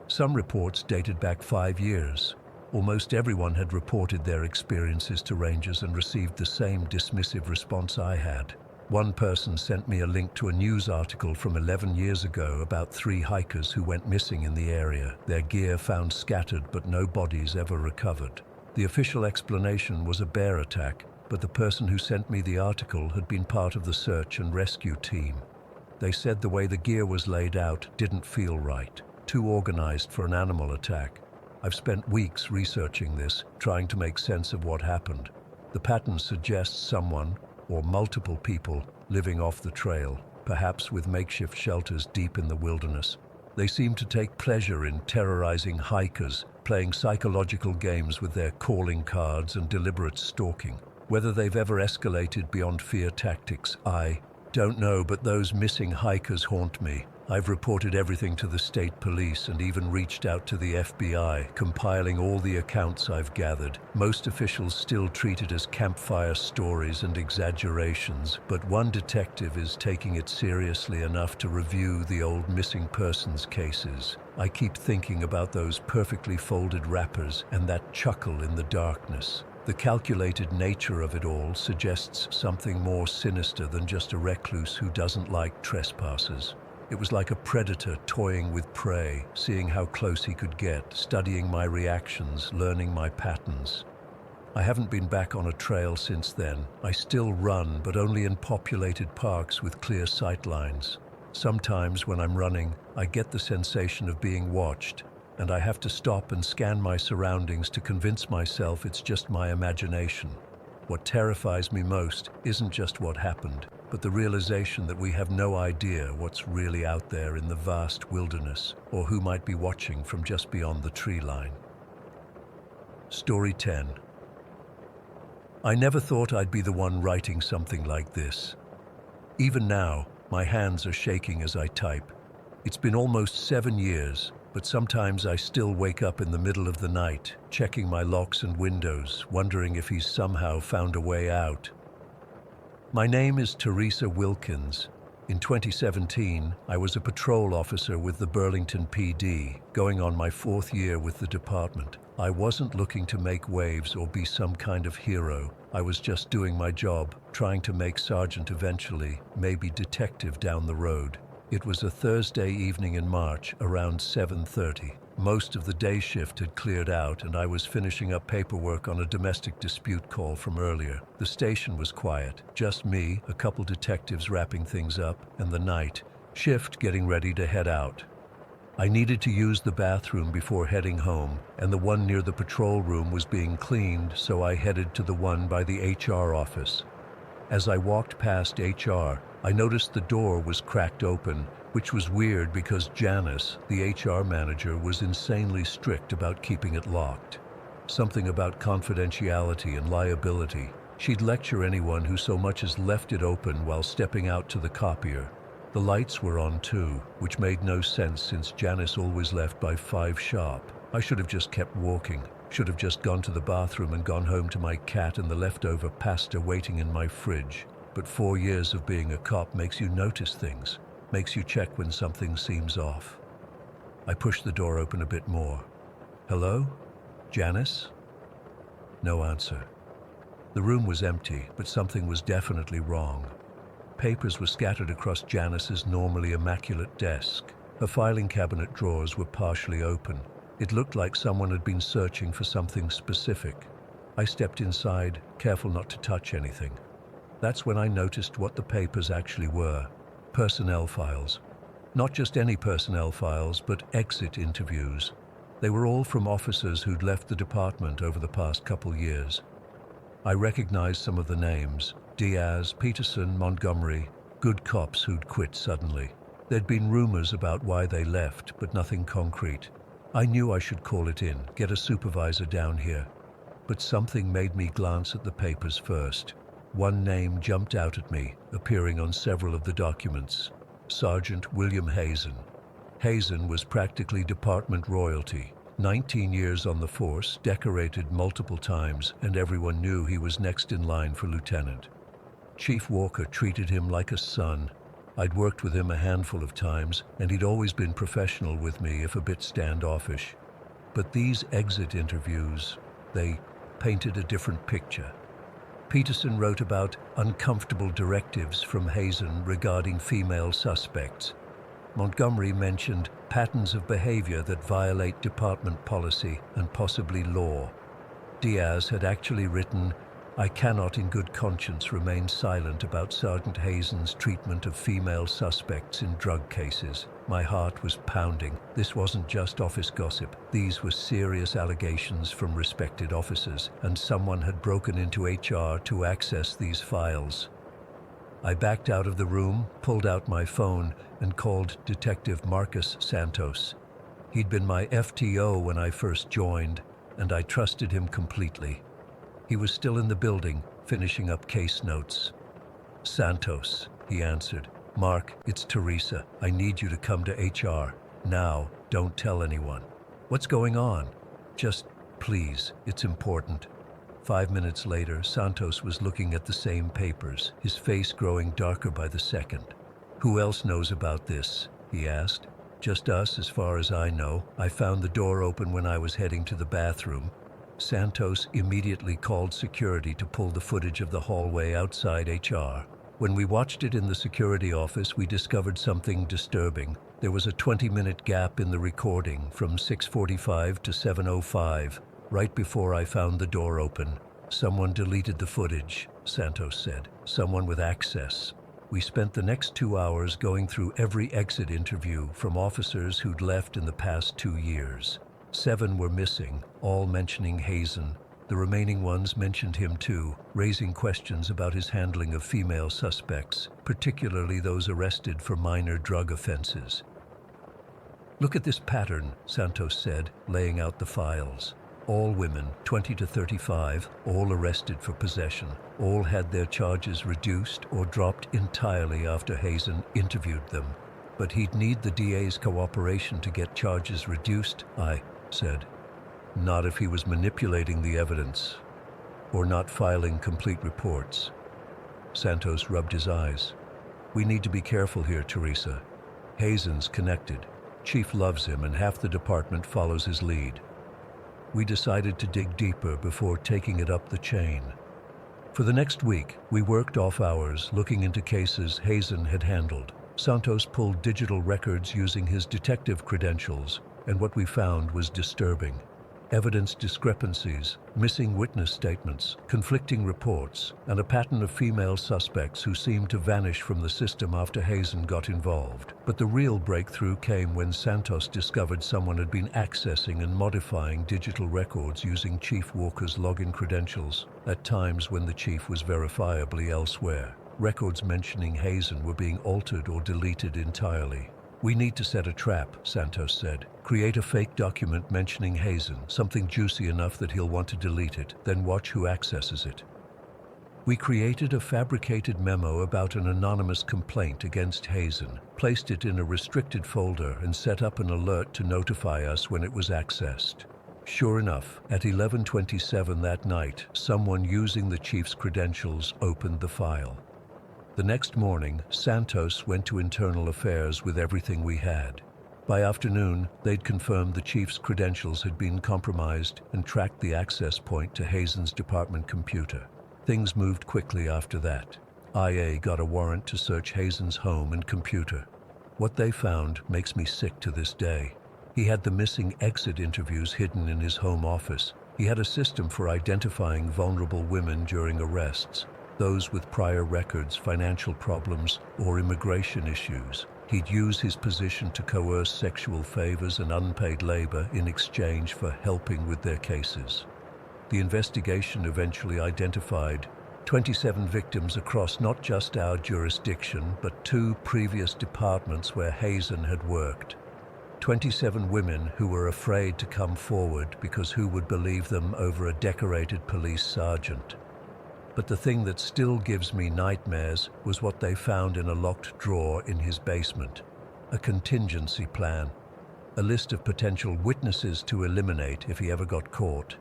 Some reports dated back 5 years. Almost everyone had reported their experiences to rangers and received the same dismissive response I had. One person sent me a link to a news article from 11 years ago about 3 hikers who went missing in the area, their gear found scattered but no bodies ever recovered. The official explanation was a bear attack, but the person who sent me the article had been part of the search and rescue team. They said the way the gear was laid out didn't feel right, too organized for an animal attack. I've spent weeks researching this, trying to make sense of what happened. The pattern suggests someone, or multiple people, living off the trail, perhaps with makeshift shelters deep in the wilderness. They seem to take pleasure in terrorizing hikers, playing psychological games with their calling cards and deliberate stalking. Whether they've ever escalated beyond fear tactics, I don't know, but those missing hikers haunt me. I've reported everything to the state police and even reached out to the FBI, compiling all the accounts I've gathered. Most officials still treat it as campfire stories and exaggerations, but one detective is taking it seriously enough to review the old missing persons cases. I keep thinking about those perfectly folded wrappers and that chuckle in the darkness. The calculated nature of it all suggests something more sinister than just a recluse who doesn't like trespassers. It was like a predator toying with prey, seeing how close he could get, studying my reactions, learning my patterns. I haven't been back on a trail since then. I still run, but only in populated parks with clear sight lines. Sometimes when I'm running, I get the sensation of being watched, and I have to stop and scan my surroundings to convince myself it's just my imagination. What terrifies me most isn't just what happened, but the realization that we have no idea what's really out there in the vast wilderness, or who might be watching from just beyond the tree line. Story 10. I never thought I'd be the one writing something like this. Even now, my hands are shaking as I type. It's been almost 7 years, but sometimes I still wake up in the middle of the night, checking my locks and windows, wondering if he's somehow found a way out. My name is Teresa Wilkins. In 2017, I was a patrol officer with the Burlington PD, going on my 4th year with the department. I wasn't looking to make waves or be some kind of hero. I was just doing my job, trying to make sergeant eventually, maybe detective down the road. It was a Thursday evening in March, around 7:30. Most of the day shift had cleared out, and I was finishing up paperwork on a domestic dispute call from earlier. The station was quiet, just me, a couple detectives wrapping things up, and the night shift getting ready to head out. I needed to use the bathroom before heading home, and the one near the patrol room was being cleaned, so I headed to the one by the HR office. As I walked past HR, I noticed the door was cracked open, which was weird because Janice, the HR manager, was insanely strict about keeping it locked. Something about confidentiality and liability. She'd lecture anyone who so much as left it open while stepping out to the copier. The lights were on too, which made no sense since Janice always left by 5 sharp. I should have just kept walking. Should have just gone to the bathroom and gone home to my cat and the leftover pasta waiting in my fridge. But 4 years of being a cop makes you notice things, makes you check when something seems off. I pushed the door open a bit more. Hello? Janice? No answer. The room was empty, but something was definitely wrong. Papers were scattered across Janice's normally immaculate desk. Her filing cabinet drawers were partially open. It looked like someone had been searching for something specific. I stepped inside, careful not to touch anything. That's when I noticed what the papers actually were. Personnel files. Not just any personnel files, but exit interviews. They were all from officers who'd left the department over the past couple years. I recognized some of the names: Diaz, Peterson, Montgomery, good cops who'd quit suddenly. There'd been rumors about why they left, but nothing concrete. I knew I should call it in, get a supervisor down here. But something made me glance at the papers first. One name jumped out at me, appearing on several of the documents: Sergeant William Hazen. Hazen was practically department royalty. 19 years on the force, decorated multiple times, and everyone knew he was next in line for lieutenant. Chief Walker treated him like a son. I'd worked with him a handful of times, and he'd always been professional with me, if a bit standoffish. But these exit interviews, they painted a different picture. Peterson wrote about uncomfortable directives from Hazen regarding female suspects. Montgomery mentioned patterns of behavior that violate department policy and possibly law. Diaz had actually written, "I cannot in good conscience remain silent about Sergeant Hazen's treatment of female suspects in drug cases." My heart was pounding. This wasn't just office gossip. These were serious allegations from respected officers, and someone had broken into HR to access these files. I backed out of the room, pulled out my phone, and called Detective Marcus Santos. He'd been my FTO when I first joined, and I trusted him completely. He was still in the building, finishing up case notes. "Santos," he answered. "Mark, it's Teresa. I need you to come to HR. Now, don't tell anyone." "What's going on?" "Just, please, it's important." 5 minutes later, Santos was looking at the same papers, his face growing darker by the second. "Who else knows about this?" he asked. "Just us, as far as I know. I found the door open when I was heading to the bathroom." Santos immediately called security to pull the footage of the hallway outside HR. When we watched it in the security office, we discovered something disturbing. There was a 20-minute gap in the recording from 6:45 to 7:05. Right before I found the door open. "Someone deleted the footage," Santos said. "Someone with access." We spent the next 2 hours going through every exit interview from officers who'd left in the past 2 years. 7 were missing, all mentioning Hazen. The remaining ones mentioned him too, raising questions about his handling of female suspects, particularly those arrested for minor drug offenses. "Look at this pattern," Santos said, laying out the files. All women, 20 to 35, all arrested for possession. All had their charges reduced or dropped entirely after Hazen interviewed them. "But he'd need the DA's cooperation to get charges reduced," I said. "Not if he was manipulating the evidence or not filing complete reports." Santos rubbed his eyes. "We need to be careful here, Teresa. Hazen's connected. Chief loves him and half the department follows his lead." We decided to dig deeper before taking it up the chain. For the next week, we worked off hours looking into cases Hazen had handled. Santos pulled digital records using his detective credentials, and what we found was disturbing. Evidence discrepancies, missing witness statements, conflicting reports, and a pattern of female suspects who seemed to vanish from the system after Hazen got involved. But the real breakthrough came when Santos discovered someone had been accessing and modifying digital records using Chief Walker's login credentials, at times when the chief was verifiably elsewhere. Records mentioning Hazen were being altered or deleted entirely. "We need to set a trap," Santos said. "Create a fake document mentioning Hazen, something juicy enough that he'll want to delete it, then watch who accesses it." We created a fabricated memo about an anonymous complaint against Hazen, placed it in a restricted folder, and set up an alert to notify us when it was accessed. Sure enough, at 11:27 that night, someone using the chief's credentials opened the file. The next morning, Santos went to Internal Affairs with everything we had. By afternoon, they'd confirmed the chief's credentials had been compromised and tracked the access point to Hazen's department computer. Things moved quickly after that. IA got a warrant to search Hazen's home and computer. What they found makes me sick to this day. He had the missing exit interviews hidden in his home office. He had a system for identifying vulnerable women during arrests, those with prior records, financial problems, or immigration issues. He'd use his position to coerce sexual favors and unpaid labor in exchange for helping with their cases. The investigation eventually identified 27 victims across not just our jurisdiction, but 2 previous departments where Hazen had worked. 27 women who were afraid to come forward because who would believe them over a decorated police sergeant? But the thing that still gives me nightmares was what they found in a locked drawer in his basement. A contingency plan. A list of potential witnesses to eliminate if he ever got caught.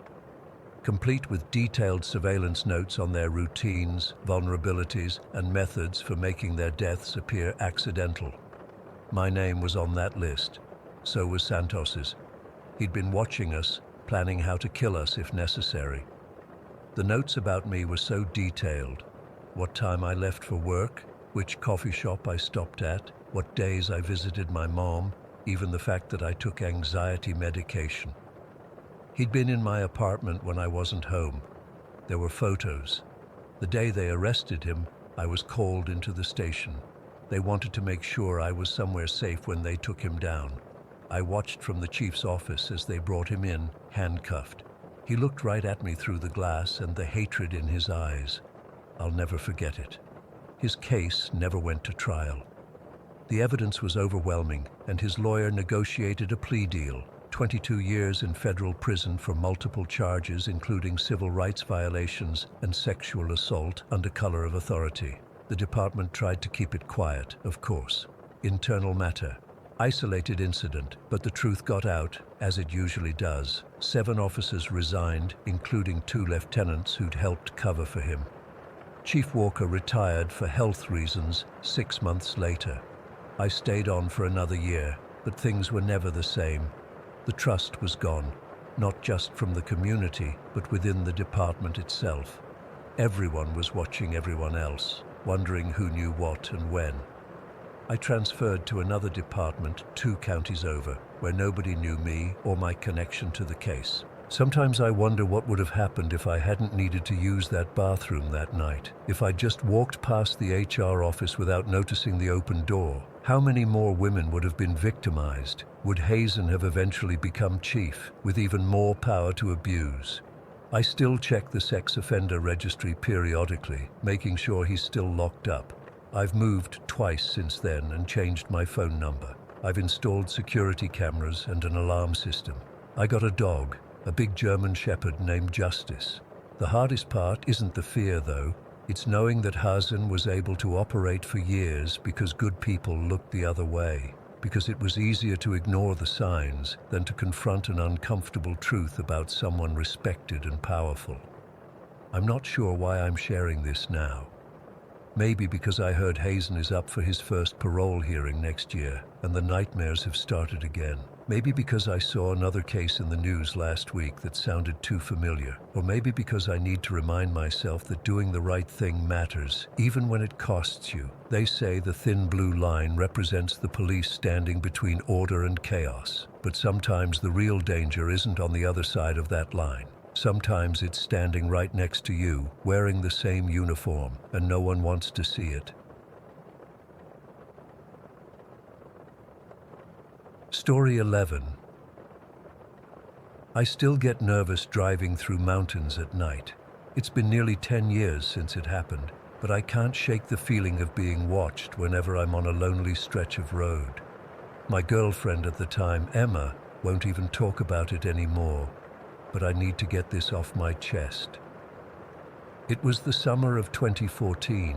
Complete with detailed surveillance notes on their routines, vulnerabilities, and methods for making their deaths appear accidental. My name was on that list. So was Santos's. He'd been watching us, planning how to kill us if necessary. The notes about me were so detailed. What time I left for work, which coffee shop I stopped at, what days I visited my mom, even the fact that I took anxiety medication. He'd been in my apartment when I wasn't home. There were photos. The day they arrested him, I was called into the station. They wanted to make sure I was somewhere safe when they took him down. I watched from the chief's office as they brought him in, handcuffed. He looked right at me through the glass and the hatred in his eyes. I'll never forget it. His case never went to trial. The evidence was overwhelming, and his lawyer negotiated a plea deal. 22 years in federal prison for multiple charges, including civil rights violations and sexual assault under color of authority. The department tried to keep it quiet, of course. Internal matter. Isolated incident, but the truth got out, as it usually does. 7 officers resigned, including 2 lieutenants who'd helped cover for him. Chief Walker retired for health reasons 6 months later. I stayed on for another year, but things were never the same. The trust was gone, not just from the community, but within the department itself. Everyone was watching everyone else, wondering who knew what and when. I transferred to another department 2 counties over, where nobody knew me or my connection to the case. Sometimes I wonder what would have happened if I hadn't needed to use that bathroom that night. If I just walked past the HR office without noticing the open door, how many more women would have been victimized? Would Hazen have eventually become chief, with even more power to abuse? I still check the sex offender registry periodically, making sure he's still locked up. I've moved twice since then and changed my phone number. I've installed security cameras and an alarm system. I got a dog, a big German shepherd named Justice. The hardest part isn't the fear, though. It's knowing that Hazen was able to operate for years because good people looked the other way, because it was easier to ignore the signs than to confront an uncomfortable truth about someone respected and powerful. I'm not sure why I'm sharing this now. Maybe because I heard Hazen is up for his first parole hearing next year, and the nightmares have started again. Maybe because I saw another case in the news last week that sounded too familiar. Or maybe because I need to remind myself that doing the right thing matters, even when it costs you. They say the thin blue line represents the police standing between order and chaos. But sometimes the real danger isn't on the other side of that line. Sometimes it's standing right next to you, wearing the same uniform, and no one wants to see it. Story 11. I still get nervous driving through mountains at night. It's been nearly 10 years since it happened, but I can't shake the feeling of being watched whenever I'm on a lonely stretch of road. My girlfriend at the time, Emma, won't even talk about it anymore, but I need to get this off my chest. It was the summer of 2014.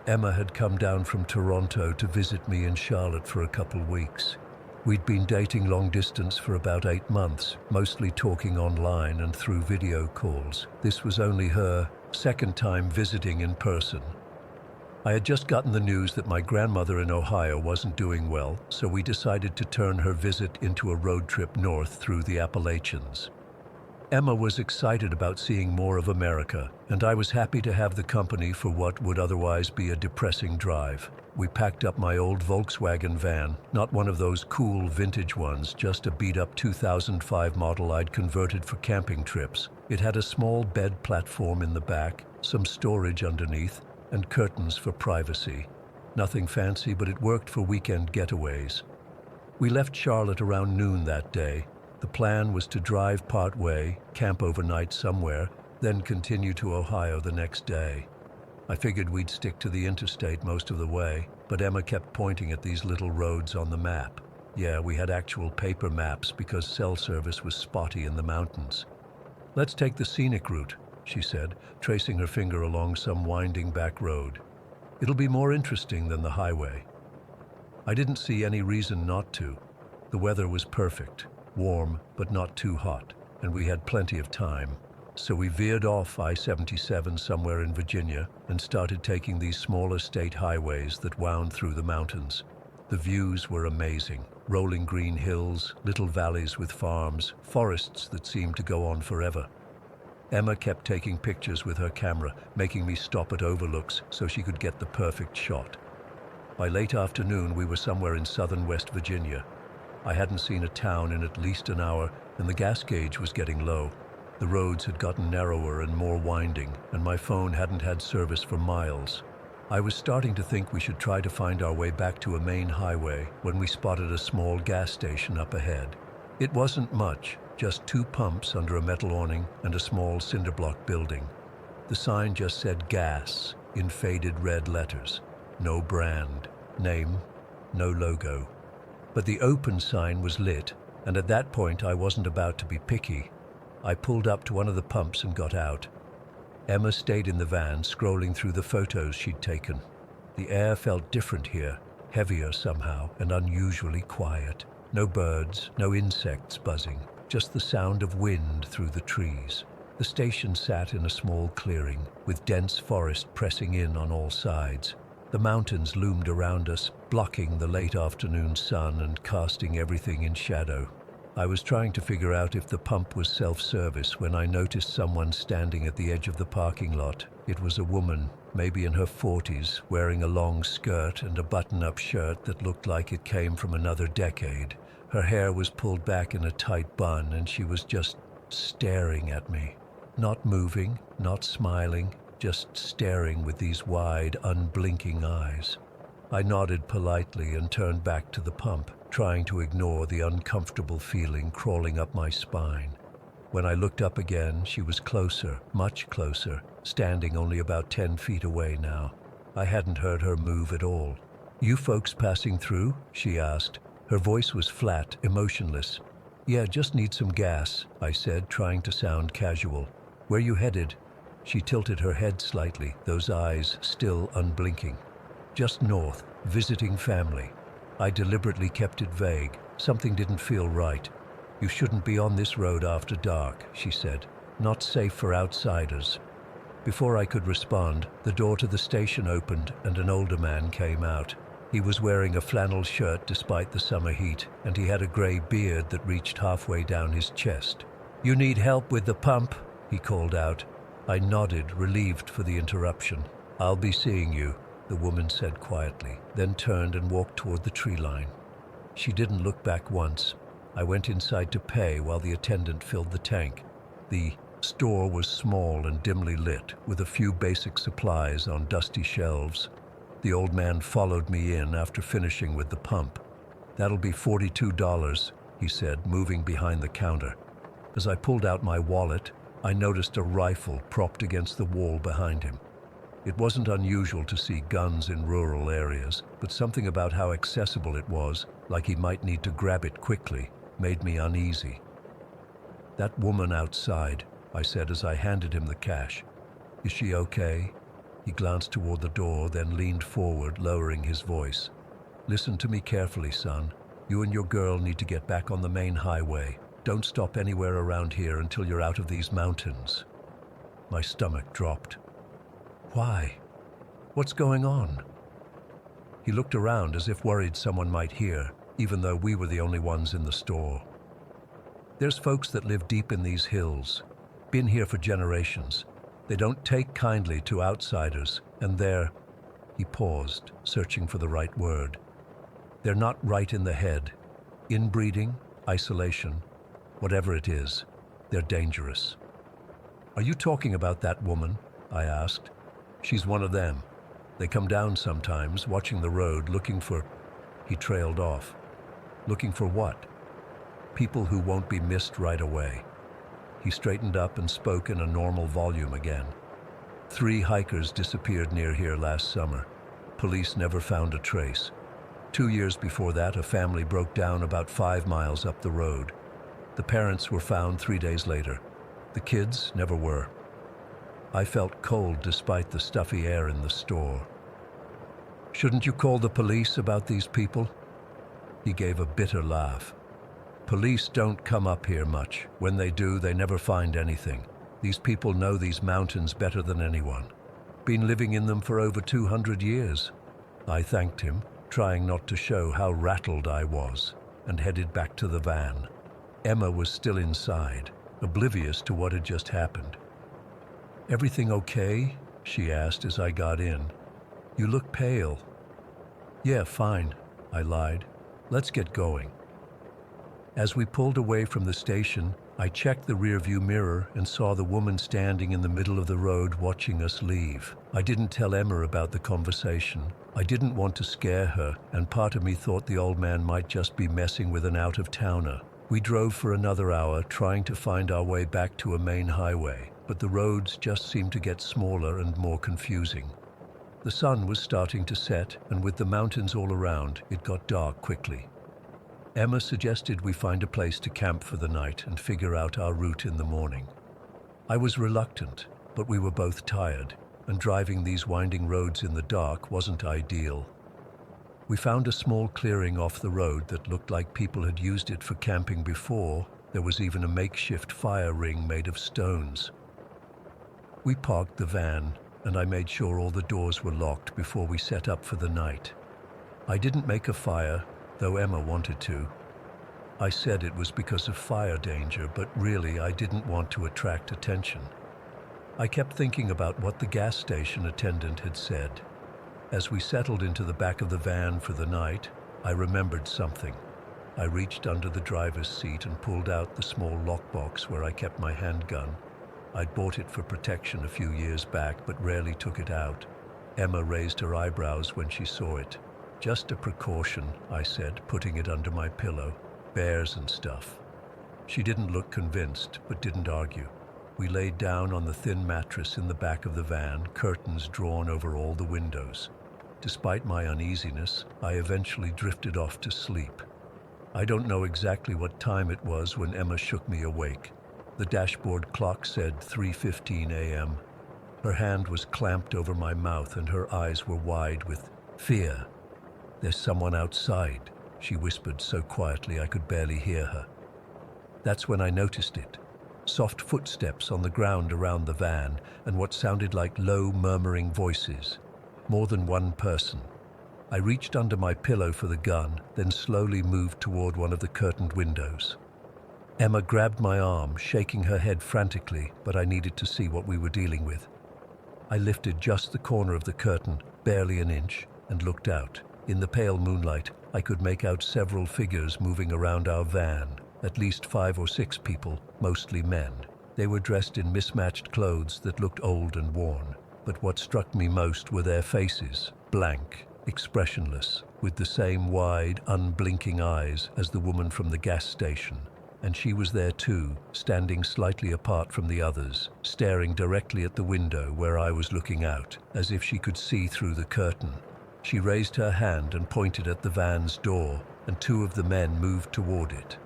Emma had come down from Toronto to visit me in Charlotte for a couple weeks. We'd been dating long distance for about 8 months, mostly talking online and through video calls. This was only her second time visiting in person. I had just gotten the news that my grandmother in Ohio wasn't doing well, so we decided to turn her visit into a road trip north through the Appalachians. Emma was excited about seeing more of America, and I was happy to have the company for what would otherwise be a depressing drive. We packed up my old Volkswagen van, not one of those cool vintage ones, just a beat-up 2005 model I'd converted for camping trips. It had a small bed platform in the back, some storage underneath, and curtains for privacy. Nothing fancy, but it worked for weekend getaways. We left Charlotte around noon that day. The plan was to drive part way, camp overnight somewhere, then continue to Ohio the next day. I figured we'd stick to the interstate most of the way, but Emma kept pointing at these little roads on the map. Yeah, we had actual paper maps because cell service was spotty in the mountains. "Let's take the scenic route," she said, tracing her finger along some winding back road. "It'll be more interesting than the highway." I didn't see any reason not to. The weather was perfect. Warm, but not too hot, and we had plenty of time. So we veered off I-77 somewhere in Virginia and started taking these smaller state highways that wound through the mountains. The views were amazing. Rolling green hills, little valleys with farms, forests that seemed to go on forever. Emma kept taking pictures with her camera, making me stop at overlooks so she could get the perfect shot. By late afternoon, we were somewhere in southern West Virginia. I hadn't seen a town in at least an hour, and the gas gauge was getting low. The roads had gotten narrower and more winding, and my phone hadn't had service for miles. I was starting to think we should try to find our way back to a main highway when we spotted a small gas station up ahead. It wasn't much, just 2 pumps under a metal awning and a small cinder block building. The sign just said gas in faded red letters. No brand, name, no logo. But the open sign was lit, and at that point I wasn't about to be picky. I pulled up to one of the pumps and got out. Emma stayed in the van, scrolling through the photos she'd taken. The air felt different here, heavier somehow, and unusually quiet. No birds, no insects buzzing, just the sound of wind through the trees. The station sat in a small clearing, with dense forest pressing in on all sides. The mountains loomed around us, blocking the late afternoon sun and casting everything in shadow. I was trying to figure out if the pump was self-service when I noticed someone standing at the edge of the parking lot. It was a woman, maybe in her 40s, wearing a long skirt and a button-up shirt that looked like it came from another decade. Her hair was pulled back in a tight bun, and she was just staring at me. Not moving, not smiling, just staring with these wide, unblinking eyes. I nodded politely and turned back to the pump, trying to ignore the uncomfortable feeling crawling up my spine. When I looked up again, she was closer, much closer, standing only about 10 feet away now. I hadn't heard her move at all. "You folks passing through?" she asked. Her voice was flat, emotionless. "Yeah, just need some gas," I said, trying to sound casual. "Where you headed?" She tilted her head slightly, those eyes still unblinking. "Just north, visiting family." I deliberately kept it vague. Something didn't feel right. "You shouldn't be on this road after dark," she said. "Not safe for outsiders." Before I could respond, the door to the station opened and an older man came out. He was wearing a flannel shirt despite the summer heat, and he had a gray beard that reached halfway down his chest. "You need help with the pump?" he called out. I nodded, relieved for the interruption. "I'll be seeing you," the woman said quietly, then turned and walked toward the tree line. She didn't look back once. I went inside to pay while the attendant filled the tank. The store was small and dimly lit, with a few basic supplies on dusty shelves. The old man followed me in after finishing with the pump. "That'll be $42, he said, moving behind the counter. As I pulled out my wallet, I noticed a rifle propped against the wall behind him. It wasn't unusual to see guns in rural areas, but something about how accessible it was, like he might need to grab it quickly, made me uneasy. "That woman outside," I said as I handed him the cash. "Is she okay?" He glanced toward the door, then leaned forward, lowering his voice. "Listen to me carefully, son. You and your girl need to get back on the main highway. Don't stop anywhere around here until you're out of these mountains." My stomach dropped. "Why? What's going on?" He looked around as if worried someone might hear, even though we were the only ones in the store. "There's folks that live deep in these hills. Been here for generations. They don't take kindly to outsiders, and they're—" He paused, searching for the right word. "They're not right in the head. Inbreeding, isolation, whatever it is, they're dangerous." "Are you talking about that woman?" I asked. "She's one of them. They come down sometimes, watching the road, looking for—" He trailed off. "Looking for what?" "People who won't be missed right away." He straightened up and spoke in a normal volume again. 3 hikers disappeared near here last summer. Police never found a trace. 2 years before that, a family broke down about 5 miles up the road. The parents were found 3 days later. The kids never were. I felt cold despite the stuffy air in the store. "Shouldn't you call the police about these people?" He gave a bitter laugh. "Police don't come up here much. When they do, they never find anything. These people know these mountains better than anyone. Been living in them for over 200 years. I thanked him, trying not to show how rattled I was, and headed back to the van. Emma was still inside, oblivious to what had just happened. "Everything okay?" she asked as I got in. "You look pale." "Yeah, fine," I lied. "Let's get going." As we pulled away from the station, I checked the rearview mirror and saw the woman standing in the middle of the road watching us leave. I didn't tell Emma about the conversation. I didn't want to scare her, and part of me thought the old man might just be messing with an out-of-towner. We drove for another hour, trying to find our way back to a main highway, but the roads just seemed to get smaller and more confusing. The sun was starting to set, and with the mountains all around, it got dark quickly. Emma suggested we find a place to camp for the night and figure out our route in the morning. I was reluctant, but we were both tired, and driving these winding roads in the dark wasn't ideal. We found a small clearing off the road that looked like people had used it for camping before. There was even a makeshift fire ring made of stones. We parked the van, and I made sure all the doors were locked before we set up for the night. I didn't make a fire, though Emma wanted to. I said it was because of fire danger, but really I didn't want to attract attention. I kept thinking about what the gas station attendant had said. As we settled into the back of the van for the night, I remembered something. I reached under the driver's seat and pulled out the small lockbox where I kept my handgun. I'd bought it for protection a few years back, but rarely took it out. Emma raised her eyebrows when she saw it. "Just a precaution," I said, putting it under my pillow. "Bears and stuff." She didn't look convinced, but didn't argue. We laid down on the thin mattress in the back of the van, curtains drawn over all the windows. Despite my uneasiness, I eventually drifted off to sleep. I don't know exactly what time it was when Emma shook me awake. The dashboard clock said 3:15 a.m. Her hand was clamped over my mouth and her eyes were wide with fear. "There's someone outside," she whispered so quietly I could barely hear her. That's when I noticed it. Soft footsteps on the ground around the van, and what sounded like low, murmuring voices. More than one person. I reached under my pillow for the gun, then slowly moved toward one of the curtained windows. Emma grabbed my arm, shaking her head frantically, but I needed to see what we were dealing with. I lifted just the corner of the curtain, barely an inch, and looked out. In the pale moonlight, I could make out several figures moving around our van, at least 5 or 6 people, mostly men. They were dressed in mismatched clothes that looked old and worn, but what struck me most were their faces, blank, expressionless, with the same wide, unblinking eyes as the woman from the gas station. And she was there too, standing slightly apart from the others, staring directly at the window where I was looking out, as if she could see through the curtain. She raised her hand and pointed at the van's door, and 2 of the men moved toward it.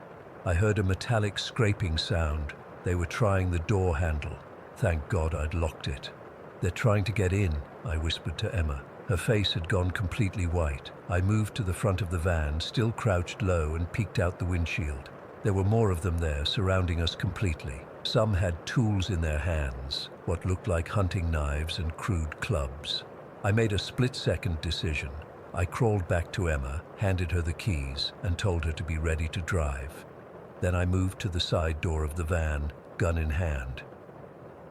I heard a metallic scraping sound. They were trying the door handle. Thank God I'd locked it. "They're trying to get in," I whispered to Emma. Her face had gone completely white. I moved to the front of the van, still crouched low, and peeked out the windshield. There were more of them there, surrounding us completely. Some had tools in their hands, what looked like hunting knives and crude clubs. I made a split-second decision. I crawled back to Emma, handed her the keys, and told her to be ready to drive. Then I moved to the side door of the van, gun in hand.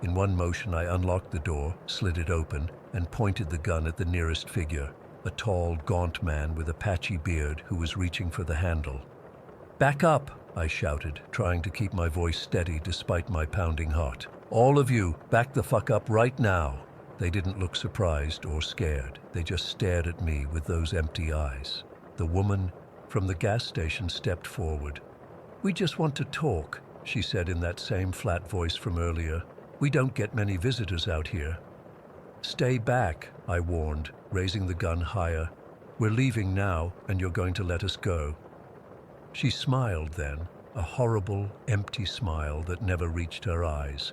In one motion, I unlocked the door, slid it open, and pointed the gun at the nearest figure, a tall, gaunt man with a patchy beard who was reaching for the handle. "Back up!" I shouted, trying to keep my voice steady despite my pounding heart. "All of you, back the fuck up right now!" They didn't look surprised or scared. They just stared at me with those empty eyes. The woman from the gas station stepped forward. "We just want to talk," she said in that same flat voice from earlier. "We don't get many visitors out here." "Stay back," I warned, raising the gun higher. "We're leaving now, and you're going to let us go." She smiled then, a horrible, empty smile that never reached her eyes.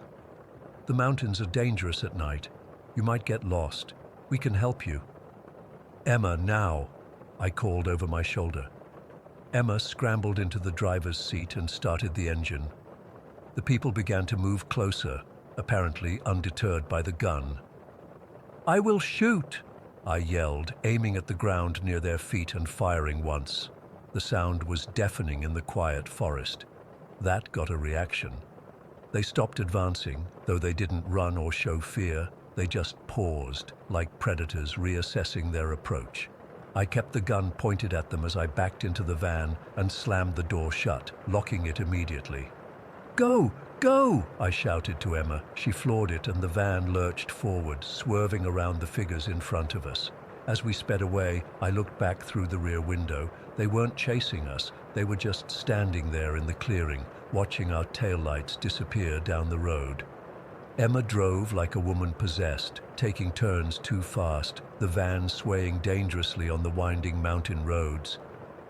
"The mountains are dangerous at night. You might get lost. We can help you." "Emma, now!" I called over my shoulder. Emma scrambled into the driver's seat and started the engine. The people began to move closer, apparently undeterred by the gun. "I will shoot!" I yelled, aiming at the ground near their feet and firing once. The sound was deafening in the quiet forest. That got a reaction. They stopped advancing, though they didn't run or show fear. They just paused, like predators reassessing their approach. I kept the gun pointed at them as I backed into the van and slammed the door shut, locking it immediately. "Go! Go!" I shouted to Emma. She floored it and the van lurched forward, swerving around the figures in front of us. As we sped away, I looked back through the rear window. They weren't chasing us. They were just standing there in the clearing, watching our taillights disappear down the road. Emma drove like a woman possessed, taking turns too fast, the van swaying dangerously on the winding mountain roads.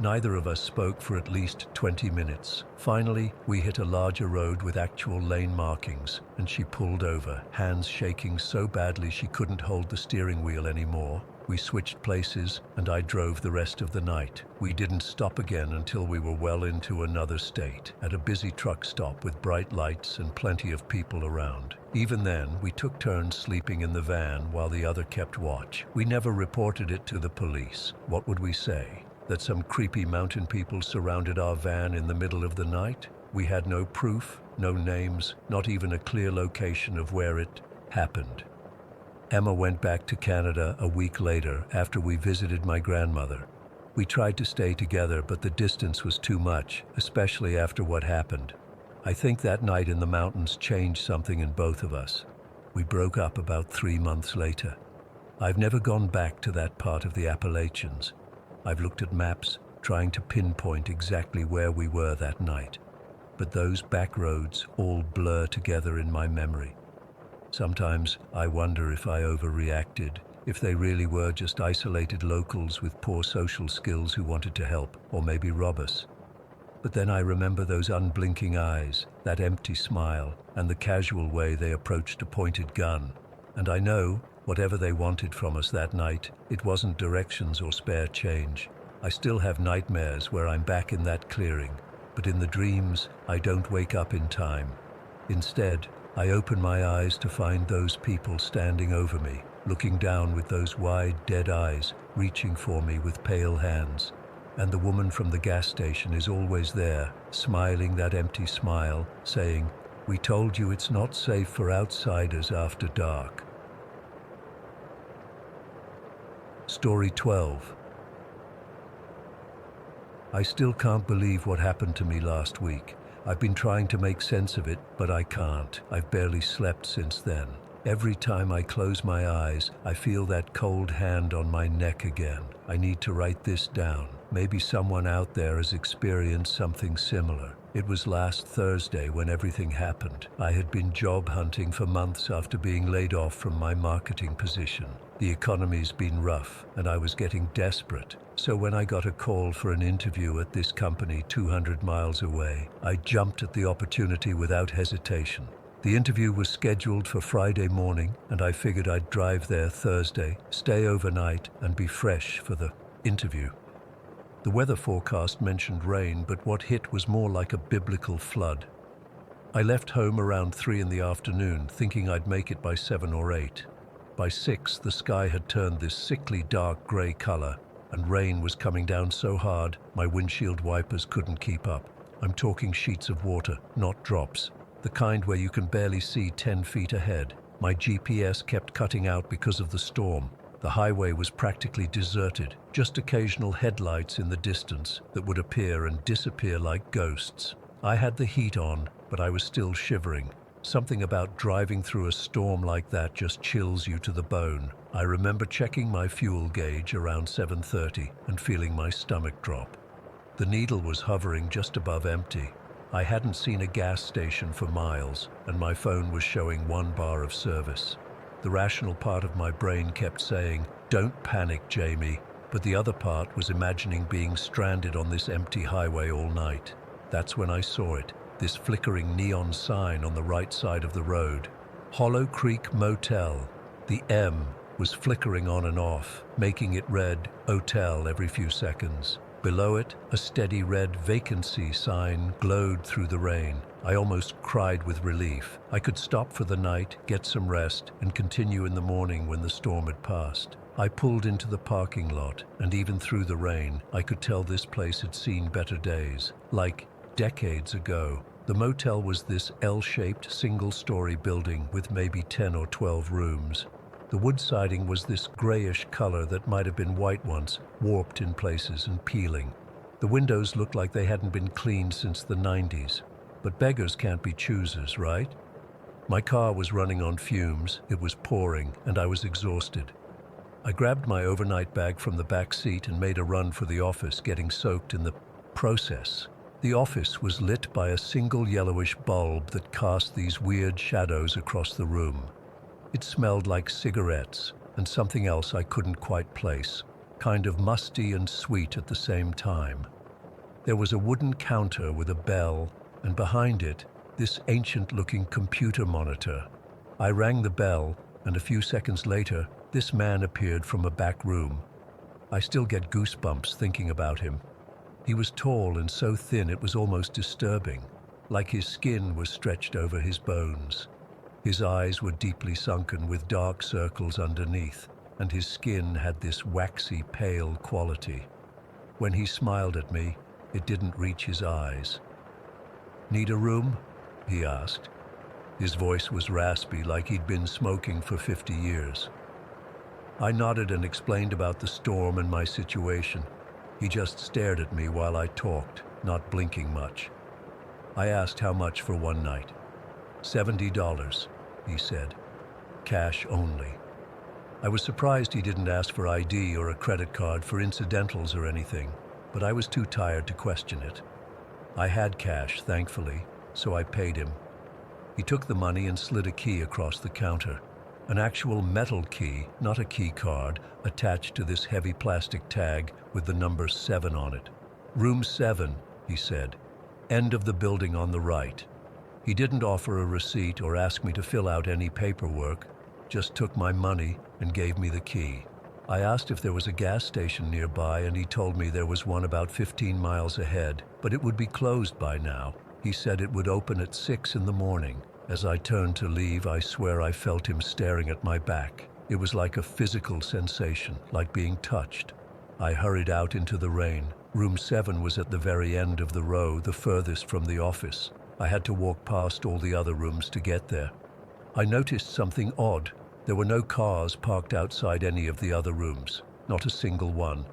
Neither of us spoke for at least 20 minutes. Finally, we hit a larger road with actual lane markings, and she pulled over, hands shaking so badly she couldn't hold the steering wheel anymore. We switched places, and I drove the rest of the night. We didn't stop again until we were well into another state, at a busy truck stop with bright lights and plenty of people around. Even then, we took turns sleeping in the van while the other kept watch. We never reported it to the police. What would we say? That some creepy mountain people surrounded our van in the middle of the night? We had no proof, no names, not even a clear location of where it happened. Emma went back to Canada a week later after we visited my grandmother. We tried to stay together, but the distance was too much, especially after what happened. I think that night in the mountains changed something in both of us. We broke up about 3 months later. I've never gone back to that part of the Appalachians. I've looked at maps, trying to pinpoint exactly where we were that night. But those back roads all blur together in my memory. Sometimes I wonder if I overreacted, if they really were just isolated locals with poor social skills who wanted to help, or maybe rob us. But then I remember those unblinking eyes, that empty smile, and the casual way they approached a pointed gun. And I know, whatever they wanted from us that night, it wasn't directions or spare change. I still have nightmares where I'm back in that clearing, but in the dreams, I don't wake up in time. Instead, I open my eyes to find those people standing over me, looking down with those wide, dead eyes, reaching for me with pale hands. And the woman from the gas station is always there, smiling that empty smile, saying, "We told you it's not safe for outsiders after dark." Story 12. I still can't believe what happened to me last week. I've been trying to make sense of it, but I can't. I've barely slept since then. Every time I close my eyes, I feel that cold hand on my neck again. I need to write this down. Maybe someone out there has experienced something similar. It was last Thursday when everything happened. I had been job hunting for months after being laid off from my marketing position. The economy's been rough, and I was getting desperate. So when I got a call for an interview at this company 200 miles away, I jumped at the opportunity without hesitation. The interview was scheduled for Friday morning, and I figured I'd drive there Thursday, stay overnight, and be fresh for the interview. The weather forecast mentioned rain, but what hit was more like a biblical flood. I left home around 3 in the afternoon, thinking I'd make it by 7 or 8. By 6, the sky had turned this sickly dark grey color, and rain was coming down so hard my windshield wipers couldn't keep up. I'm talking sheets of water, not drops. The kind where you can barely see 10 feet ahead. My GPS kept cutting out because of the storm. The highway was practically deserted, just occasional headlights in the distance that would appear and disappear like ghosts. I had the heat on, but I was still shivering. Something about driving through a storm like that just chills you to the bone. I remember checking my fuel gauge around 7:30 and feeling my stomach drop. The needle was hovering just above empty. I hadn't seen a gas station for miles, and my phone was showing 1 bar of service. The rational part of my brain kept saying, "Don't panic, Jamie," but the other part was imagining being stranded on this empty highway all night. That's when I saw it, this flickering neon sign on the right side of the road. Hollow Creek Motel. The M was flickering on and off, making it read "Hotel" every few seconds. Below it, a steady red vacancy sign glowed through the rain. I almost cried with relief. I could stop for the night, get some rest, and continue in the morning when the storm had passed. I pulled into the parking lot, and even through the rain, I could tell this place had seen better days, like decades ago. The motel was this L-shaped single-story building with maybe 10 or 12 rooms. The wood siding was this grayish color that might have been white once, warped in places and peeling. The windows looked like they hadn't been cleaned since the 90s. But beggars can't be choosers, right? My car was running on fumes, it was pouring, and I was exhausted. I grabbed my overnight bag from the back seat and made a run for the office, getting soaked in the process. The office was lit by a single yellowish bulb that cast these weird shadows across the room. It smelled like cigarettes and something else I couldn't quite place, kind of musty and sweet at the same time. There was a wooden counter with a bell, and behind it, this ancient-looking computer monitor. I rang the bell, and a few seconds later, this man appeared from a back room. I still get goosebumps thinking about him. He was tall and so thin it was almost disturbing, like his skin was stretched over his bones. His eyes were deeply sunken with dark circles underneath, and his skin had this waxy, pale quality. When he smiled at me, it didn't reach his eyes. "Need a room?" he asked. His voice was raspy, like he'd been smoking for 50 years. I nodded and explained about the storm and my situation. He just stared at me while I talked, not blinking much. I asked how much for one night. $70, he said. Cash only. I was surprised he didn't ask for ID or a credit card for incidentals or anything, but I was too tired to question it. I had cash, thankfully, so I paid him. He took the money and slid a key across the counter. An actual metal key, not a key card, attached to this heavy plastic tag with the number 7 on it. "Room 7, he said. "End of the building on the right." He didn't offer a receipt or ask me to fill out any paperwork, just took my money and gave me the key. I asked if there was a gas station nearby, and he told me there was one about 15 miles ahead, but it would be closed by now. He said it would open at 6 in the morning. As I turned to leave, I swear I felt him staring at my back. It was like a physical sensation, like being touched. I hurried out into the rain. Room 7 was at the very end of the row, the furthest from the office. I had to walk past all the other rooms to get there. I noticed something odd. There were no cars parked outside any of the other rooms, not a single one.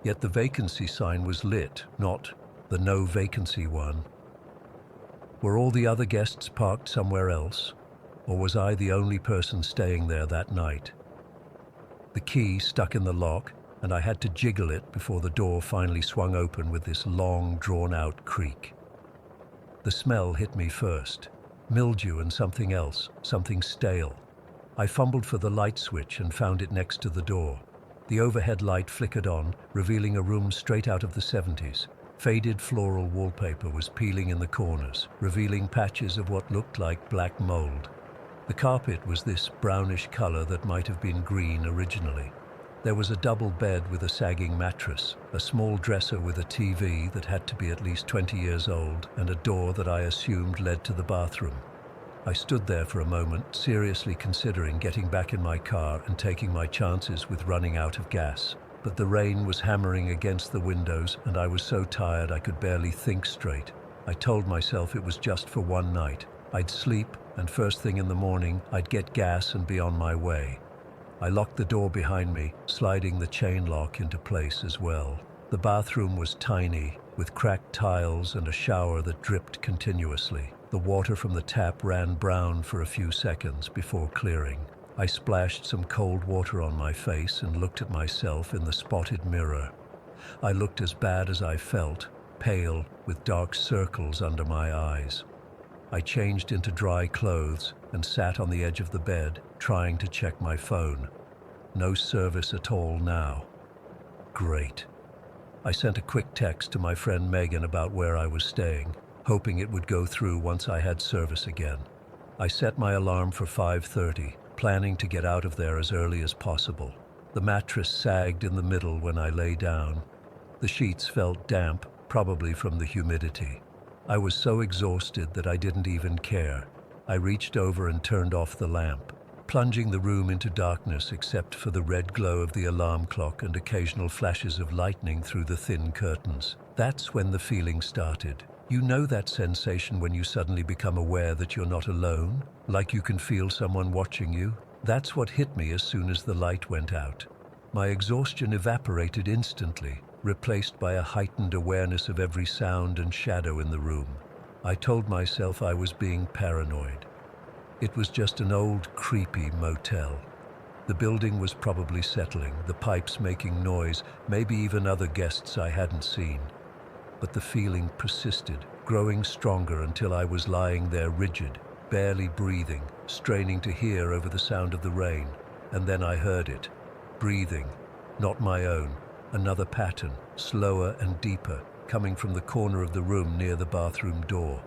Yet the vacancy sign was lit, not the no vacancy one. Were all the other guests parked somewhere else? Or was I the only person staying there that night? The key stuck in the lock, and I had to jiggle it before the door finally swung open with this long, drawn-out creak. The smell hit me first. Mildew and something else, something stale. I fumbled for the light switch and found it next to the door. The overhead light flickered on, revealing a room straight out of the 70s. Faded floral wallpaper was peeling in the corners, revealing patches of what looked like black mold. The carpet was this brownish color that might have been green originally. There was a double bed with a sagging mattress, a small dresser with a TV that had to be at least 20 years old, and a door that I assumed led to the bathroom. I stood there for a moment, seriously considering getting back in my car and taking my chances with running out of gas. But the rain was hammering against the windows, and I was so tired I could barely think straight. I told myself it was just for one night. I'd sleep, and first thing in the morning, I'd get gas and be on my way. I locked the door behind me, sliding the chain lock into place as well. The bathroom was tiny, with cracked tiles and a shower that dripped continuously. The water from the tap ran brown for a few seconds before clearing. I splashed some cold water on my face and looked at myself in the spotted mirror. I looked as bad as I felt, pale, with dark circles under my eyes. I changed into dry clothes and sat on the edge of the bed, trying to check my phone. No service at all now. Great. I sent a quick text to my friend Megan about where I was staying, hoping it would go through once I had service again. I set my alarm for 5:30, planning to get out of there as early as possible. The mattress sagged in the middle when I lay down. The sheets felt damp, probably from the humidity. I was so exhausted that I didn't even care. I reached over and turned off the lamp, plunging the room into darkness except for the red glow of the alarm clock and occasional flashes of lightning through the thin curtains. That's when the feeling started. You know that sensation when you suddenly become aware that you're not alone, like you can feel someone watching you? That's what hit me as soon as the light went out. My exhaustion evaporated instantly, replaced by a heightened awareness of every sound and shadow in the room. I told myself I was being paranoid. It was just an old, creepy motel. The building was probably settling, the pipes making noise, maybe even other guests I hadn't seen. But the feeling persisted, growing stronger until I was lying there rigid, barely breathing, straining to hear over the sound of the rain. And then I heard it. Breathing, not my own. Another pattern, slower and deeper, coming from the corner of the room near the bathroom door.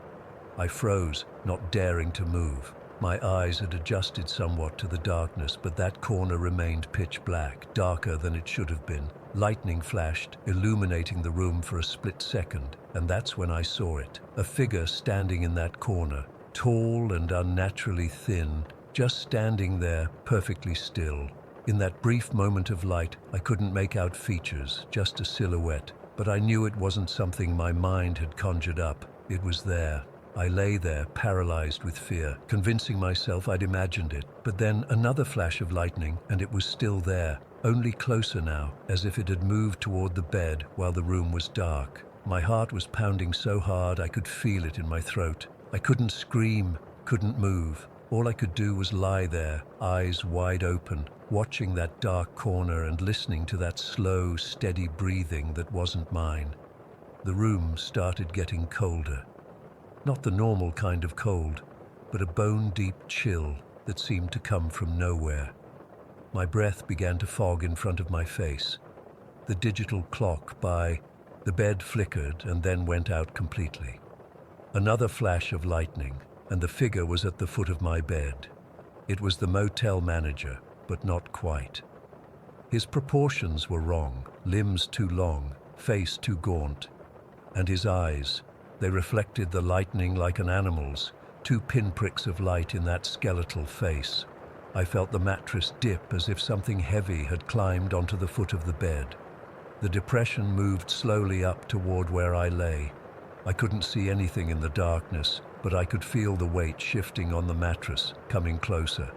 I froze, not daring to move. My eyes had adjusted somewhat to the darkness, but that corner remained pitch black, darker than it should have been. Lightning flashed, illuminating the room for a split second, and that's when I saw it. A figure standing in that corner, tall and unnaturally thin, just standing there, perfectly still. In that brief moment of light, I couldn't make out features, just a silhouette, but I knew it wasn't something my mind had conjured up. It was there. I lay there, paralyzed with fear, convincing myself I'd imagined it. But then another flash of lightning, and it was still there, only closer now, as if it had moved toward the bed while the room was dark. My heart was pounding so hard I could feel it in my throat. I couldn't scream, couldn't move. All I could do was lie there, eyes wide open, watching that dark corner and listening to that slow, steady breathing that wasn't mine. The room started getting colder. Not the normal kind of cold, but a bone-deep chill that seemed to come from nowhere. My breath began to fog in front of my face. The digital clock by the bed flickered and then went out completely. Another flash of lightning, and the figure was at the foot of my bed. It was the motel manager, but not quite. His proportions were wrong, limbs too long, face too gaunt, and his eyes, they reflected the lightning like an animal's, 2 pinpricks of light in that skeletal face. I felt the mattress dip as if something heavy had climbed onto the foot of the bed. The depression moved slowly up toward where I lay. I couldn't see anything in the darkness, but I could feel the weight shifting on the mattress, coming closer.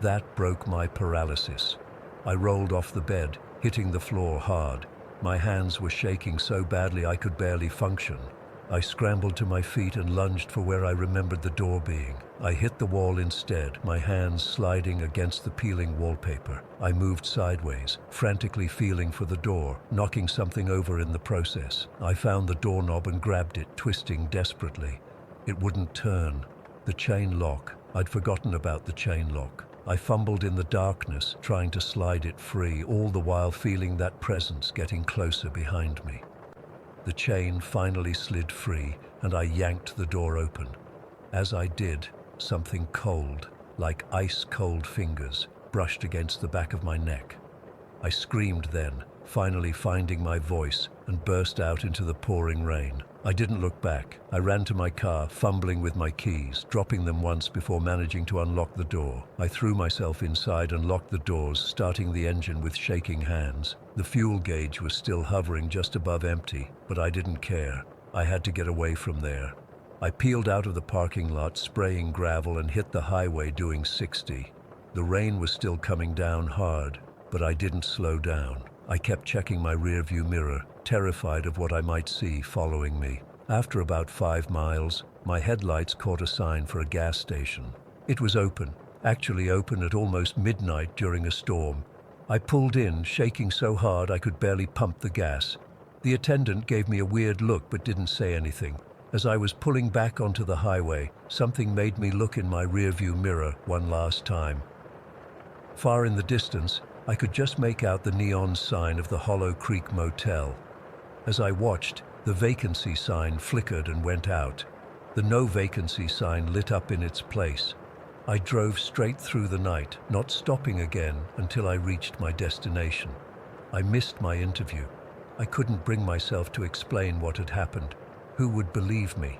That broke my paralysis. I rolled off the bed, hitting the floor hard. My hands were shaking so badly I could barely function. I scrambled to my feet and lunged for where I remembered the door being. I hit the wall instead, my hands sliding against the peeling wallpaper. I moved sideways, frantically feeling for the door, knocking something over in the process. I found the doorknob and grabbed it, twisting desperately. It wouldn't turn. The chain lock. I'd forgotten about the chain lock. I fumbled in the darkness, trying to slide it free, all the while feeling that presence getting closer behind me. The chain finally slid free, and I yanked the door open. As I did, something cold, like ice-cold fingers, brushed against the back of my neck. I screamed then, finally finding my voice, and burst out into the pouring rain. I didn't look back. I ran to my car, fumbling with my keys, dropping them once before managing to unlock the door. I threw myself inside and locked the doors, starting the engine with shaking hands. The fuel gauge was still hovering just above empty, but I didn't care. I had to get away from there. I peeled out of the parking lot, spraying gravel, and hit the highway doing 60. The rain was still coming down hard, but I didn't slow down. I kept checking my rearview mirror, terrified of what I might see following me. After about 5 miles, my headlights caught a sign for a gas station. It was open, actually open at almost midnight during a storm. I pulled in, shaking so hard I could barely pump the gas. The attendant gave me a weird look but didn't say anything. As I was pulling back onto the highway, something made me look in my rearview mirror one last time. Far in the distance, I could just make out the neon sign of the Hollow Creek Motel. As I watched, the vacancy sign flickered and went out. The no vacancy sign lit up in its place. I drove straight through the night, not stopping again until I reached my destination. I missed my interview. I couldn't bring myself to explain what had happened. Who would believe me?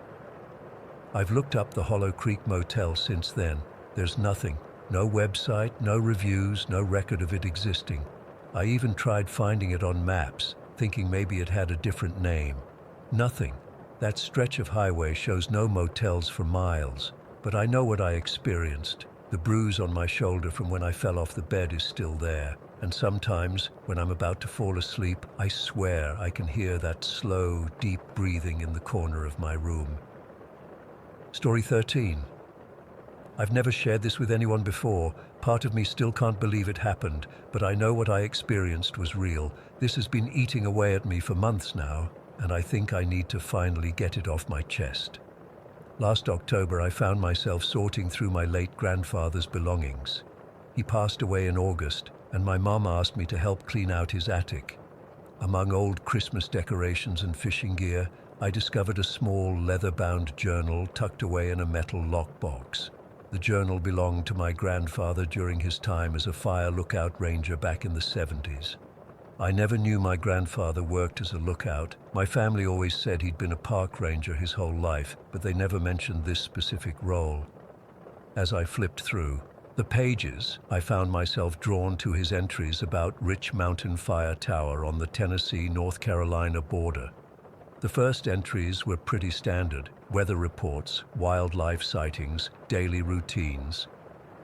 I've looked up the Hollow Creek Motel since then. There's nothing. No website, no reviews, no record of it existing. I even tried finding it on maps, thinking maybe it had a different name. Nothing. That stretch of highway shows no motels for miles, but I know what I experienced. The bruise on my shoulder from when I fell off the bed is still there, and sometimes, when I'm about to fall asleep, I swear I can hear that slow, deep breathing in the corner of my room. Story 13. I've never shared this with anyone before. Part of me still can't believe it happened, but I know what I experienced was real. This has been eating away at me for months now, and I think I need to finally get it off my chest. Last October, I found myself sorting through my late grandfather's belongings. He passed away in August, and my mom asked me to help clean out his attic. Among old Christmas decorations and fishing gear, I discovered a small leather-bound journal tucked away in a metal lockbox. The journal belonged to my grandfather during his time as a fire lookout ranger back in the 70s. I never knew my grandfather worked as a lookout. My family always said he'd been a park ranger his whole life, but they never mentioned this specific role. As I flipped through the pages, I found myself drawn to his entries about Rich Mountain Fire Tower on the Tennessee-North Carolina border. The first entries were pretty standard: weather reports, wildlife sightings, daily routines.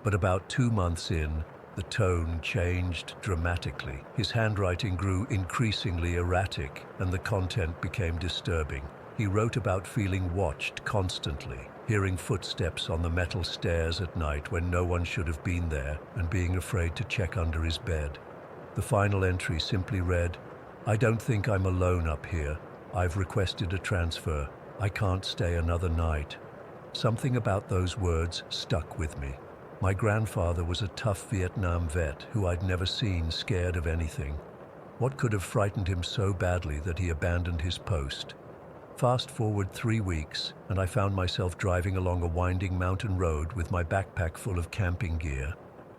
But about 2 months in, the tone changed dramatically. His handwriting grew increasingly erratic, and the content became disturbing. He wrote about feeling watched constantly, hearing footsteps on the metal stairs at night when no one should have been there, and being afraid to check under his bed. The final entry simply read, "I don't think I'm alone up here. I've requested a transfer. I can't stay another night." Something about those words stuck with me. My grandfather was a tough Vietnam vet who I'd never seen scared of anything. What could have frightened him so badly that he abandoned his post? Fast forward 3 weeks, and I found myself driving along a winding mountain road with my backpack full of camping gear.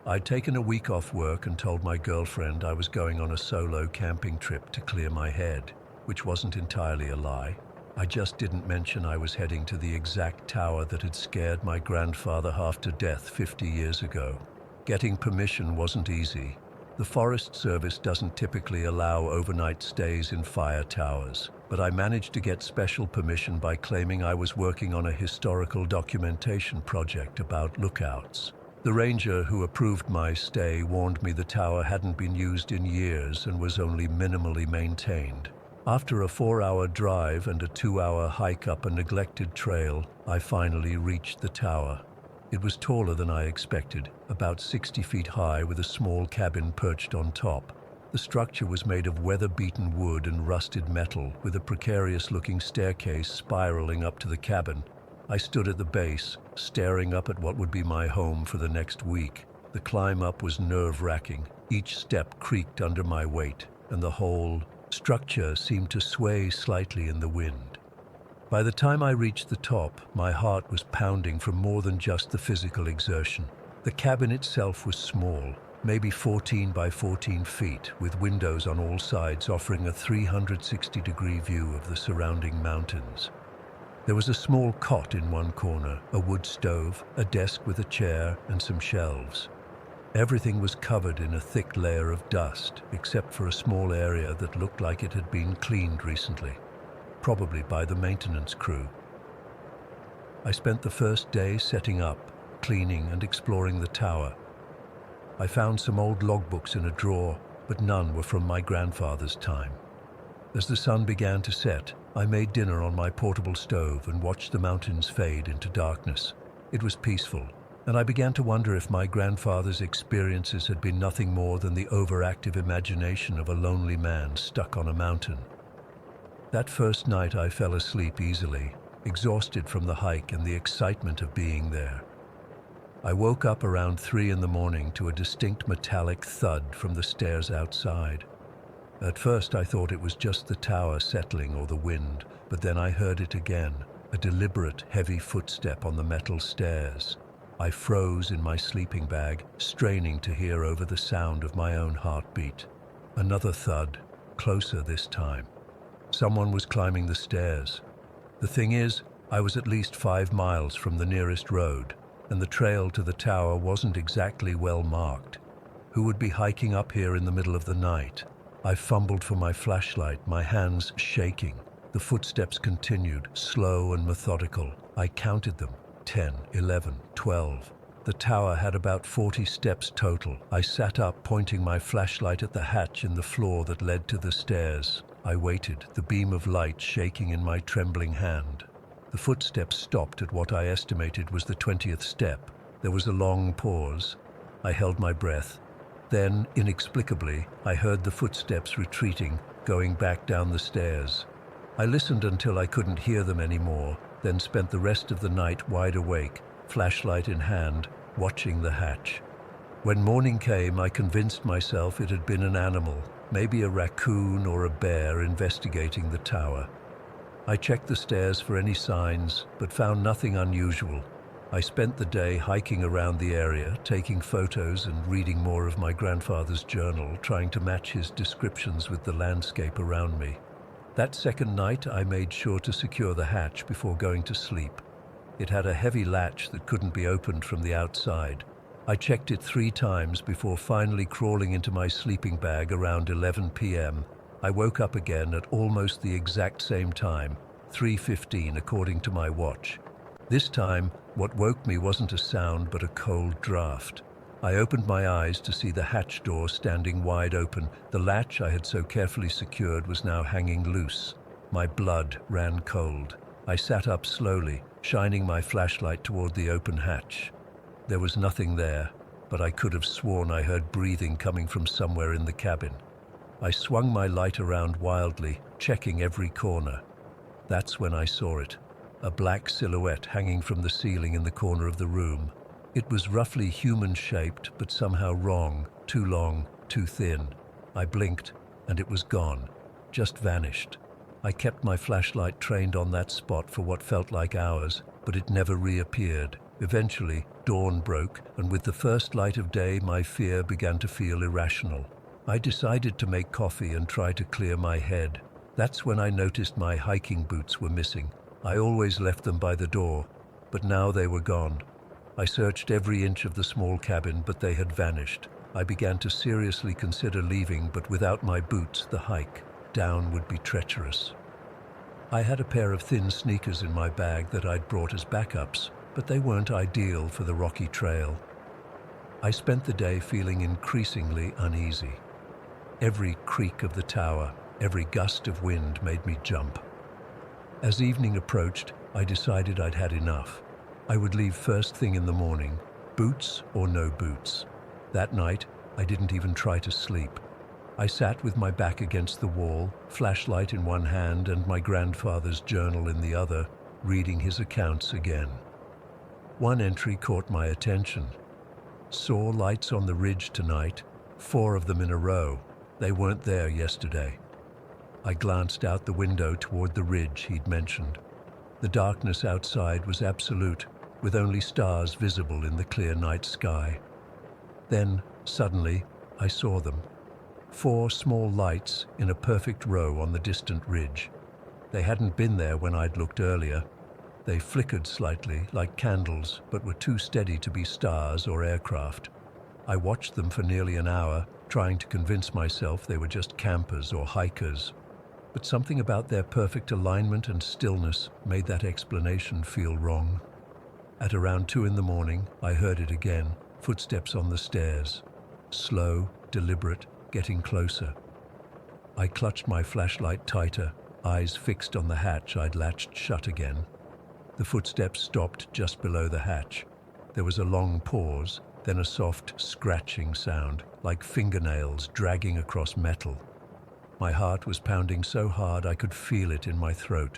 I'd taken a week off work and told my girlfriend I was going on a solo camping trip to clear my head, which wasn't entirely a lie. I just didn't mention I was heading to the exact tower that had scared my grandfather half to death 50 years ago. Getting permission wasn't easy. The Forest Service doesn't typically allow overnight stays in fire towers, but I managed to get special permission by claiming I was working on a historical documentation project about lookouts. The ranger who approved my stay warned me the tower hadn't been used in years and was only minimally maintained. After a 4-hour drive and a 2-hour hike up a neglected trail, I finally reached the tower. It was taller than I expected, about 60 feet high with a small cabin perched on top. The structure was made of weather-beaten wood and rusted metal, with a precarious-looking staircase spiraling up to the cabin. I stood at the base, staring up at what would be my home for the next week. The climb up was nerve-wracking. Each step creaked under my weight, and the whole structure seemed to sway slightly in the wind. By the time I reached the top, my heart was pounding from more than just the physical exertion. The cabin itself was small, maybe 14 by 14 feet, with windows on all sides offering a 360-degree view of the surrounding mountains. There was a small cot in one corner, a wood stove, a desk with a chair, and some shelves. Everything was covered in a thick layer of dust, except for a small area that looked like it had been cleaned recently, probably by the maintenance crew. I spent the first day setting up, cleaning, and exploring the tower. I found some old logbooks in a drawer, but none were from my grandfather's time. As the sun began to set, I made dinner on my portable stove and watched the mountains fade into darkness. It was peaceful, and I began to wonder if my grandfather's experiences had been nothing more than the overactive imagination of a lonely man stuck on a mountain. That first night I fell asleep easily, exhausted from the hike and the excitement of being there. I woke up around 3 in the morning to a distinct metallic thud from the stairs outside. At first I thought it was just the tower settling or the wind, but then I heard it again, a deliberate, heavy footstep on the metal stairs. I froze in my sleeping bag, straining to hear over the sound of my own heartbeat. Another thud, closer this time. Someone was climbing the stairs. The thing is, I was at least 5 miles from the nearest road, and the trail to the tower wasn't exactly well marked. Who would be hiking up here in the middle of the night? I fumbled for my flashlight, my hands shaking. The footsteps continued, slow and methodical. I counted them, 10, 11, 12. The tower had about 40 steps total. I sat up, pointing my flashlight at the hatch in the floor that led to the stairs. I waited, the beam of light shaking in my trembling hand. The footsteps stopped at what I estimated was the 20th step. There was a long pause. I held my breath. Then, inexplicably, I heard the footsteps retreating, going back down the stairs. I listened until I couldn't hear them anymore, then spent the rest of the night wide awake, flashlight in hand, watching the hatch. When morning came, I convinced myself it had been an animal, maybe a raccoon or a bear, investigating the tower. I checked the stairs for any signs, but found nothing unusual. I spent the day hiking around the area, taking photos and reading more of my grandfather's journal, trying to match his descriptions with the landscape around me. That second night, I made sure to secure the hatch before going to sleep. It had a heavy latch that couldn't be opened from the outside. I checked it 3 times before finally crawling into my sleeping bag around 11 p.m. I woke up again at almost the exact same time, 3:15 according to my watch. This time, what woke me wasn't a sound but a cold draft. I opened my eyes to see the hatch door standing wide open. The latch I had so carefully secured was now hanging loose. My blood ran cold. I sat up slowly, shining my flashlight toward the open hatch. There was nothing there, but I could have sworn I heard breathing coming from somewhere in the cabin. I swung my light around wildly, checking every corner. That's when I saw it. A black silhouette hanging from the ceiling in the corner of the room. It was roughly human-shaped, but somehow wrong, too long, too thin. I blinked, and it was gone, just vanished. I kept my flashlight trained on that spot for what felt like hours, but it never reappeared. Eventually, dawn broke, and with the first light of day, my fear began to feel irrational. I decided to make coffee and try to clear my head. That's when I noticed my hiking boots were missing. I always left them by the door, but now they were gone. I searched every inch of the small cabin, but they had vanished. I began to seriously consider leaving, but without my boots, the hike down would be treacherous. I had a pair of thin sneakers in my bag that I'd brought as backups, but they weren't ideal for the rocky trail. I spent the day feeling increasingly uneasy. Every creak of the tower, every gust of wind made me jump. As evening approached, I decided I'd had enough. I would leave first thing in the morning, boots or no boots. That night, I didn't even try to sleep. I sat with my back against the wall, flashlight in one hand and my grandfather's journal in the other, reading his accounts again. One entry caught my attention. Saw lights on the ridge tonight, 4 of them in a row. They weren't there yesterday. I glanced out the window toward the ridge he'd mentioned. The darkness outside was absolute, with only stars visible in the clear night sky. Then, suddenly, I saw them. 4 small lights in a perfect row on the distant ridge. They hadn't been there when I'd looked earlier. They flickered slightly, like candles, but were too steady to be stars or aircraft. I watched them for nearly an hour, trying to convince myself they were just campers or hikers. But something about their perfect alignment and stillness made that explanation feel wrong. At around 2 in the morning, I heard it again, footsteps on the stairs. Slow, deliberate, getting closer. I clutched my flashlight tighter, eyes fixed on the hatch I'd latched shut again. The footsteps stopped just below the hatch. There was a long pause, then a soft scratching sound, like fingernails dragging across metal. My heart was pounding so hard I could feel it in my throat.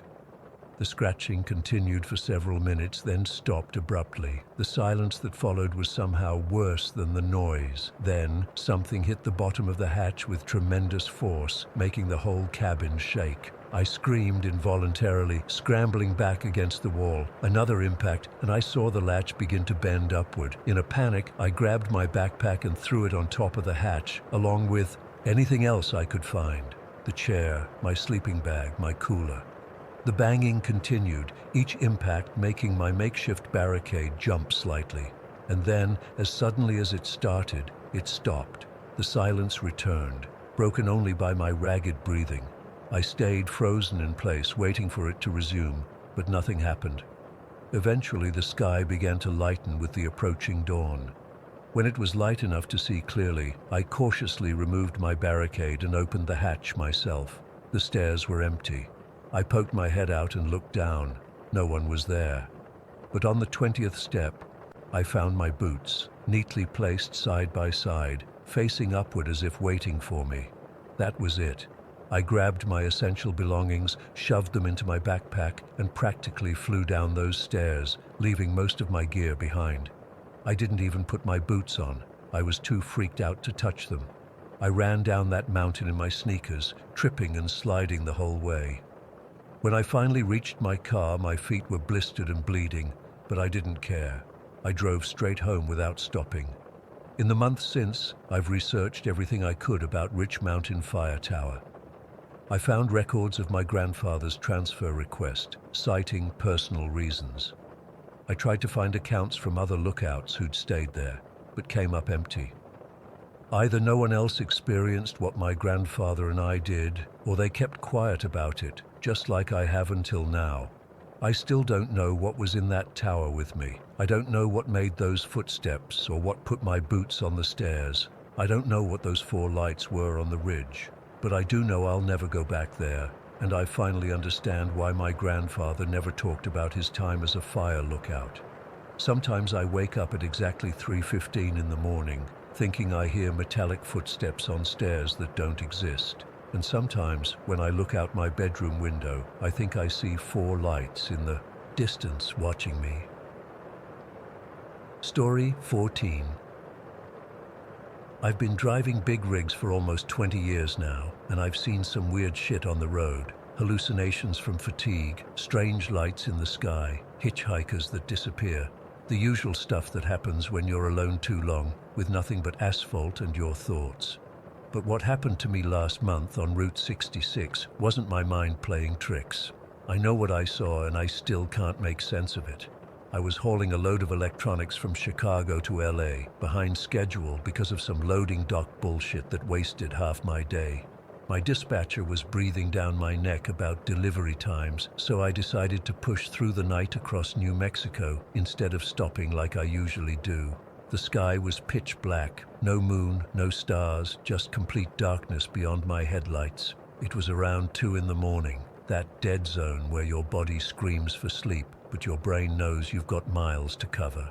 The scratching continued for several minutes, then stopped abruptly. The silence that followed was somehow worse than the noise. Then, something hit the bottom of the hatch with tremendous force, making the whole cabin shake. I screamed involuntarily, scrambling back against the wall. Another impact, and I saw the latch begin to bend upward. In a panic, I grabbed my backpack and threw it on top of the hatch, along with anything else I could find. The chair, my sleeping bag, my cooler. The banging continued, each impact making my makeshift barricade jump slightly. And then, as suddenly as it started, it stopped. The silence returned, broken only by my ragged breathing. I stayed frozen in place, waiting for it to resume, but nothing happened. Eventually, the sky began to lighten with the approaching dawn. When it was light enough to see clearly, I cautiously removed my barricade and opened the hatch myself. The stairs were empty. I poked my head out and looked down. No one was there. But on the 20th step, I found my boots, neatly placed side by side, facing upward as if waiting for me. That was it. I grabbed my essential belongings, shoved them into my backpack, and practically flew down those stairs, leaving most of my gear behind. I didn't even put my boots on. I was too freaked out to touch them. I ran down that mountain in my sneakers, tripping and sliding the whole way. When I finally reached my car, my feet were blistered and bleeding, but I didn't care. I drove straight home without stopping. In the months since, I've researched everything I could about Rich Mountain Fire Tower. I found records of my grandfather's transfer request, citing personal reasons. I tried to find accounts from other lookouts who'd stayed there, but came up empty. Either no one else experienced what my grandfather and I did, or they kept quiet about it, just like I have until now. I still don't know what was in that tower with me. I don't know what made those footsteps or what put my boots on the stairs. I don't know what those 4 lights were on the ridge, but I do know I'll never go back there, and I finally understand why my grandfather never talked about his time as a fire lookout. Sometimes I wake up at exactly 3:15 in the morning, thinking I hear metallic footsteps on stairs that don't exist. And sometimes, when I look out my bedroom window, I think I see 4 lights in the distance watching me. Story 14. I've been driving big rigs for almost 20 years now, and I've seen some weird shit on the road. Hallucinations from fatigue, strange lights in the sky, hitchhikers that disappear. The usual stuff that happens when you're alone too long, with nothing but asphalt and your thoughts. But what happened to me last month on Route 66 wasn't my mind playing tricks. I know what I saw and I still can't make sense of it. I was hauling a load of electronics from Chicago to LA, behind schedule because of some loading dock bullshit that wasted half my day. My dispatcher was breathing down my neck about delivery times, so I decided to push through the night across New Mexico instead of stopping like I usually do. The sky was pitch black, no moon, no stars, just complete darkness beyond my headlights. It was around 2 in the morning, that dead zone where your body screams for sleep, but your brain knows you've got miles to cover.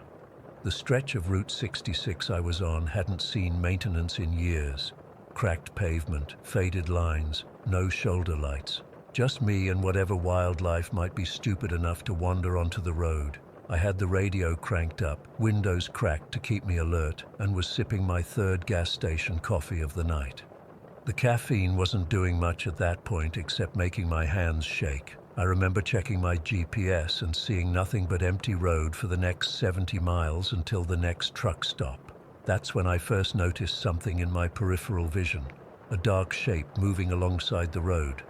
The stretch of Route 66 I was on hadn't seen maintenance in years. Cracked pavement, faded lines, no shoulder lights. Just me and whatever wildlife might be stupid enough to wander onto the road. I had the radio cranked up, windows cracked to keep me alert, and was sipping my 3rd gas station coffee of the night. The caffeine wasn't doing much at that point except making my hands shake. I remember checking my GPS and seeing nothing but empty road for the next 70 miles until the next truck stop. That's when I first noticed something in my peripheral vision, a dark shape moving alongside the road.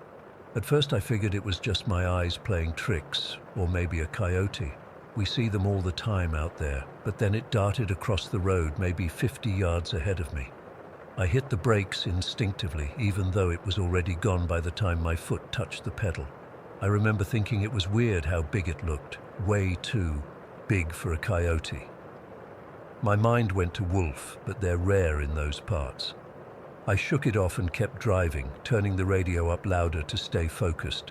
At first I figured it was just my eyes playing tricks, or maybe a coyote. We see them all the time out there, but then it darted across the road maybe 50 yards ahead of me. I hit the brakes instinctively, even though it was already gone by the time my foot touched the pedal. I remember thinking it was weird how big it looked, way too big for a coyote. My mind went to wolf, but they're rare in those parts. I shook it off and kept driving, turning the radio up louder to stay focused.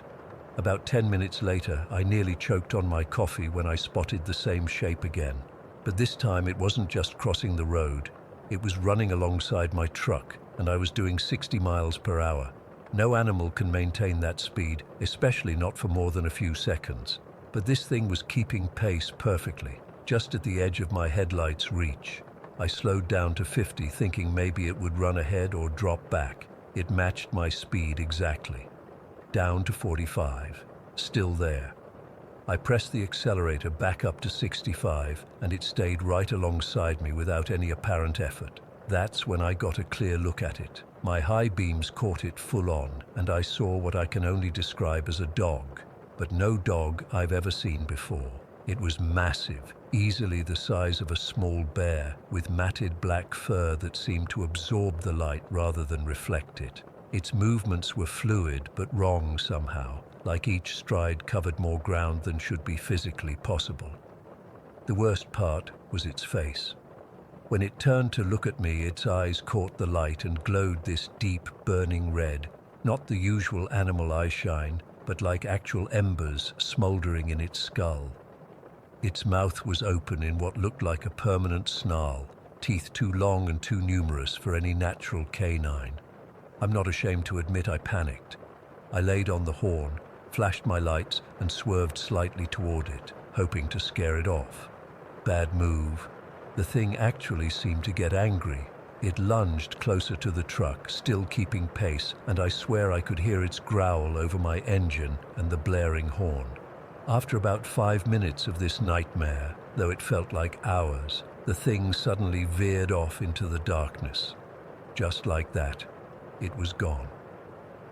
About 10 minutes later, I nearly choked on my coffee when I spotted the same shape again. But this time it wasn't just crossing the road. It was running alongside my truck, and I was doing 60 miles per hour. No animal can maintain that speed, especially not for more than a few seconds. But this thing was keeping pace perfectly, just at the edge of my headlight's reach. I slowed down to 50, thinking maybe it would run ahead or drop back. It matched my speed exactly. Down to 45, still there. I pressed the accelerator back up to 65, and it stayed right alongside me without any apparent effort. That's when I got a clear look at it. My high beams caught it full on, and I saw what I can only describe as a dog, but no dog I've ever seen before. It was massive, easily the size of a small bear, with matted black fur that seemed to absorb the light rather than reflect it. Its movements were fluid but wrong somehow, like each stride covered more ground than should be physically possible. The worst part was its face. When it turned to look at me, its eyes caught the light and glowed this deep, burning red, not the usual animal eye shine, but like actual embers smoldering in its skull. Its mouth was open in what looked like a permanent snarl, teeth too long and too numerous for any natural canine. I'm not ashamed to admit I panicked. I laid on the horn, flashed my lights, and swerved slightly toward it, hoping to scare it off. Bad move. The thing actually seemed to get angry. It lunged closer to the truck, still keeping pace, and I swear I could hear its growl over my engine and the blaring horn. After about 5 minutes of this nightmare, though it felt like hours, the thing suddenly veered off into the darkness. Just like that, it was gone.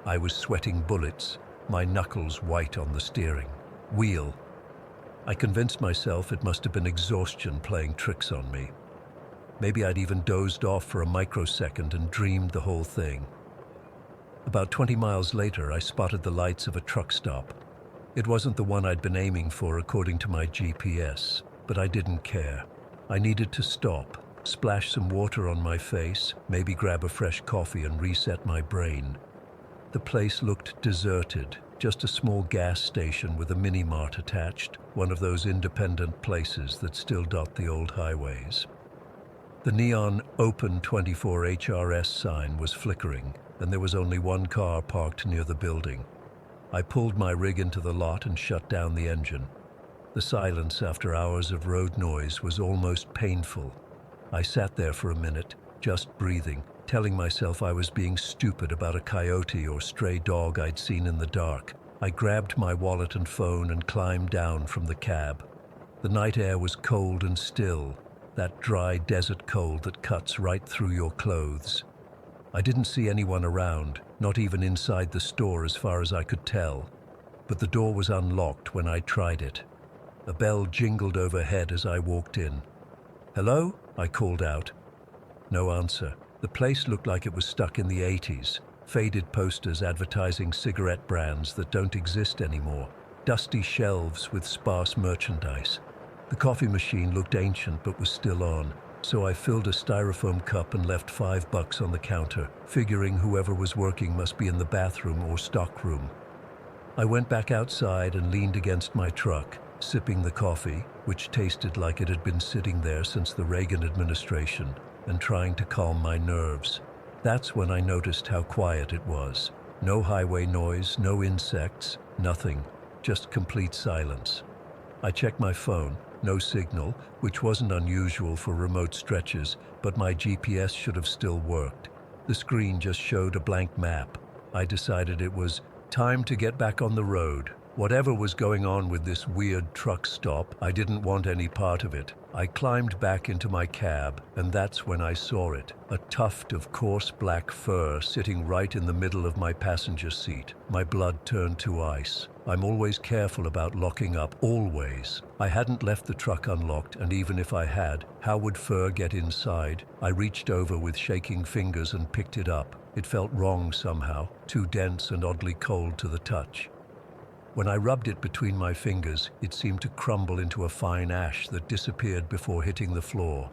I was sweating bullets, my knuckles white on the steering wheel. I convinced myself it must have been exhaustion playing tricks on me. Maybe I'd even dozed off for a microsecond and dreamed the whole thing. About 20 miles later, I spotted the lights of a truck stop. It wasn't the one I'd been aiming for according to my GPS, but I didn't care. I needed to stop, splash some water on my face, maybe grab a fresh coffee and reset my brain. The place looked deserted, just a small gas station with a mini-mart attached, one of those independent places that still dot the old highways. The neon Open 24 HRS sign was flickering, and there was only one car parked near the building. I pulled my rig into the lot and shut down the engine. The silence after hours of road noise was almost painful. I sat there for a minute, just breathing, telling myself I was being stupid about a coyote or stray dog I'd seen in the dark. I grabbed my wallet and phone and climbed down from the cab. The night air was cold and still, that dry desert cold that cuts right through your clothes. I didn't see anyone around, not even inside the store as far as I could tell, but the door was unlocked when I tried it. A bell jingled overhead as I walked in. "Hello?" I called out. No answer. The place looked like it was stuck in the 80s. Faded posters advertising cigarette brands that don't exist anymore. Dusty shelves with sparse merchandise. The coffee machine looked ancient but was still on, so I filled a styrofoam cup and left $5 on the counter, figuring whoever was working must be in the bathroom or stockroom. I went back outside and leaned against my truck, sipping the coffee, which tasted like it had been sitting there since the Reagan administration, and trying to calm my nerves. That's when I noticed how quiet it was. No highway noise, no insects, nothing, just complete silence. I checked my phone, no signal, which wasn't unusual for remote stretches, but my GPS should have still worked. The screen just showed a blank map. I decided it was time to get back on the road. Whatever was going on with this weird truck stop, I didn't want any part of it. I climbed back into my cab, and that's when I saw it. A tuft of coarse black fur sitting right in the middle of my passenger seat. My blood turned to ice. I'm always careful about locking up, always. I hadn't left the truck unlocked, and even if I had, how would fur get inside? I reached over with shaking fingers and picked it up. It felt wrong somehow, too dense and oddly cold to the touch. When I rubbed it between my fingers, it seemed to crumble into a fine ash that disappeared before hitting the floor.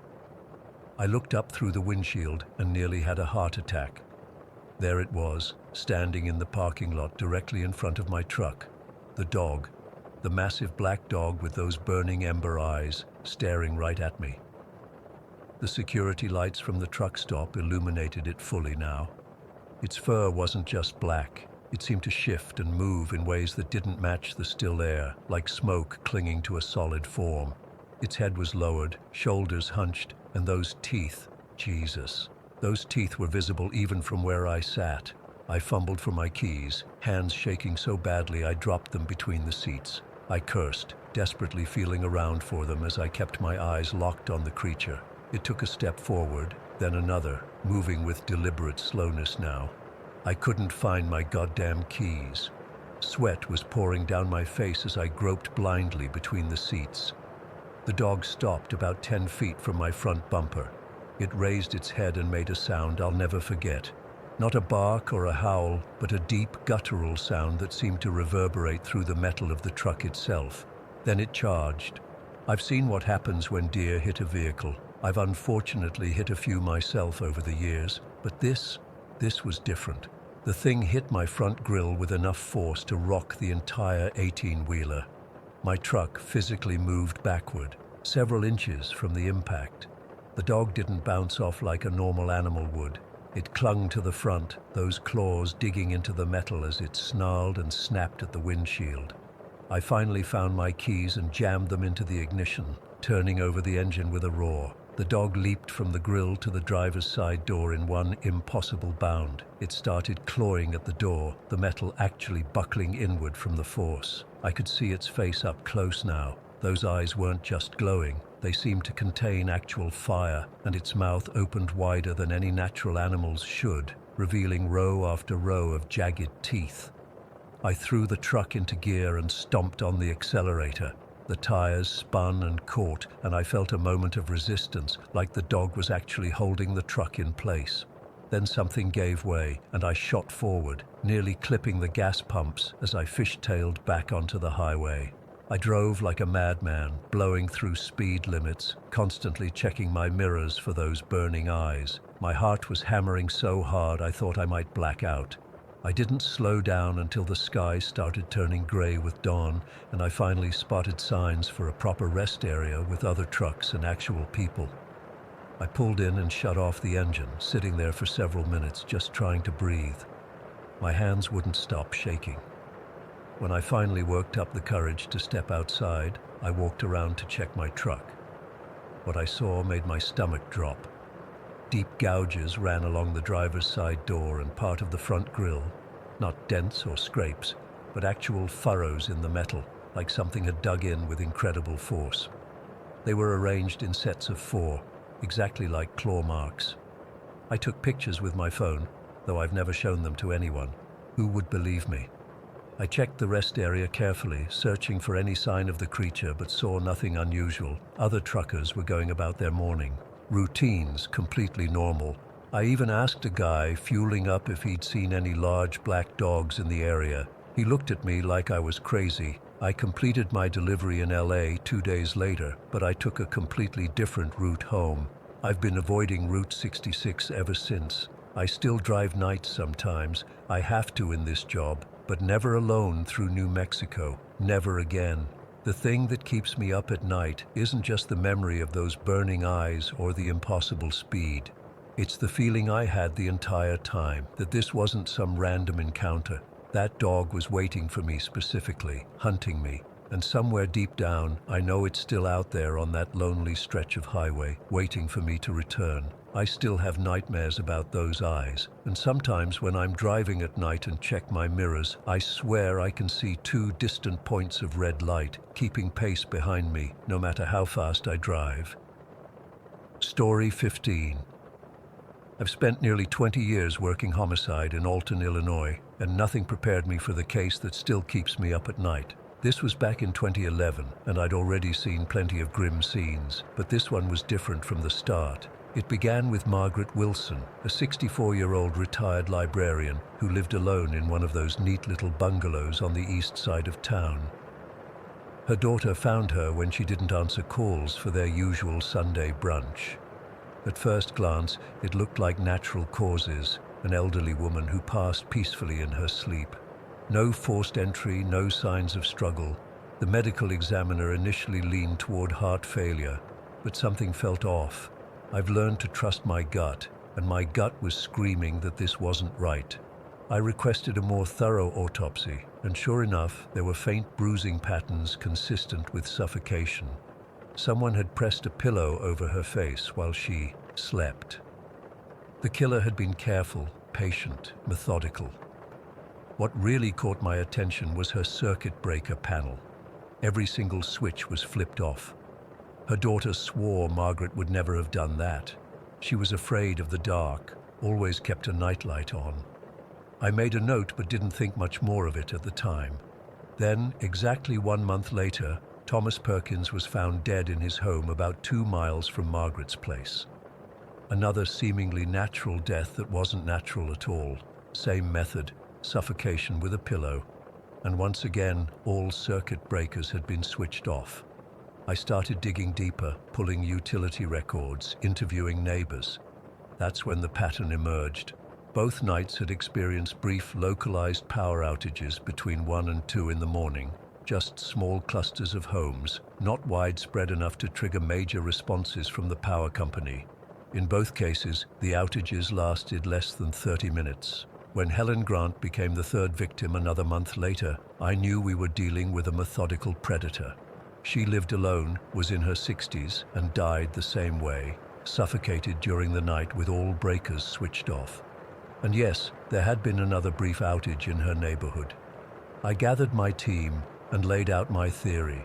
I looked up through the windshield and nearly had a heart attack. There it was, standing in the parking lot directly in front of my truck. The dog, the massive black dog with those burning ember eyes, staring right at me. The security lights from the truck stop illuminated it fully now. Its fur wasn't just black. It seemed to shift and move in ways that didn't match the still air, like smoke clinging to a solid form. Its head was lowered, shoulders hunched, and those teeth, Jesus. Those teeth were visible even from where I sat. I fumbled for my keys, hands shaking so badly I dropped them between the seats. I cursed, desperately feeling around for them as I kept my eyes locked on the creature. It took a step forward, then another, moving with deliberate slowness now. I couldn't find my goddamn keys. Sweat was pouring down my face as I groped blindly between the seats. The dog stopped about 10 feet from my front bumper. It raised its head and made a sound I'll never forget. Not a bark or a howl, but a deep, guttural sound that seemed to reverberate through the metal of the truck itself. Then it charged. I've seen what happens when deer hit a vehicle. I've unfortunately hit a few myself over the years, but this was different. The thing hit my front grille with enough force to rock the entire 18-wheeler. My truck physically moved backward, several inches from the impact. The dog didn't bounce off like a normal animal would. It clung to the front, those claws digging into the metal as it snarled and snapped at the windshield. I finally found my keys and jammed them into the ignition, turning over the engine with a roar. The dog leaped from the grille to the driver's side door in one impossible bound. It started clawing at the door, the metal actually buckling inward from the force. I could see its face up close now. Those eyes weren't just glowing. They seemed to contain actual fire, and its mouth opened wider than any natural animal's should, revealing row after row of jagged teeth. I threw the truck into gear and stomped on the accelerator. The tires spun and caught, and I felt a moment of resistance, like the dog was actually holding the truck in place. Then something gave way, and I shot forward, nearly clipping the gas pumps as I fishtailed back onto the highway. I drove like a madman, blowing through speed limits, constantly checking my mirrors for those burning eyes. My heart was hammering so hard I thought I might black out. I didn't slow down until the sky started turning gray with dawn, and I finally spotted signs for a proper rest area with other trucks and actual people. I pulled in and shut off the engine, sitting there for several minutes just trying to breathe. My hands wouldn't stop shaking. When I finally worked up the courage to step outside, I walked around to check my truck. What I saw made my stomach drop. Deep gouges ran along the driver's side door and part of the front grille. Not dents or scrapes, but actual furrows in the metal, like something had dug in with incredible force. They were arranged in sets of 4, exactly like claw marks. I took pictures with my phone, though I've never shown them to anyone. Who would believe me? I checked the rest area carefully, searching for any sign of the creature, but saw nothing unusual. Other truckers were going about their morning. Routines completely normal. I even asked a guy fueling up if he'd seen any large black dogs in the area. He looked at me like I was crazy. I completed my delivery in LA 2 days later, but I took a completely different route home. I've been avoiding Route 66 ever since. I still drive nights sometimes. I have to in this job, but never alone through New Mexico. Never again. The thing that keeps me up at night isn't just the memory of those burning eyes or the impossible speed. It's the feeling I had the entire time, that this wasn't some random encounter. That dog was waiting for me specifically, hunting me. And somewhere deep down, I know it's still out there on that lonely stretch of highway, waiting for me to return. I still have nightmares about those eyes, and sometimes when I'm driving at night and check my mirrors, I swear I can see two distant points of red light, keeping pace behind me, no matter how fast I drive. Story 15. I've spent nearly 20 years working homicide in Alton, Illinois, and nothing prepared me for the case that still keeps me up at night. This was back in 2011, and I'd already seen plenty of grim scenes, but this one was different from the start. It began with Margaret Wilson, a 64-year-old retired librarian who lived alone in one of those neat little bungalows on the east side of town. Her daughter found her when she didn't answer calls for their usual Sunday brunch. At first glance, it looked like natural causes, an elderly woman who passed peacefully in her sleep. No forced entry, no signs of struggle. The medical examiner initially leaned toward heart failure, but something felt off. I've learned to trust my gut, and my gut was screaming that this wasn't right. I requested a more thorough autopsy, and sure enough, there were faint bruising patterns consistent with suffocation. Someone had pressed a pillow over her face while she slept. The killer had been careful, patient, methodical. What really caught my attention was her circuit breaker panel. Every single switch was flipped off. Her daughter swore Margaret would never have done that. She was afraid of the dark, always kept a nightlight on. I made a note but didn't think much more of it at the time. Then, exactly 1 month later, Thomas Perkins was found dead in his home about 2 miles from Margaret's place. Another seemingly natural death that wasn't natural at all. Same method, suffocation with a pillow. And once again, all circuit breakers had been switched off. I started digging deeper, pulling utility records, interviewing neighbors. That's when the pattern emerged. Both nights had experienced brief, localized power outages between 1 and 2 in the morning. Just small clusters of homes, not widespread enough to trigger major responses from the power company. In both cases, the outages lasted less than 30 minutes. When Helen Grant became the third victim another month later, I knew we were dealing with a methodical predator. She lived alone, was in her 60s, and died the same way, suffocated during the night with all breakers switched off. And yes, there had been another brief outage in her neighborhood. I gathered my team and laid out my theory.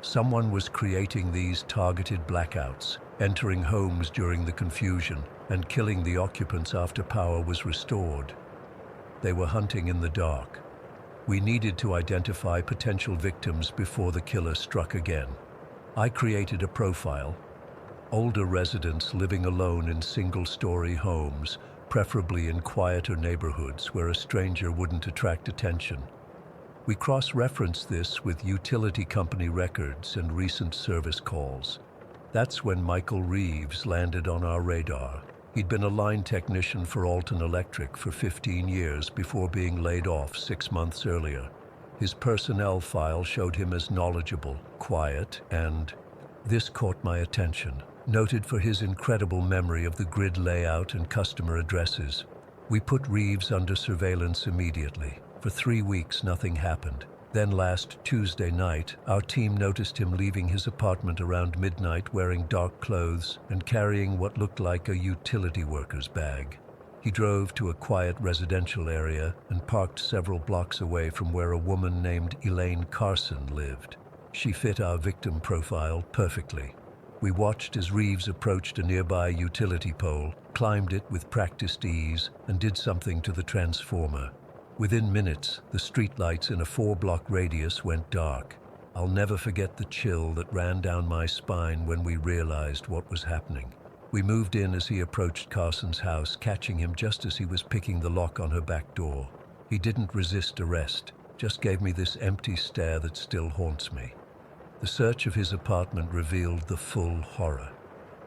Someone was creating these targeted blackouts, entering homes during the confusion, and killing the occupants after power was restored. They were hunting in the dark. We needed to identify potential victims before the killer struck again. I created a profile. Older residents living alone in single-story homes, preferably in quieter neighborhoods where a stranger wouldn't attract attention. We cross-referenced this with utility company records and recent service calls. That's when Michael Reeves landed on our radar. He'd been a line technician for Alton Electric for 15 years before being laid off 6 months earlier. His personnel file showed him as knowledgeable, quiet, and this caught my attention. Noted for his incredible memory of the grid layout and customer addresses. We put Reeves under surveillance immediately. For 3 weeks, nothing happened. Then last Tuesday night, our team noticed him leaving his apartment around midnight wearing dark clothes and carrying what looked like a utility worker's bag. He drove to a quiet residential area and parked several blocks away from where a woman named Elaine Carson lived. She fit our victim profile perfectly. We watched as Reeves approached a nearby utility pole, climbed it with practiced ease, and did something to the transformer. Within minutes, the streetlights in a 4-block radius went dark. I'll never forget the chill that ran down my spine when we realized what was happening. We moved in as he approached Carson's house, catching him just as he was picking the lock on her back door. He didn't resist arrest, just gave me this empty stare that still haunts me. The search of his apartment revealed the full horror.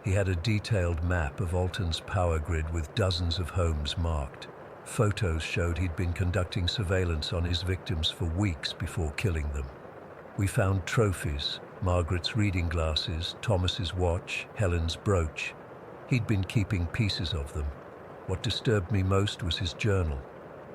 He had a detailed map of Alton's power grid with dozens of homes marked. Photos showed he'd been conducting surveillance on his victims for weeks before killing them. We found trophies, Margaret's reading glasses, Thomas's watch, Helen's brooch. He'd been keeping pieces of them. What disturbed me most was his journal.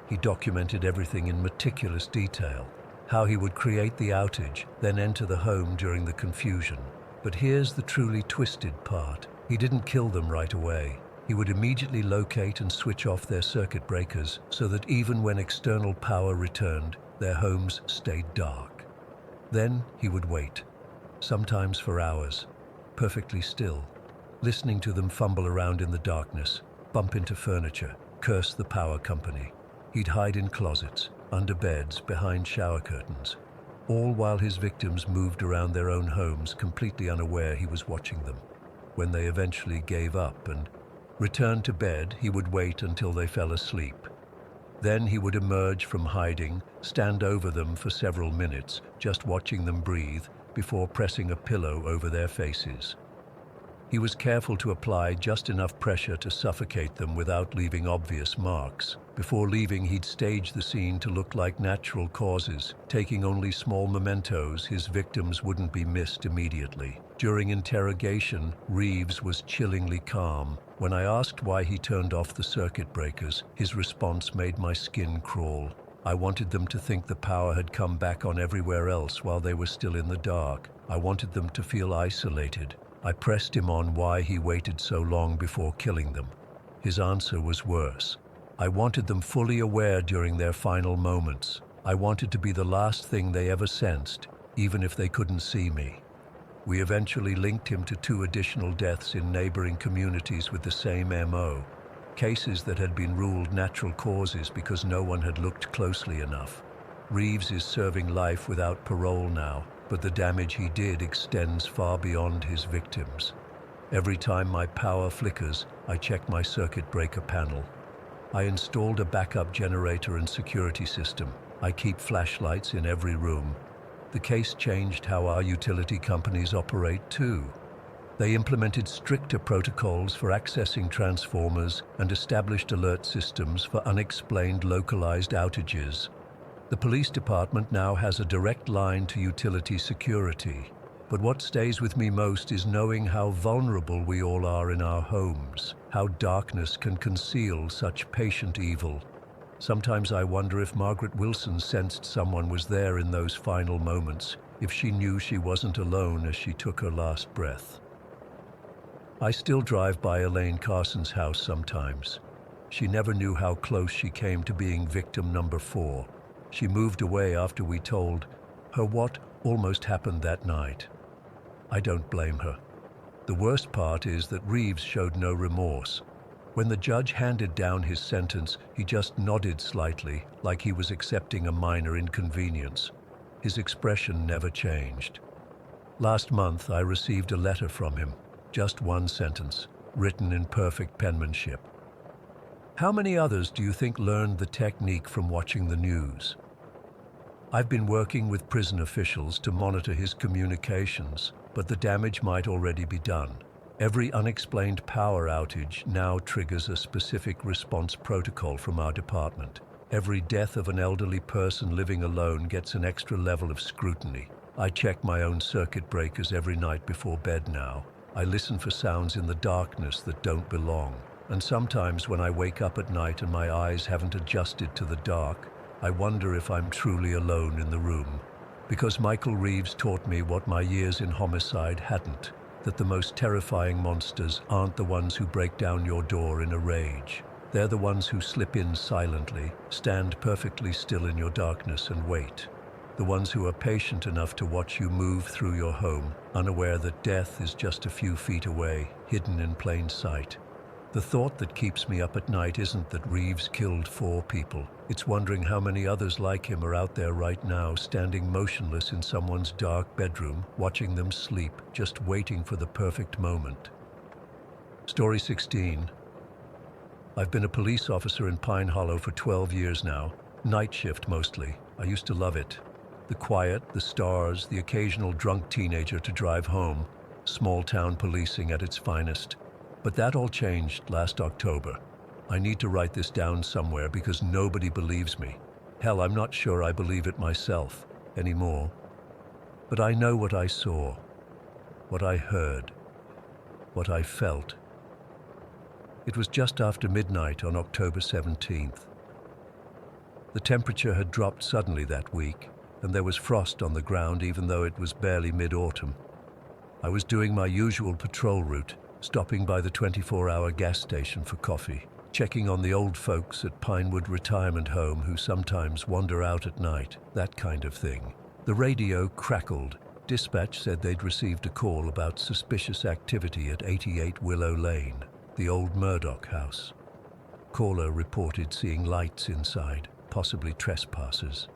He documented everything in meticulous detail. How he would create the outage, then enter the home during the confusion. But here's the truly twisted part. He didn't kill them right away. He would immediately locate and switch off their circuit breakers so that even when external power returned, their homes stayed dark. Then he would wait, sometimes for hours, perfectly still, listening to them fumble around in the darkness, bump into furniture, curse the power company. He'd hide in closets, under beds, behind shower curtains, all while his victims moved around their own homes completely unaware he was watching them. When they eventually gave up and returned to bed, he would wait until they fell asleep. Then he would emerge from hiding, stand over them for several minutes, just watching them breathe, before pressing a pillow over their faces. He was careful to apply just enough pressure to suffocate them without leaving obvious marks. Before leaving, he'd stage the scene to look like natural causes, taking only small mementos his victims wouldn't be missed immediately. During interrogation, Reeves was chillingly calm. When I asked why he turned off the circuit breakers, his response made my skin crawl. I wanted them to think the power had come back on everywhere else while they were still in the dark. I wanted them to feel isolated. I pressed him on why he waited so long before killing them. His answer was worse. I wanted them fully aware during their final moments. I wanted to be the last thing they ever sensed, even if they couldn't see me. We eventually linked him to 2 additional deaths in neighboring communities with the same MO, cases that had been ruled natural causes because no one had looked closely enough. Reeves is serving life without parole now, but the damage he did extends far beyond his victims. Every time my power flickers, I check my circuit breaker panel. I installed a backup generator and security system. I keep flashlights in every room. The case changed how our utility companies operate too. They implemented stricter protocols for accessing transformers and established alert systems for unexplained localized outages. The police department now has a direct line to utility security. But what stays with me most is knowing how vulnerable we all are in our homes, how darkness can conceal such patient evil. Sometimes I wonder if Margaret Wilson sensed someone was there in those final moments, if she knew she wasn't alone as she took her last breath. I still drive by Elaine Carson's house sometimes. She never knew how close she came to being victim number 4. She moved away after we told her what almost happened that night. I don't blame her. The worst part is that Reeves showed no remorse. When the judge handed down his sentence, he just nodded slightly, like he was accepting a minor inconvenience. His expression never changed. Last month, I received a letter from him, just 1 sentence, written in perfect penmanship. How many others do you think learned the technique from watching the news? I've been working with prison officials to monitor his communications, but the damage might already be done. Every unexplained power outage now triggers a specific response protocol from our department. Every death of an elderly person living alone gets an extra level of scrutiny. I check my own circuit breakers every night before bed now. I listen for sounds in the darkness that don't belong. And sometimes when I wake up at night and my eyes haven't adjusted to the dark, I wonder if I'm truly alone in the room. Because Michael Reeves taught me what my years in homicide hadn't, that the most terrifying monsters aren't the ones who break down your door in a rage. They're the ones who slip in silently, stand perfectly still in your darkness and wait. The ones who are patient enough to watch you move through your home, unaware that death is just a few feet away, hidden in plain sight. The thought that keeps me up at night isn't that Reeves killed 4 people. It's wondering how many others like him are out there right now, standing motionless in someone's dark bedroom, watching them sleep, just waiting for the perfect moment. Story 16. I've been a police officer in Pine Hollow for 12 years now, night shift mostly. I used to love it. The quiet, the stars, the occasional drunk teenager to drive home, small town policing at its finest. But that all changed last October. I need to write this down somewhere because nobody believes me. Hell, I'm not sure I believe it myself anymore. But I know what I saw, what I heard, what I felt. It was just after midnight on October 17th. The temperature had dropped suddenly that week, and there was frost on the ground even though it was barely mid-autumn. I was doing my usual patrol route, stopping by the 24-hour gas station for coffee, checking on the old folks at Pinewood Retirement Home who sometimes wander out at night, that kind of thing. The radio crackled. Dispatch said they'd received a call about suspicious activity at 88 Willow Lane, the old Murdoch house. Caller reported seeing lights inside, possibly trespassers.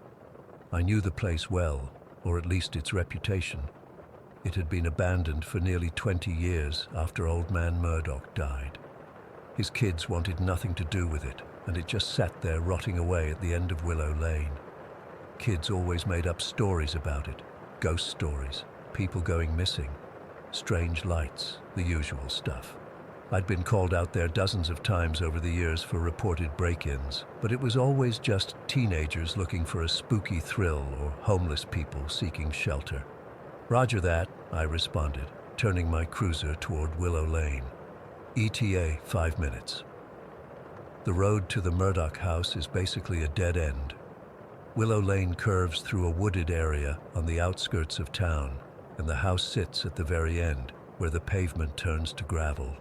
I knew the place well, or at least its reputation. It had been abandoned for nearly 20 years after old man Murdoch died. His kids wanted nothing to do with it, and it just sat there rotting away at the end of Willow Lane. Kids always made up stories about it. Ghost stories, people going missing, strange lights, the usual stuff. I'd been called out there dozens of times over the years for reported break-ins, but it was always just teenagers looking for a spooky thrill or homeless people seeking shelter. Roger that, I responded, turning my cruiser toward Willow Lane. ETA 5 minutes. The road to the Murdoch house is basically a dead end. Willow Lane curves through a wooded area on the outskirts of town, and the house sits at the very end, where the pavement turns to gravel.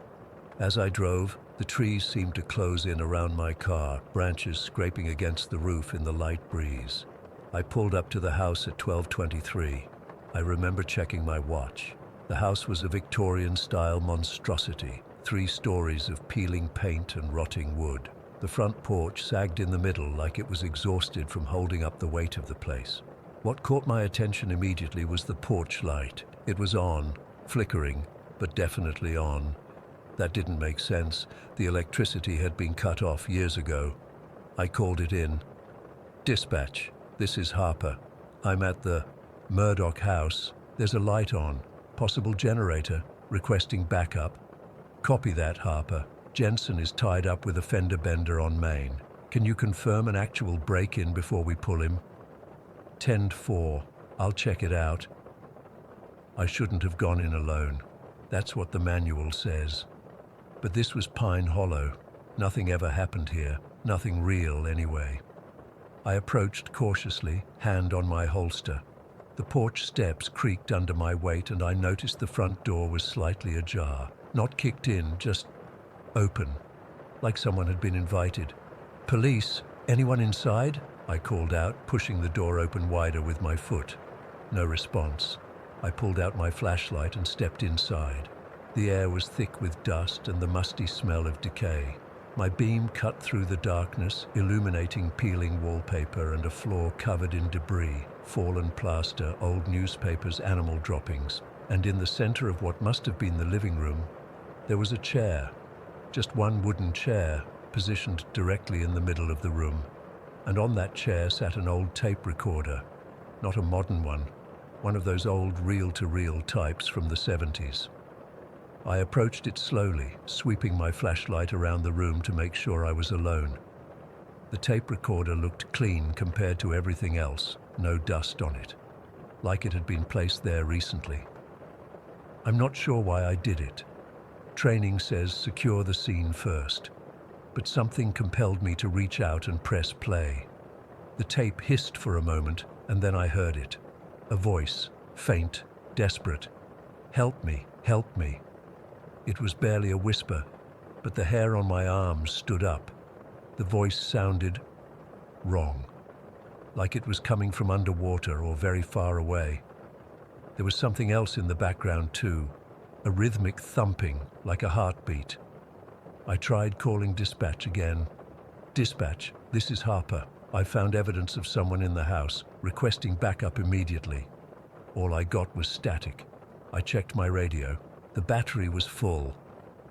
As I drove, the trees seemed to close in around my car, branches scraping against the roof in the light breeze. I pulled up to the house at 12:23. I remember checking my watch. The house was a Victorian-style monstrosity, 3 stories of peeling paint and rotting wood. The front porch sagged in the middle like it was exhausted from holding up the weight of the place. What caught my attention immediately was the porch light. It was on, flickering, but definitely on. That didn't make sense. The electricity had been cut off years ago. I called it in. Dispatch, this is Harper. I'm at the Murdoch house. There's a light on, possible generator, requesting backup. Copy that, Harper. Jensen is tied up with a fender bender on Main. Can you confirm an actual break-in before we pull him? 10-4. I'll check it out. I shouldn't have gone in alone. That's what the manual says. But this was Pine Hollow. Nothing ever happened here. Nothing real, anyway. I approached cautiously, hand on my holster. The porch steps creaked under my weight, and I noticed the front door was slightly ajar. Not kicked in, just open, like someone had been invited. Police, anyone inside? I called out, pushing the door open wider with my foot. No response. I pulled out my flashlight and stepped inside. The air was thick with dust and the musty smell of decay. My beam cut through the darkness, illuminating peeling wallpaper and a floor covered in debris, fallen plaster, old newspapers, animal droppings. And in the center of what must have been the living room, there was a chair. Just one wooden chair, positioned directly in the middle of the room. And on that chair sat an old tape recorder. Not a modern one of those old reel-to-reel types from the 70s. I approached it slowly, sweeping my flashlight around the room to make sure I was alone. The tape recorder looked clean compared to everything else, no dust on it, like it had been placed there recently. I'm not sure why I did it. Training says secure the scene first, but something compelled me to reach out and press play. The tape hissed for a moment, and then I heard it. A voice, faint, desperate. Help me, help me. It was barely a whisper, but the hair on my arms stood up. The voice sounded wrong, like it was coming from underwater or very far away. There was something else in the background too, a rhythmic thumping, like a heartbeat. I tried calling dispatch again. Dispatch, this is Harper. I found evidence of someone in the house, requesting backup immediately. All I got was static. I checked my radio. The battery was full.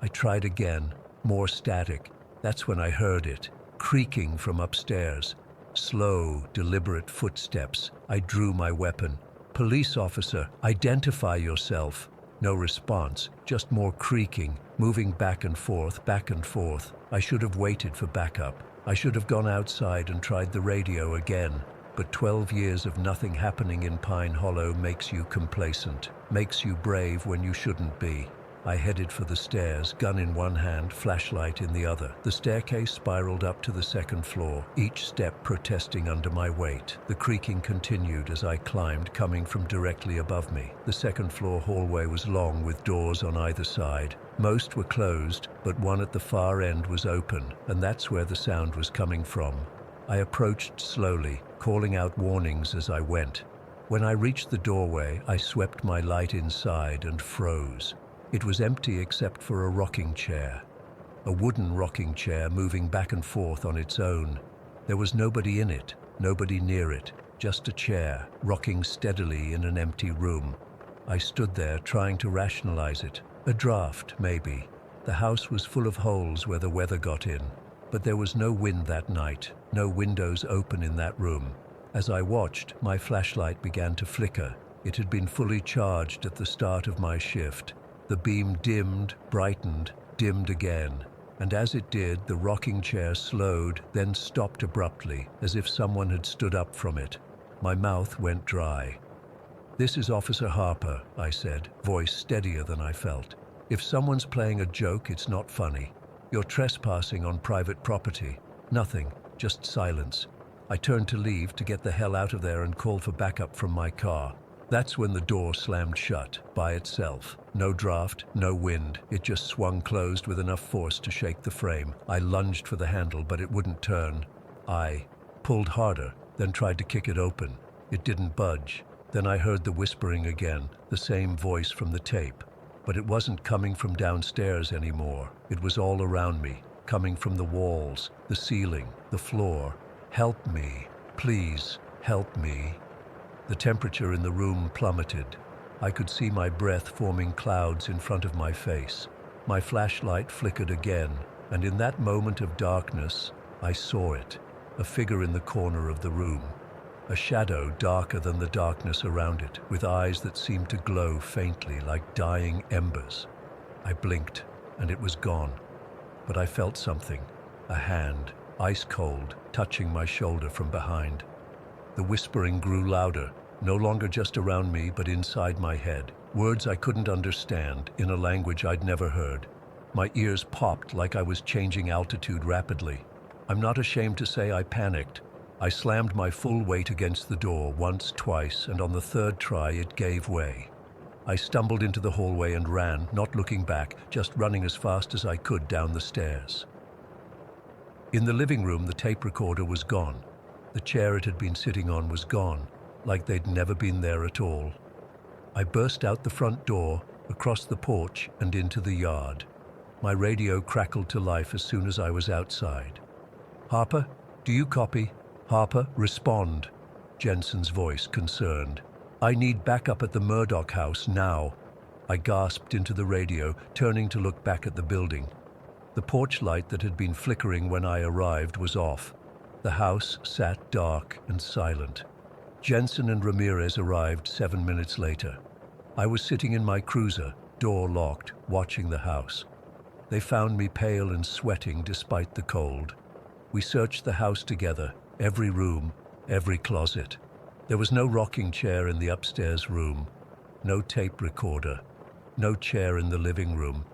I tried again, more static. That's when I heard it, creaking from upstairs. Slow, deliberate footsteps. I drew my weapon. Police officer, identify yourself. No response, just more creaking, moving back and forth, back and forth. I should have waited for backup. I should have gone outside and tried the radio again. But 12 years of nothing happening in Pine Hollow makes you complacent, makes you brave when you shouldn't be. I headed for the stairs, gun in one hand, flashlight in the other. The staircase spiraled up to the second floor, each step protesting under my weight. The creaking continued as I climbed, coming from directly above me. The second floor hallway was long with doors on either side. Most were closed, but one at the far end was open, and that's where the sound was coming from. I approached slowly, calling out warnings as I went. When I reached the doorway, I swept my light inside and froze. It was empty except for a rocking chair. A wooden rocking chair moving back and forth on its own. There was nobody in it, nobody near it, just a chair, rocking steadily in an empty room. I stood there trying to rationalize it. A draft, maybe. The house was full of holes where the weather got in. But there was no wind that night, no windows open in that room. As I watched, my flashlight began to flicker. It had been fully charged at the start of my shift. The beam dimmed, brightened, dimmed again. And as it did, the rocking chair slowed, then stopped abruptly, as if someone had stood up from it. My mouth went dry. "This is Officer Harper," I said, voice steadier than I felt. "If someone's playing a joke, it's not funny. You're trespassing on private property. Nothing, just silence." I turned to leave to get the hell out of there and call for backup from my car. That's when the door slammed shut, by itself. No draft, no wind. It just swung closed with enough force to shake the frame. I lunged for the handle, but it wouldn't turn. I pulled harder, then tried to kick it open. It didn't budge. Then I heard the whispering again, the same voice from the tape. But it wasn't coming from downstairs anymore. It was all around me, coming from the walls, the ceiling, the floor. "Help me. Please, help me." The temperature in the room plummeted. I could see my breath forming clouds in front of my face. My flashlight flickered again, and in that moment of darkness, I saw it, a figure in the corner of the room. A shadow darker than the darkness around it, with eyes that seemed to glow faintly like dying embers. I blinked, and it was gone. But I felt something, a hand, ice cold, touching my shoulder from behind. The whispering grew louder, no longer just around me, but inside my head. Words I couldn't understand, in a language I'd never heard. My ears popped like I was changing altitude rapidly. I'm not ashamed to say I panicked. I slammed my full weight against the door once, twice, and on the third try it gave way. I stumbled into the hallway and ran, not looking back, just running as fast as I could down the stairs. In the living room, the tape recorder was gone. The chair it had been sitting on was gone, like they'd never been there at all. I burst out the front door, across the porch, and into the yard. My radio crackled to life as soon as I was outside. "Harper, do you copy? Harper, respond." Jensen's voice, concerned. "I need backup at the Murdoch house now." I gasped into the radio, turning to look back at the building. The porch light that had been flickering when I arrived was off. The house sat dark and silent. Jensen and Ramirez arrived 7 minutes later. I was sitting in my cruiser, door locked, watching the house. They found me pale and sweating despite the cold. We searched the house together, every room, every closet. There was no rocking chair in the upstairs room, no tape recorder, no chair in the living room,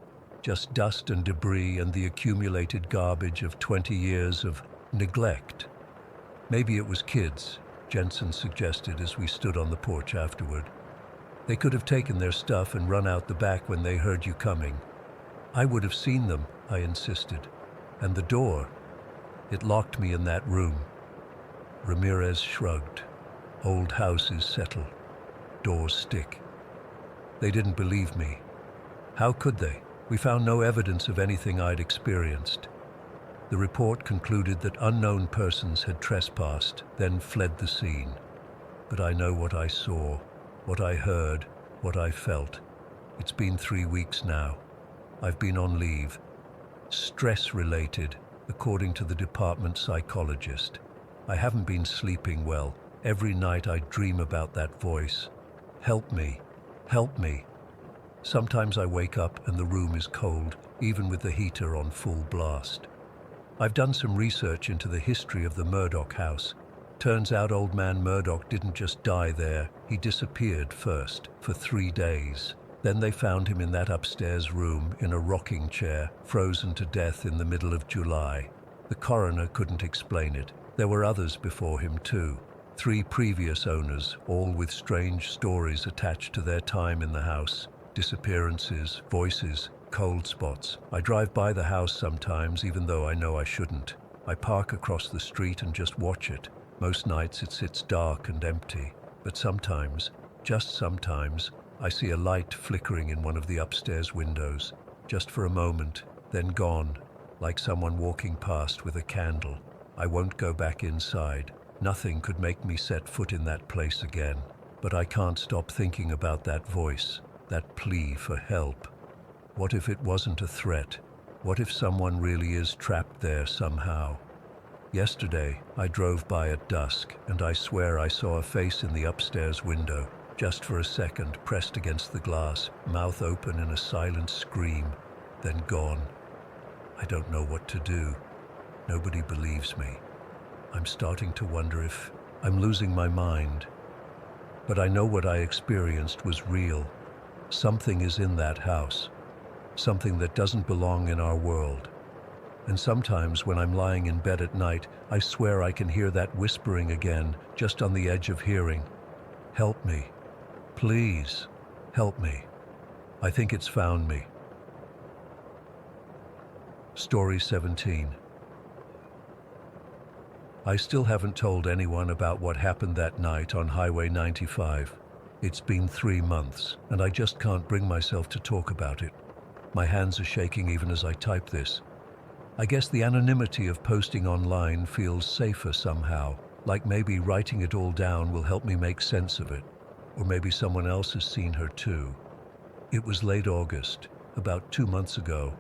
just dust and debris and the accumulated garbage of 20 years of neglect. "Maybe it was kids," Jensen suggested as we stood on the porch afterward. "They could have taken their stuff and run out the back when they heard you coming." "I would have seen them," I insisted. "And the door, it locked me in that room." Ramirez shrugged. "Old houses settle. Doors stick." They didn't believe me. How could they? We found no evidence of anything I'd experienced. The report concluded that unknown persons had trespassed, then fled the scene. But I know what I saw, what I heard, what I felt. It's been 3 weeks now. I've been on leave. Stress-related, according to the department psychologist. I haven't been sleeping well. Every night I dream about that voice. "Help me, help me." Sometimes I wake up and the room is cold, even with the heater on full blast. I've done some research into the history of the Murdoch house. Turns out old man Murdoch didn't just die there, he disappeared first, for 3 days. Then they found him in that upstairs room, in a rocking chair, frozen to death in the middle of July. The coroner couldn't explain it. There were others before him too. 3 previous owners, all with strange stories attached to their time in the house. Disappearances, voices, cold spots. I drive by the house sometimes, even though I know I shouldn't. I park across the street and just watch it. Most nights it sits dark and empty, but sometimes, just sometimes, I see a light flickering in one of the upstairs windows, just for a moment, then gone, like someone walking past with a candle. I won't go back inside. Nothing could make me set foot in that place again. But I can't stop thinking about that voice, that plea for help. What if it wasn't a threat? What if someone really is trapped there somehow? Yesterday, I drove by at dusk, and I swear I saw a face in the upstairs window, just for a second, pressed against the glass, mouth open in a silent scream, then gone. I don't know what to do. Nobody believes me. I'm starting to wonder if I'm losing my mind. But I know what I experienced was real. Something is in that house. Something that doesn't belong in our world. And sometimes when I'm lying in bed at night, I swear I can hear that whispering again, just on the edge of hearing. Help me. Please, help me. I think it's found me. Story 17. I still haven't told anyone about what happened that night on Highway 95. It's been 3 months, and I just can't bring myself to talk about it. My hands are shaking even as I type this. I guess the anonymity of posting online feels safer somehow, like maybe writing it all down will help me make sense of it. Or maybe someone else has seen her too. It was late August, about 2 months ago.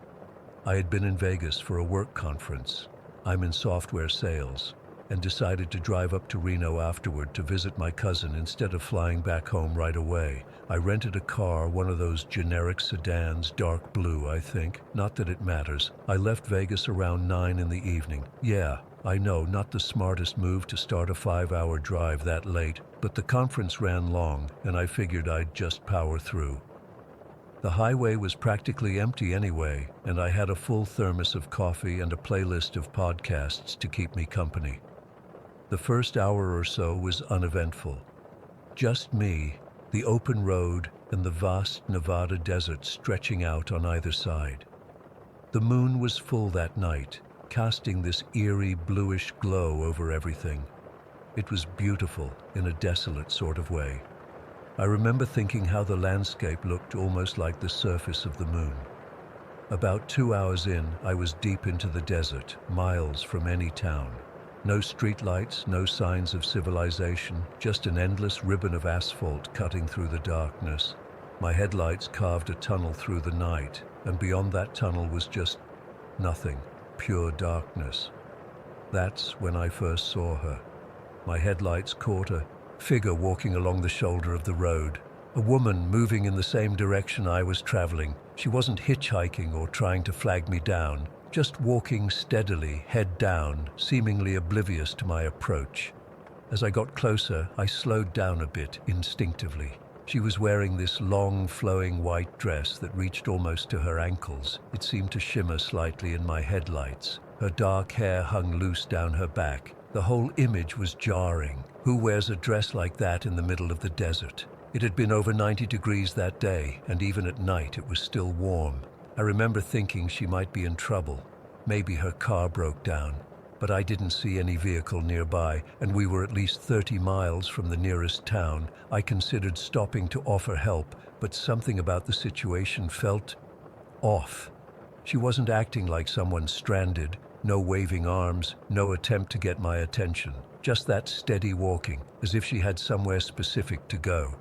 I had been in Vegas for a work conference. I'm in software sales, and decided to drive up to Reno afterward to visit my cousin instead of flying back home right away. I rented a car, one of those generic sedans, dark blue, I think. Not that it matters. I left Vegas around 9 in the evening. Yeah, I know, not the smartest move to start a 5-hour drive that late, but the conference ran long, and I figured I'd just power through. The highway was practically empty anyway, and I had a full thermos of coffee and a playlist of podcasts to keep me company. The first hour or so was uneventful. Just me, the open road, and the vast Nevada desert stretching out on either side. The moon was full that night, casting this eerie bluish glow over everything. It was beautiful in a desolate sort of way. I remember thinking how the landscape looked almost like the surface of the moon. About 2 hours in, I was deep into the desert, miles from any town. No streetlights, no signs of civilization, just an endless ribbon of asphalt cutting through the darkness. My headlights carved a tunnel through the night, and beyond that tunnel was just nothing, pure darkness. That's when I first saw her. My headlights caught a figure walking along the shoulder of the road. A woman moving in the same direction I was traveling. She wasn't hitchhiking or trying to flag me down, just walking steadily, head down, seemingly oblivious to my approach. As I got closer, I slowed down a bit, instinctively. She was wearing this long, flowing white dress that reached almost to her ankles. It seemed to shimmer slightly in my headlights. Her dark hair hung loose down her back. The whole image was jarring. Who wears a dress like that in the middle of the desert? It had been over 90 degrees that day, and even at night it was still warm. I remember thinking she might be in trouble. Maybe her car broke down. But I didn't see any vehicle nearby, and we were at least 30 miles from the nearest town. I considered stopping to offer help, but something about the situation felt off. She wasn't acting like someone stranded. No waving arms, no attempt to get my attention. Just that steady walking, as if she had somewhere specific to go.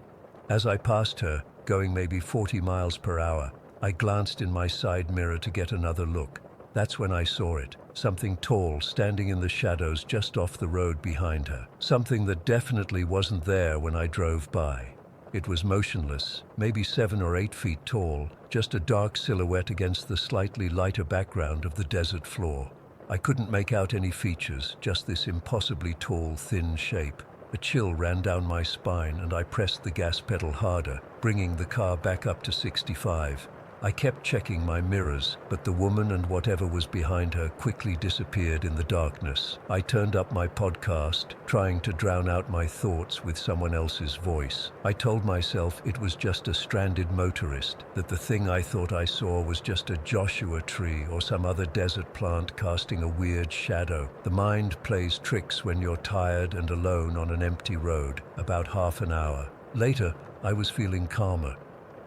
As I passed her, going maybe 40 miles per hour, I glanced in my side mirror to get another look. That's when I saw it. Something tall standing in the shadows just off the road behind her. Something that definitely wasn't there when I drove by. It was motionless, maybe 7 or 8 feet tall, just a dark silhouette against the slightly lighter background of the desert floor. I couldn't make out any features, just this impossibly tall, thin shape. A chill ran down my spine and I pressed the gas pedal harder, bringing the car back up to 65. I kept checking my mirrors, but the woman and whatever was behind her quickly disappeared in the darkness. I turned up my podcast, trying to drown out my thoughts with someone else's voice. I told myself it was just a stranded motorist, that the thing I thought I saw was just a Joshua tree or some other desert plant casting a weird shadow. The mind plays tricks when you're tired and alone on an empty road. About half an hour later, I was feeling calmer.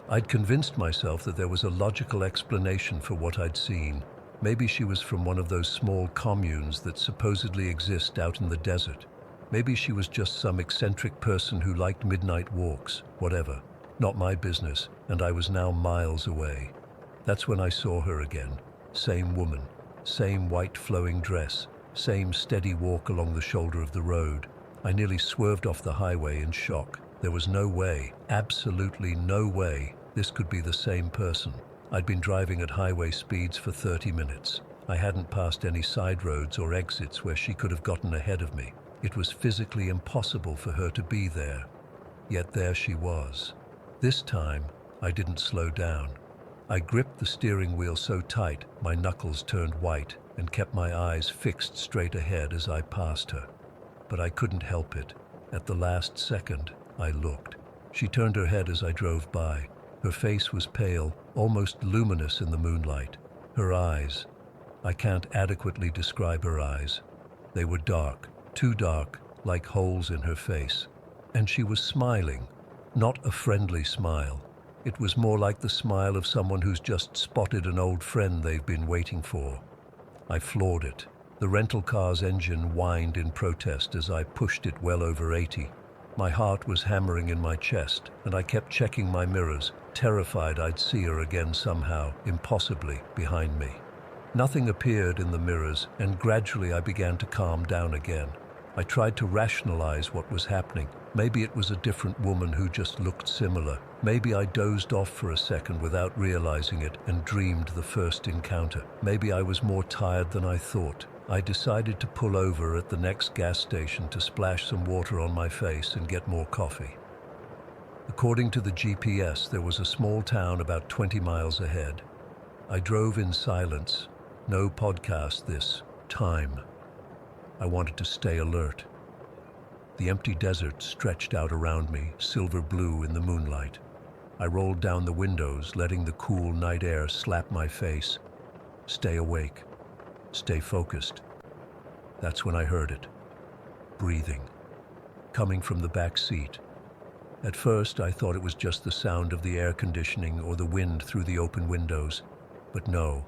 I'd convinced myself that there was a logical explanation for what I'd seen. Maybe she was from one of those small communes that supposedly exist out in the desert. Maybe she was just some eccentric person who liked midnight walks. Whatever. Not my business, and I was now miles away. That's when I saw her again. Same woman. Same white flowing dress. Same steady walk along the shoulder of the road. I nearly swerved off the highway in shock. There was no way, absolutely no way, this could be the same person. I'd been driving at highway speeds for 30 minutes. I hadn't passed any side roads or exits where she could have gotten ahead of me. It was physically impossible for her to be there. Yet there she was. This time, I didn't slow down. I gripped the steering wheel so tight, my knuckles turned white, and kept my eyes fixed straight ahead as I passed her. But I couldn't help it. At the last second, I looked. She turned her head as I drove by. Her face was pale, almost luminous in the moonlight. Her eyes, I can't adequately describe her eyes. They were dark, too dark, like holes in her face. And she was smiling, not a friendly smile. It was more like the smile of someone who's just spotted an old friend they've been waiting for. I floored it. The rental car's engine whined in protest as I pushed it well over 80. My heart was hammering in my chest, and I kept checking my mirrors, terrified I'd see her again somehow, impossibly, behind me. Nothing appeared in the mirrors, and gradually I began to calm down again. I tried to rationalize what was happening. Maybe it was a different woman who just looked similar. Maybe I dozed off for a second without realizing it and dreamed the first encounter. Maybe I was more tired than I thought. I decided to pull over at the next gas station to splash some water on my face and get more coffee. According to the GPS, there was a small town about 20 miles ahead. I drove in silence. No podcast this time. I wanted to stay alert. The empty desert stretched out around me, silver blue in the moonlight. I rolled down the windows, letting the cool night air slap my face. Stay awake. Stay focused. That's when I heard it. Breathing. Coming from the back seat. At first, I thought it was just the sound of the air conditioning or the wind through the open windows. But no,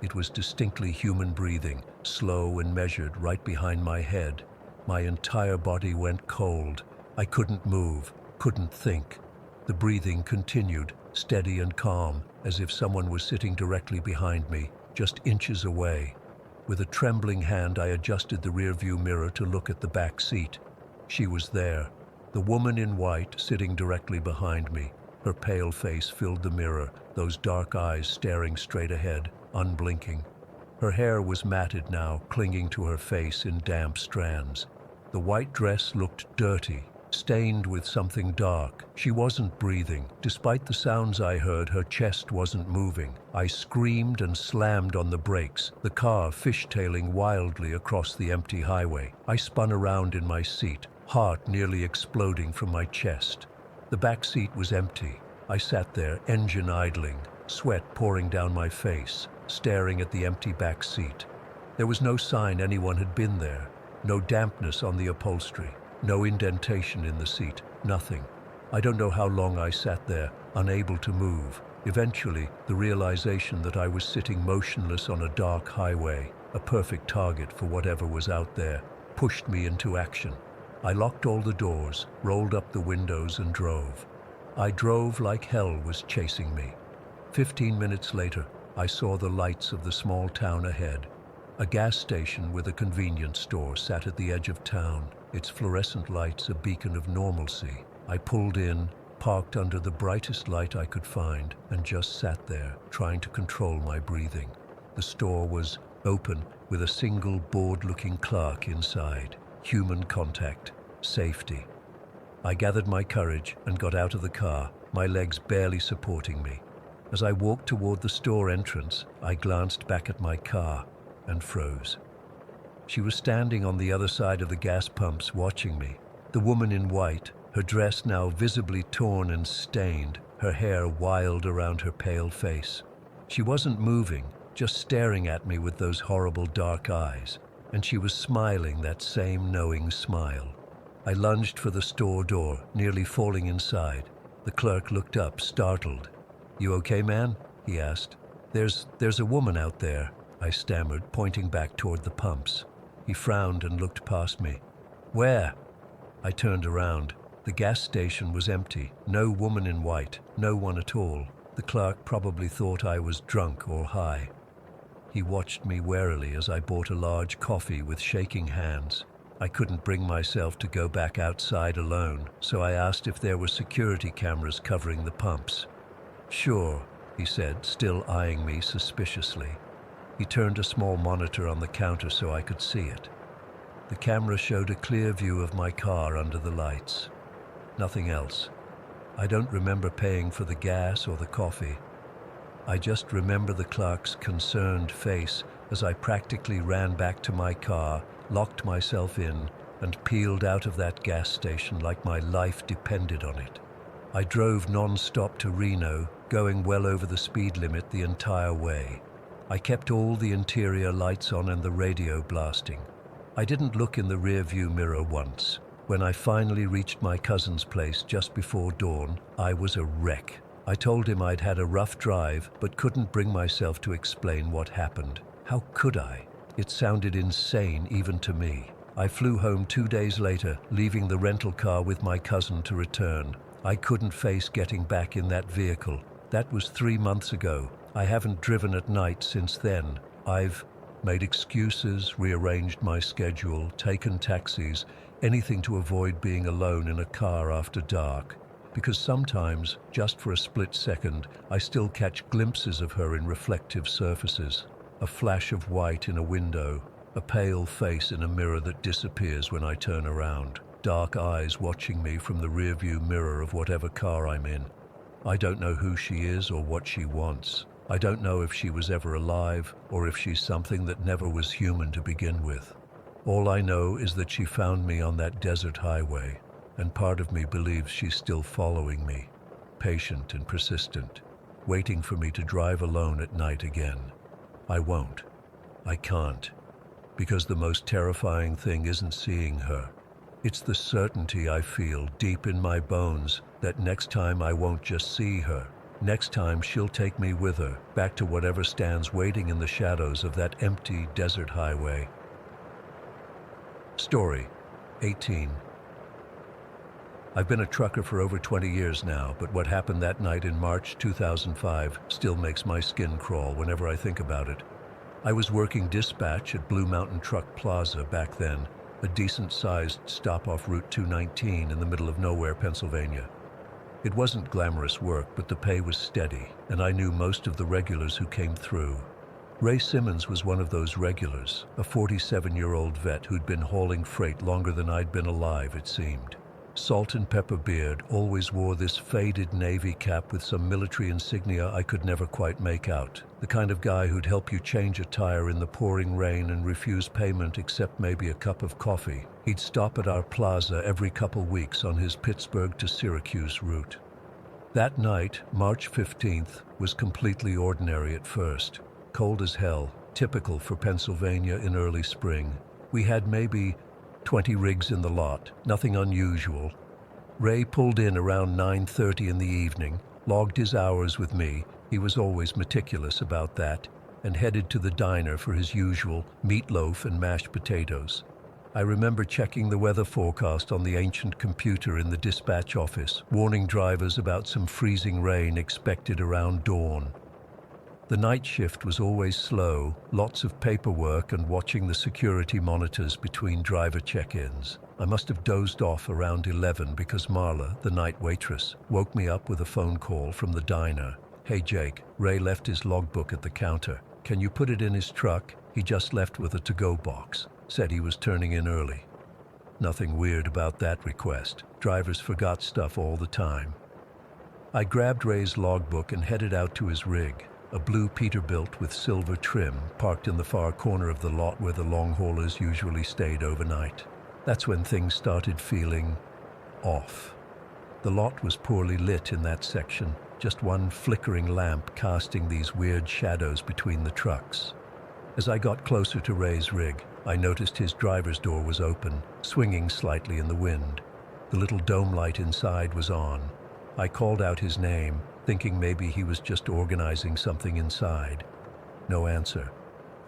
it was distinctly human breathing, slow and measured right behind my head. My entire body went cold. I couldn't move, couldn't think. The breathing continued, steady and calm, as if someone was sitting directly behind me, just inches away. With a trembling hand, I adjusted the rearview mirror to look at the back seat. She was there, the woman in white sitting directly behind me. Her pale face filled the mirror, those dark eyes staring straight ahead, unblinking. Her hair was matted now, clinging to her face in damp strands. The white dress looked dirty, stained with something dark. She wasn't breathing. Despite the sounds I heard, her chest wasn't moving. I screamed and slammed on the brakes, the car fishtailing wildly across the empty highway. I spun around in my seat, heart nearly exploding from my chest. The back seat was empty. I sat there, engine idling, sweat pouring down my face, staring at the empty back seat. There was no sign anyone had been there. No dampness on the upholstery. No indentation in the seat. Nothing. I don't know how long I sat there, unable to move. Eventually, the realization that I was sitting motionless on a dark highway, a perfect target for whatever was out there, pushed me into action. I locked all the doors, rolled up the windows, and drove. I drove like hell was chasing me. 15 minutes later, I saw the lights of the small town ahead. A gas station with a convenience store sat at the edge of town, its fluorescent lights a beacon of normalcy. I pulled in, parked under the brightest light I could find, and just sat there, trying to control my breathing. The store was open, with a single bored-looking clerk inside. Human contact. Safety. I gathered my courage and got out of the car, my legs barely supporting me. As I walked toward the store entrance, I glanced back at my car and froze. She was standing on the other side of the gas pumps watching me. The woman in white, her dress now visibly torn and stained, her hair wild around her pale face. She wasn't moving, just staring at me with those horrible dark eyes, and she was smiling that same knowing smile. I lunged for the store door, nearly falling inside. The clerk looked up, startled. "You okay, man?" he asked. There's a woman out there," I stammered, pointing back toward the pumps. He frowned and looked past me. "Where?" I turned around. The gas station was empty. No woman in white, no one at all. The clerk probably thought I was drunk or high. He watched me warily as I bought a large coffee with shaking hands. I couldn't bring myself to go back outside alone, so I asked if there were security cameras covering the pumps. "Sure," he said, still eyeing me suspiciously. He turned a small monitor on the counter so I could see it. The camera showed a clear view of my car under the lights. Nothing else. I don't remember paying for the gas or the coffee. I just remember the clerk's concerned face as I practically ran back to my car, locked myself in, and peeled out of that gas station like my life depended on it. I drove non-stop to Reno, going well over the speed limit the entire way. I kept all the interior lights on and the radio blasting. I didn't look in the rear-view mirror once. When I finally reached my cousin's place just before dawn, I was a wreck. I told him I'd had a rough drive, but couldn't bring myself to explain what happened. How could I? It sounded insane even to me. I flew home 2 days later, leaving the rental car with my cousin to return. I couldn't face getting back in that vehicle. That was 3 months ago. I haven't driven at night since then. I've made excuses, rearranged my schedule, taken taxis, anything to avoid being alone in a car after dark. Because sometimes, just for a split second, I still catch glimpses of her in reflective surfaces. A flash of white in a window, a pale face in a mirror that disappears when I turn around, dark eyes watching me from the rearview mirror of whatever car I'm in. I don't know who she is or what she wants. I don't know if she was ever alive or if she's something that never was human to begin with. All I know is that she found me on that desert highway, and part of me believes she's still following me, patient and persistent, waiting for me to drive alone at night again. I won't. I can't. Because the most terrifying thing isn't seeing her. It's the certainty I feel deep in my bones that next time I won't just see her. Next time she'll take me with her, back to whatever stands waiting in the shadows of that empty desert highway. Story 18. I've been a trucker for over 20 years now, but what happened that night in March 2005 still makes my skin crawl whenever I think about it. I was working dispatch at Blue Mountain Truck Plaza back then, a decent-sized stop off Route 219 in the middle of nowhere, Pennsylvania. It wasn't glamorous work, but the pay was steady, and I knew most of the regulars who came through. Ray Simmons was one of those regulars, a 47-year-old vet who'd been hauling freight longer than I'd been alive, it seemed. Salt and pepper beard, always wore this faded navy cap with some military insignia I could never quite make out. The kind of guy who'd help you change a tire in the pouring rain and refuse payment except maybe a cup of coffee. He'd stop at our plaza every couple weeks on his Pittsburgh to Syracuse route. That night, March 15th, was completely ordinary at first. Cold as hell, typical for Pennsylvania in early spring. We had maybe 20 rigs in the lot, nothing unusual. Ray pulled in around 9:30 in the evening, logged his hours with me, he was always meticulous about that, and headed to the diner for his usual meatloaf and mashed potatoes. I remember checking the weather forecast on the ancient computer in the dispatch office, warning drivers about some freezing rain expected around dawn. The night shift was always slow, lots of paperwork and watching the security monitors between driver check-ins. I must have dozed off around 11 because Marla, the night waitress, woke me up with a phone call from the diner. "Hey Jake, Ray left his logbook at the counter. Can you put it in his truck? He just left with a to-go box. Said he was turning in early." Nothing weird about that request. Drivers forgot stuff all the time. I grabbed Ray's logbook and headed out to his rig, a blue Peterbilt with silver trim, parked in the far corner of the lot where the long haulers usually stayed overnight. That's when things started feeling off. The lot was poorly lit in that section, just one flickering lamp casting these weird shadows between the trucks. As I got closer to Ray's rig, I noticed his driver's door was open, swinging slightly in the wind. The little dome light inside was on. I called out his name, thinking maybe he was just organizing something inside. No answer.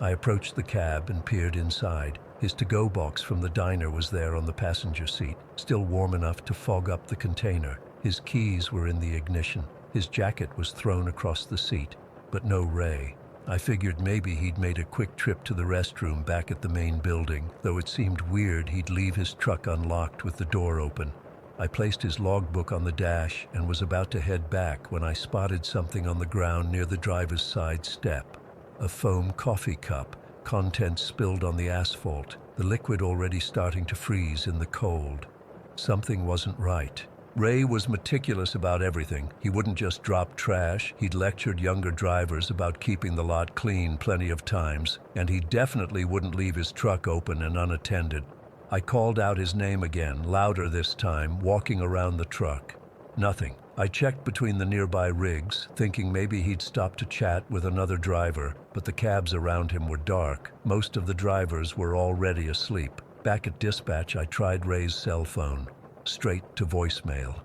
I approached the cab and peered inside. His to-go box from the diner was there on the passenger seat, still warm enough to fog up the container. His keys were in the ignition. His jacket was thrown across the seat, but no Ray. I figured maybe he'd made a quick trip to the restroom back at the main building, though it seemed weird he'd leave his truck unlocked with the door open. I placed his logbook on the dash and was about to head back when I spotted something on the ground near the driver's side step. A foam coffee cup, contents spilled on the asphalt, the liquid already starting to freeze in the cold. Something wasn't right. Ray was meticulous about everything. He wouldn't just drop trash. He'd lectured younger drivers about keeping the lot clean plenty of times, and he definitely wouldn't leave his truck open and unattended. I called out his name again, louder this time, walking around the truck. Nothing. I checked between the nearby rigs, thinking maybe he'd stopped to chat with another driver, but the cabs around him were dark. Most of the drivers were already asleep. Back at dispatch, I tried Ray's cell phone. Straight to voicemail.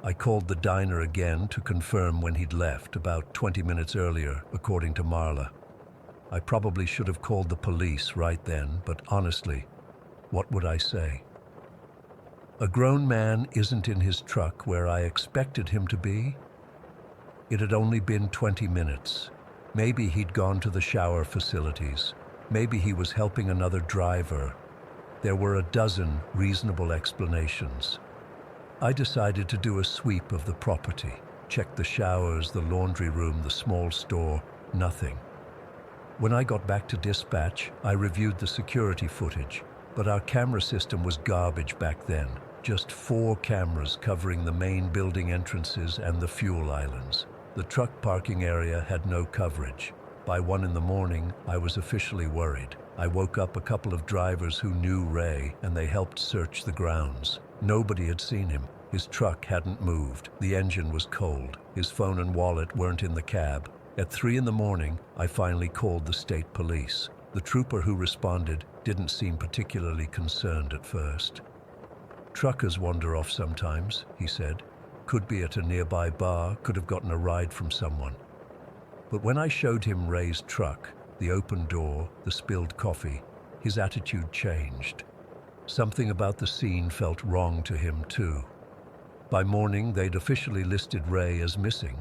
I called the diner again to confirm when he'd left, about 20 minutes earlier, according to Marla. I probably should have called the police right then, but honestly, what would I say? A grown man isn't in his truck where I expected him to be? It had only been 20 minutes. Maybe he'd gone to the shower facilities. Maybe he was helping another driver. There were a dozen reasonable explanations. I decided to do a sweep of the property, check the showers, the laundry room, the small store, nothing. When I got back to dispatch, I reviewed the security footage, but our camera system was garbage back then. Just 4 cameras covering the main building entrances and the fuel islands. The truck parking area had no coverage. By 1 in the morning, I was officially worried. I woke up a couple of drivers who knew Ray, and they helped search the grounds. Nobody had seen him. His truck hadn't moved. The engine was cold. His phone and wallet weren't in the cab. At 3 in the morning, I finally called the state police. The trooper who responded didn't seem particularly concerned at first. "Truckers wander off sometimes," he said. "Could be at a nearby bar, could have gotten a ride from someone." But when I showed him Ray's truck, the open door, the spilled coffee, his attitude changed. Something about the scene felt wrong to him too. By morning, they'd officially listed Ray as missing.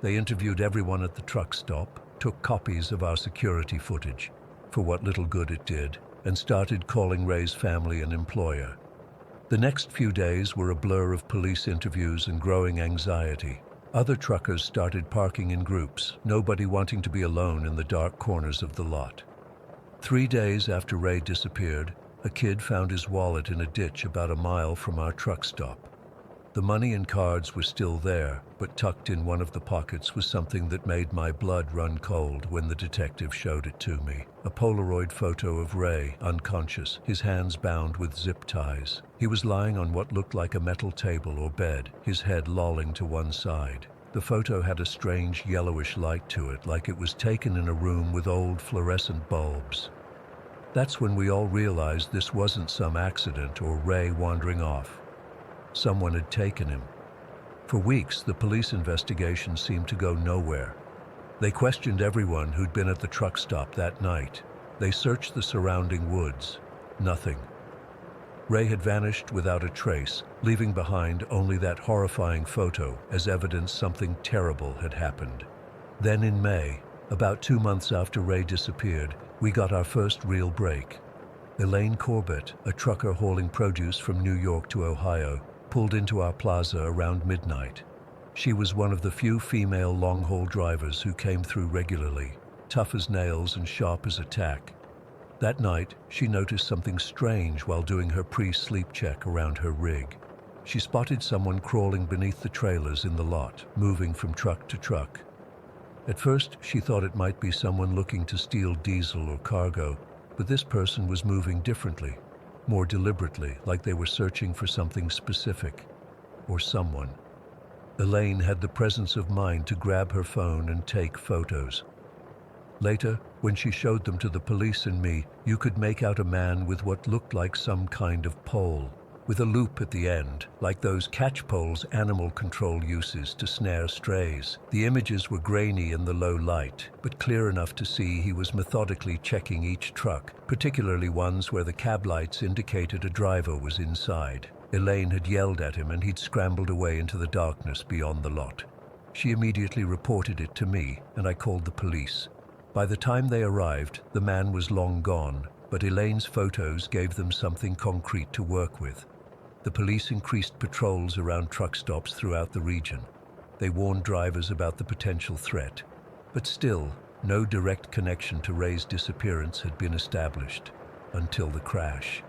They interviewed everyone at the truck stop, took copies of our security footage, for what little good it did, and started calling Ray's family and employer. The next few days were a blur of police interviews and growing anxiety. Other truckers started parking in groups, nobody wanting to be alone in the dark corners of the lot. 3 days after Ray disappeared, a kid found his wallet in a ditch about a mile from our truck stop. The money and cards were still there, but tucked in one of the pockets was something that made my blood run cold when the detective showed it to me. A Polaroid photo of Ray, unconscious, his hands bound with zip ties. He was lying on what looked like a metal table or bed, his head lolling to one side. The photo had a strange yellowish light to it, like it was taken in a room with old fluorescent bulbs. That's when we all realized this wasn't some accident or Ray wandering off. Someone had taken him. For weeks, the police investigation seemed to go nowhere. They questioned everyone who'd been at the truck stop that night. They searched the surrounding woods. Nothing. Ray had vanished without a trace, leaving behind only that horrifying photo as evidence something terrible had happened. Then in May, about 2 months after Ray disappeared, we got our first real break. Elaine Corbett, a trucker hauling produce from New York to Ohio, pulled into our plaza around midnight. She was one of the few female long-haul drivers who came through regularly, tough as nails and sharp as a tack. That night, she noticed something strange while doing her pre-sleep check around her rig. She spotted someone crawling beneath the trailers in the lot, moving from truck to truck. At first, she thought it might be someone looking to steal diesel or cargo, but this person was moving differently, more deliberately, like they were searching for something specific, or someone. Elaine had the presence of mind to grab her phone and take photos. Later, when she showed them to the police and me, you could make out a man with what looked like some kind of pole, with a loop at the end, like those catch poles animal control uses to snare strays. The images were grainy in the low light, but clear enough to see he was methodically checking each truck, particularly ones where the cab lights indicated a driver was inside. Elaine had yelled at him and he'd scrambled away into the darkness beyond the lot. She immediately reported it to me, and I called the police. By the time they arrived, the man was long gone, but Elaine's photos gave them something concrete to work with. The police increased patrols around truck stops throughout the region. They warned drivers about the potential threat. But still, no direct connection to Ray's disappearance had been established until the crash.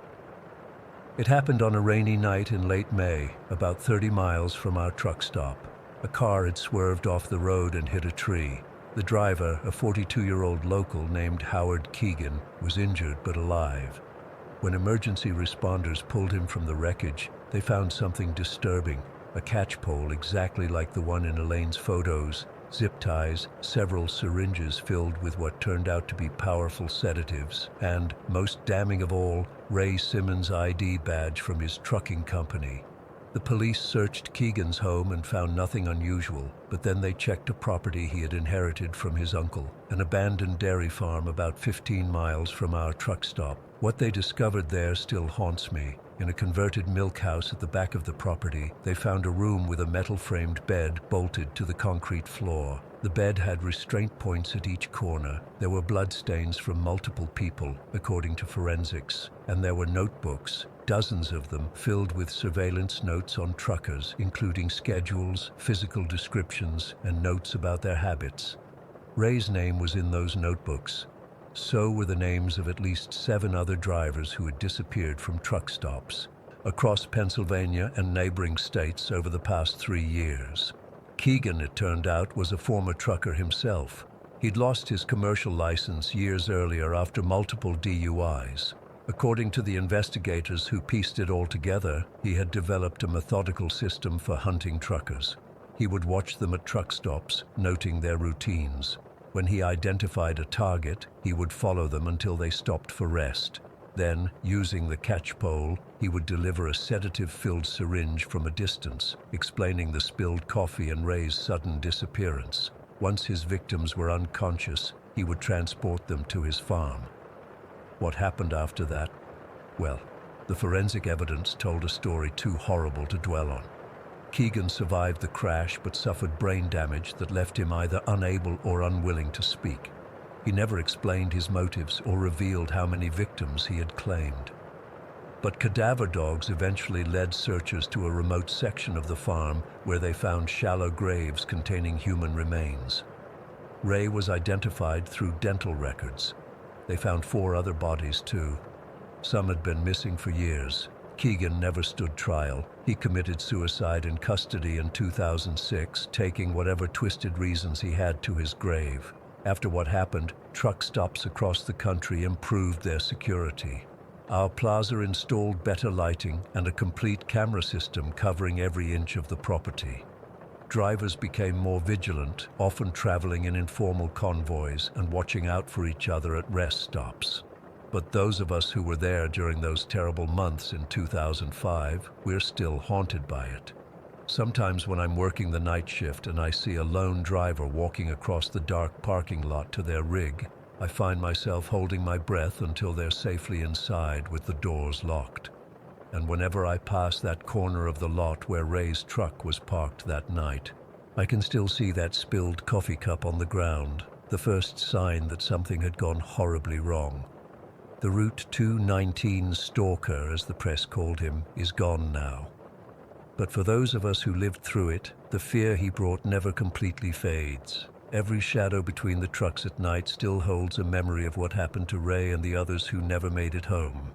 It happened on a rainy night in late May, about 30 miles from our truck stop. A car had swerved off the road and hit a tree. The driver, a 42-year-old local named Howard Keegan, was injured but alive. When emergency responders pulled him from the wreckage, they found something disturbing: a catch pole exactly like the one in Elaine's photos, zip ties, several syringes filled with what turned out to be powerful sedatives, and, most damning of all, Ray Simmons' ID badge from his trucking company. The police searched Keegan's home and found nothing unusual, but then they checked a property he had inherited from his uncle, an abandoned dairy farm about 15 miles from our truck stop. What they discovered there still haunts me. In a converted milk house at the back of the property, they found a room with a metal-framed bed bolted to the concrete floor. The bed had restraint points at each corner. There were bloodstains from multiple people, according to forensics, and there were notebooks, dozens of them, filled with surveillance notes on truckers, including schedules, physical descriptions, and notes about their habits. Ray's name was in those notebooks. So were the names of at least 7 other drivers who had disappeared from truck stops across Pennsylvania and neighboring states over the past 3 years. Keegan, it turned out, was a former trucker himself. He'd lost his commercial license years earlier after multiple DUIs. According to the investigators who pieced it all together, he had developed a methodical system for hunting truckers. He would watch them at truck stops, noting their routines. When he identified a target, he would follow them until they stopped for rest. Then, using the catch pole, he would deliver a sedative-filled syringe from a distance, explaining the spilled coffee and Ray's sudden disappearance. Once his victims were unconscious, he would transport them to his farm. What happened after that? Well, the forensic evidence told a story too horrible to dwell on. Keegan survived the crash but suffered brain damage that left him either unable or unwilling to speak. He never explained his motives or revealed how many victims he had claimed. But cadaver dogs eventually led searchers to a remote section of the farm where they found shallow graves containing human remains. Ray was identified through dental records. They found 4 other bodies too. Some had been missing for years. Keegan never stood trial. He committed suicide in custody in 2006, taking whatever twisted reasons he had to his grave. After what happened, truck stops across the country improved their security. Our plaza installed better lighting and a complete camera system covering every inch of the property. Drivers became more vigilant, often traveling in informal convoys and watching out for each other at rest stops. But those of us who were there during those terrible months in 2005, we're still haunted by it. Sometimes when I'm working the night shift and I see a lone driver walking across the dark parking lot to their rig, I find myself holding my breath until they're safely inside with the doors locked. And whenever I pass that corner of the lot where Ray's truck was parked that night, I can still see that spilled coffee cup on the ground, the first sign that something had gone horribly wrong. The Route 219 stalker, as the press called him, is gone now. But for those of us who lived through it, the fear he brought never completely fades. Every shadow between the trucks at night still holds a memory of what happened to Ray and the others who never made it home.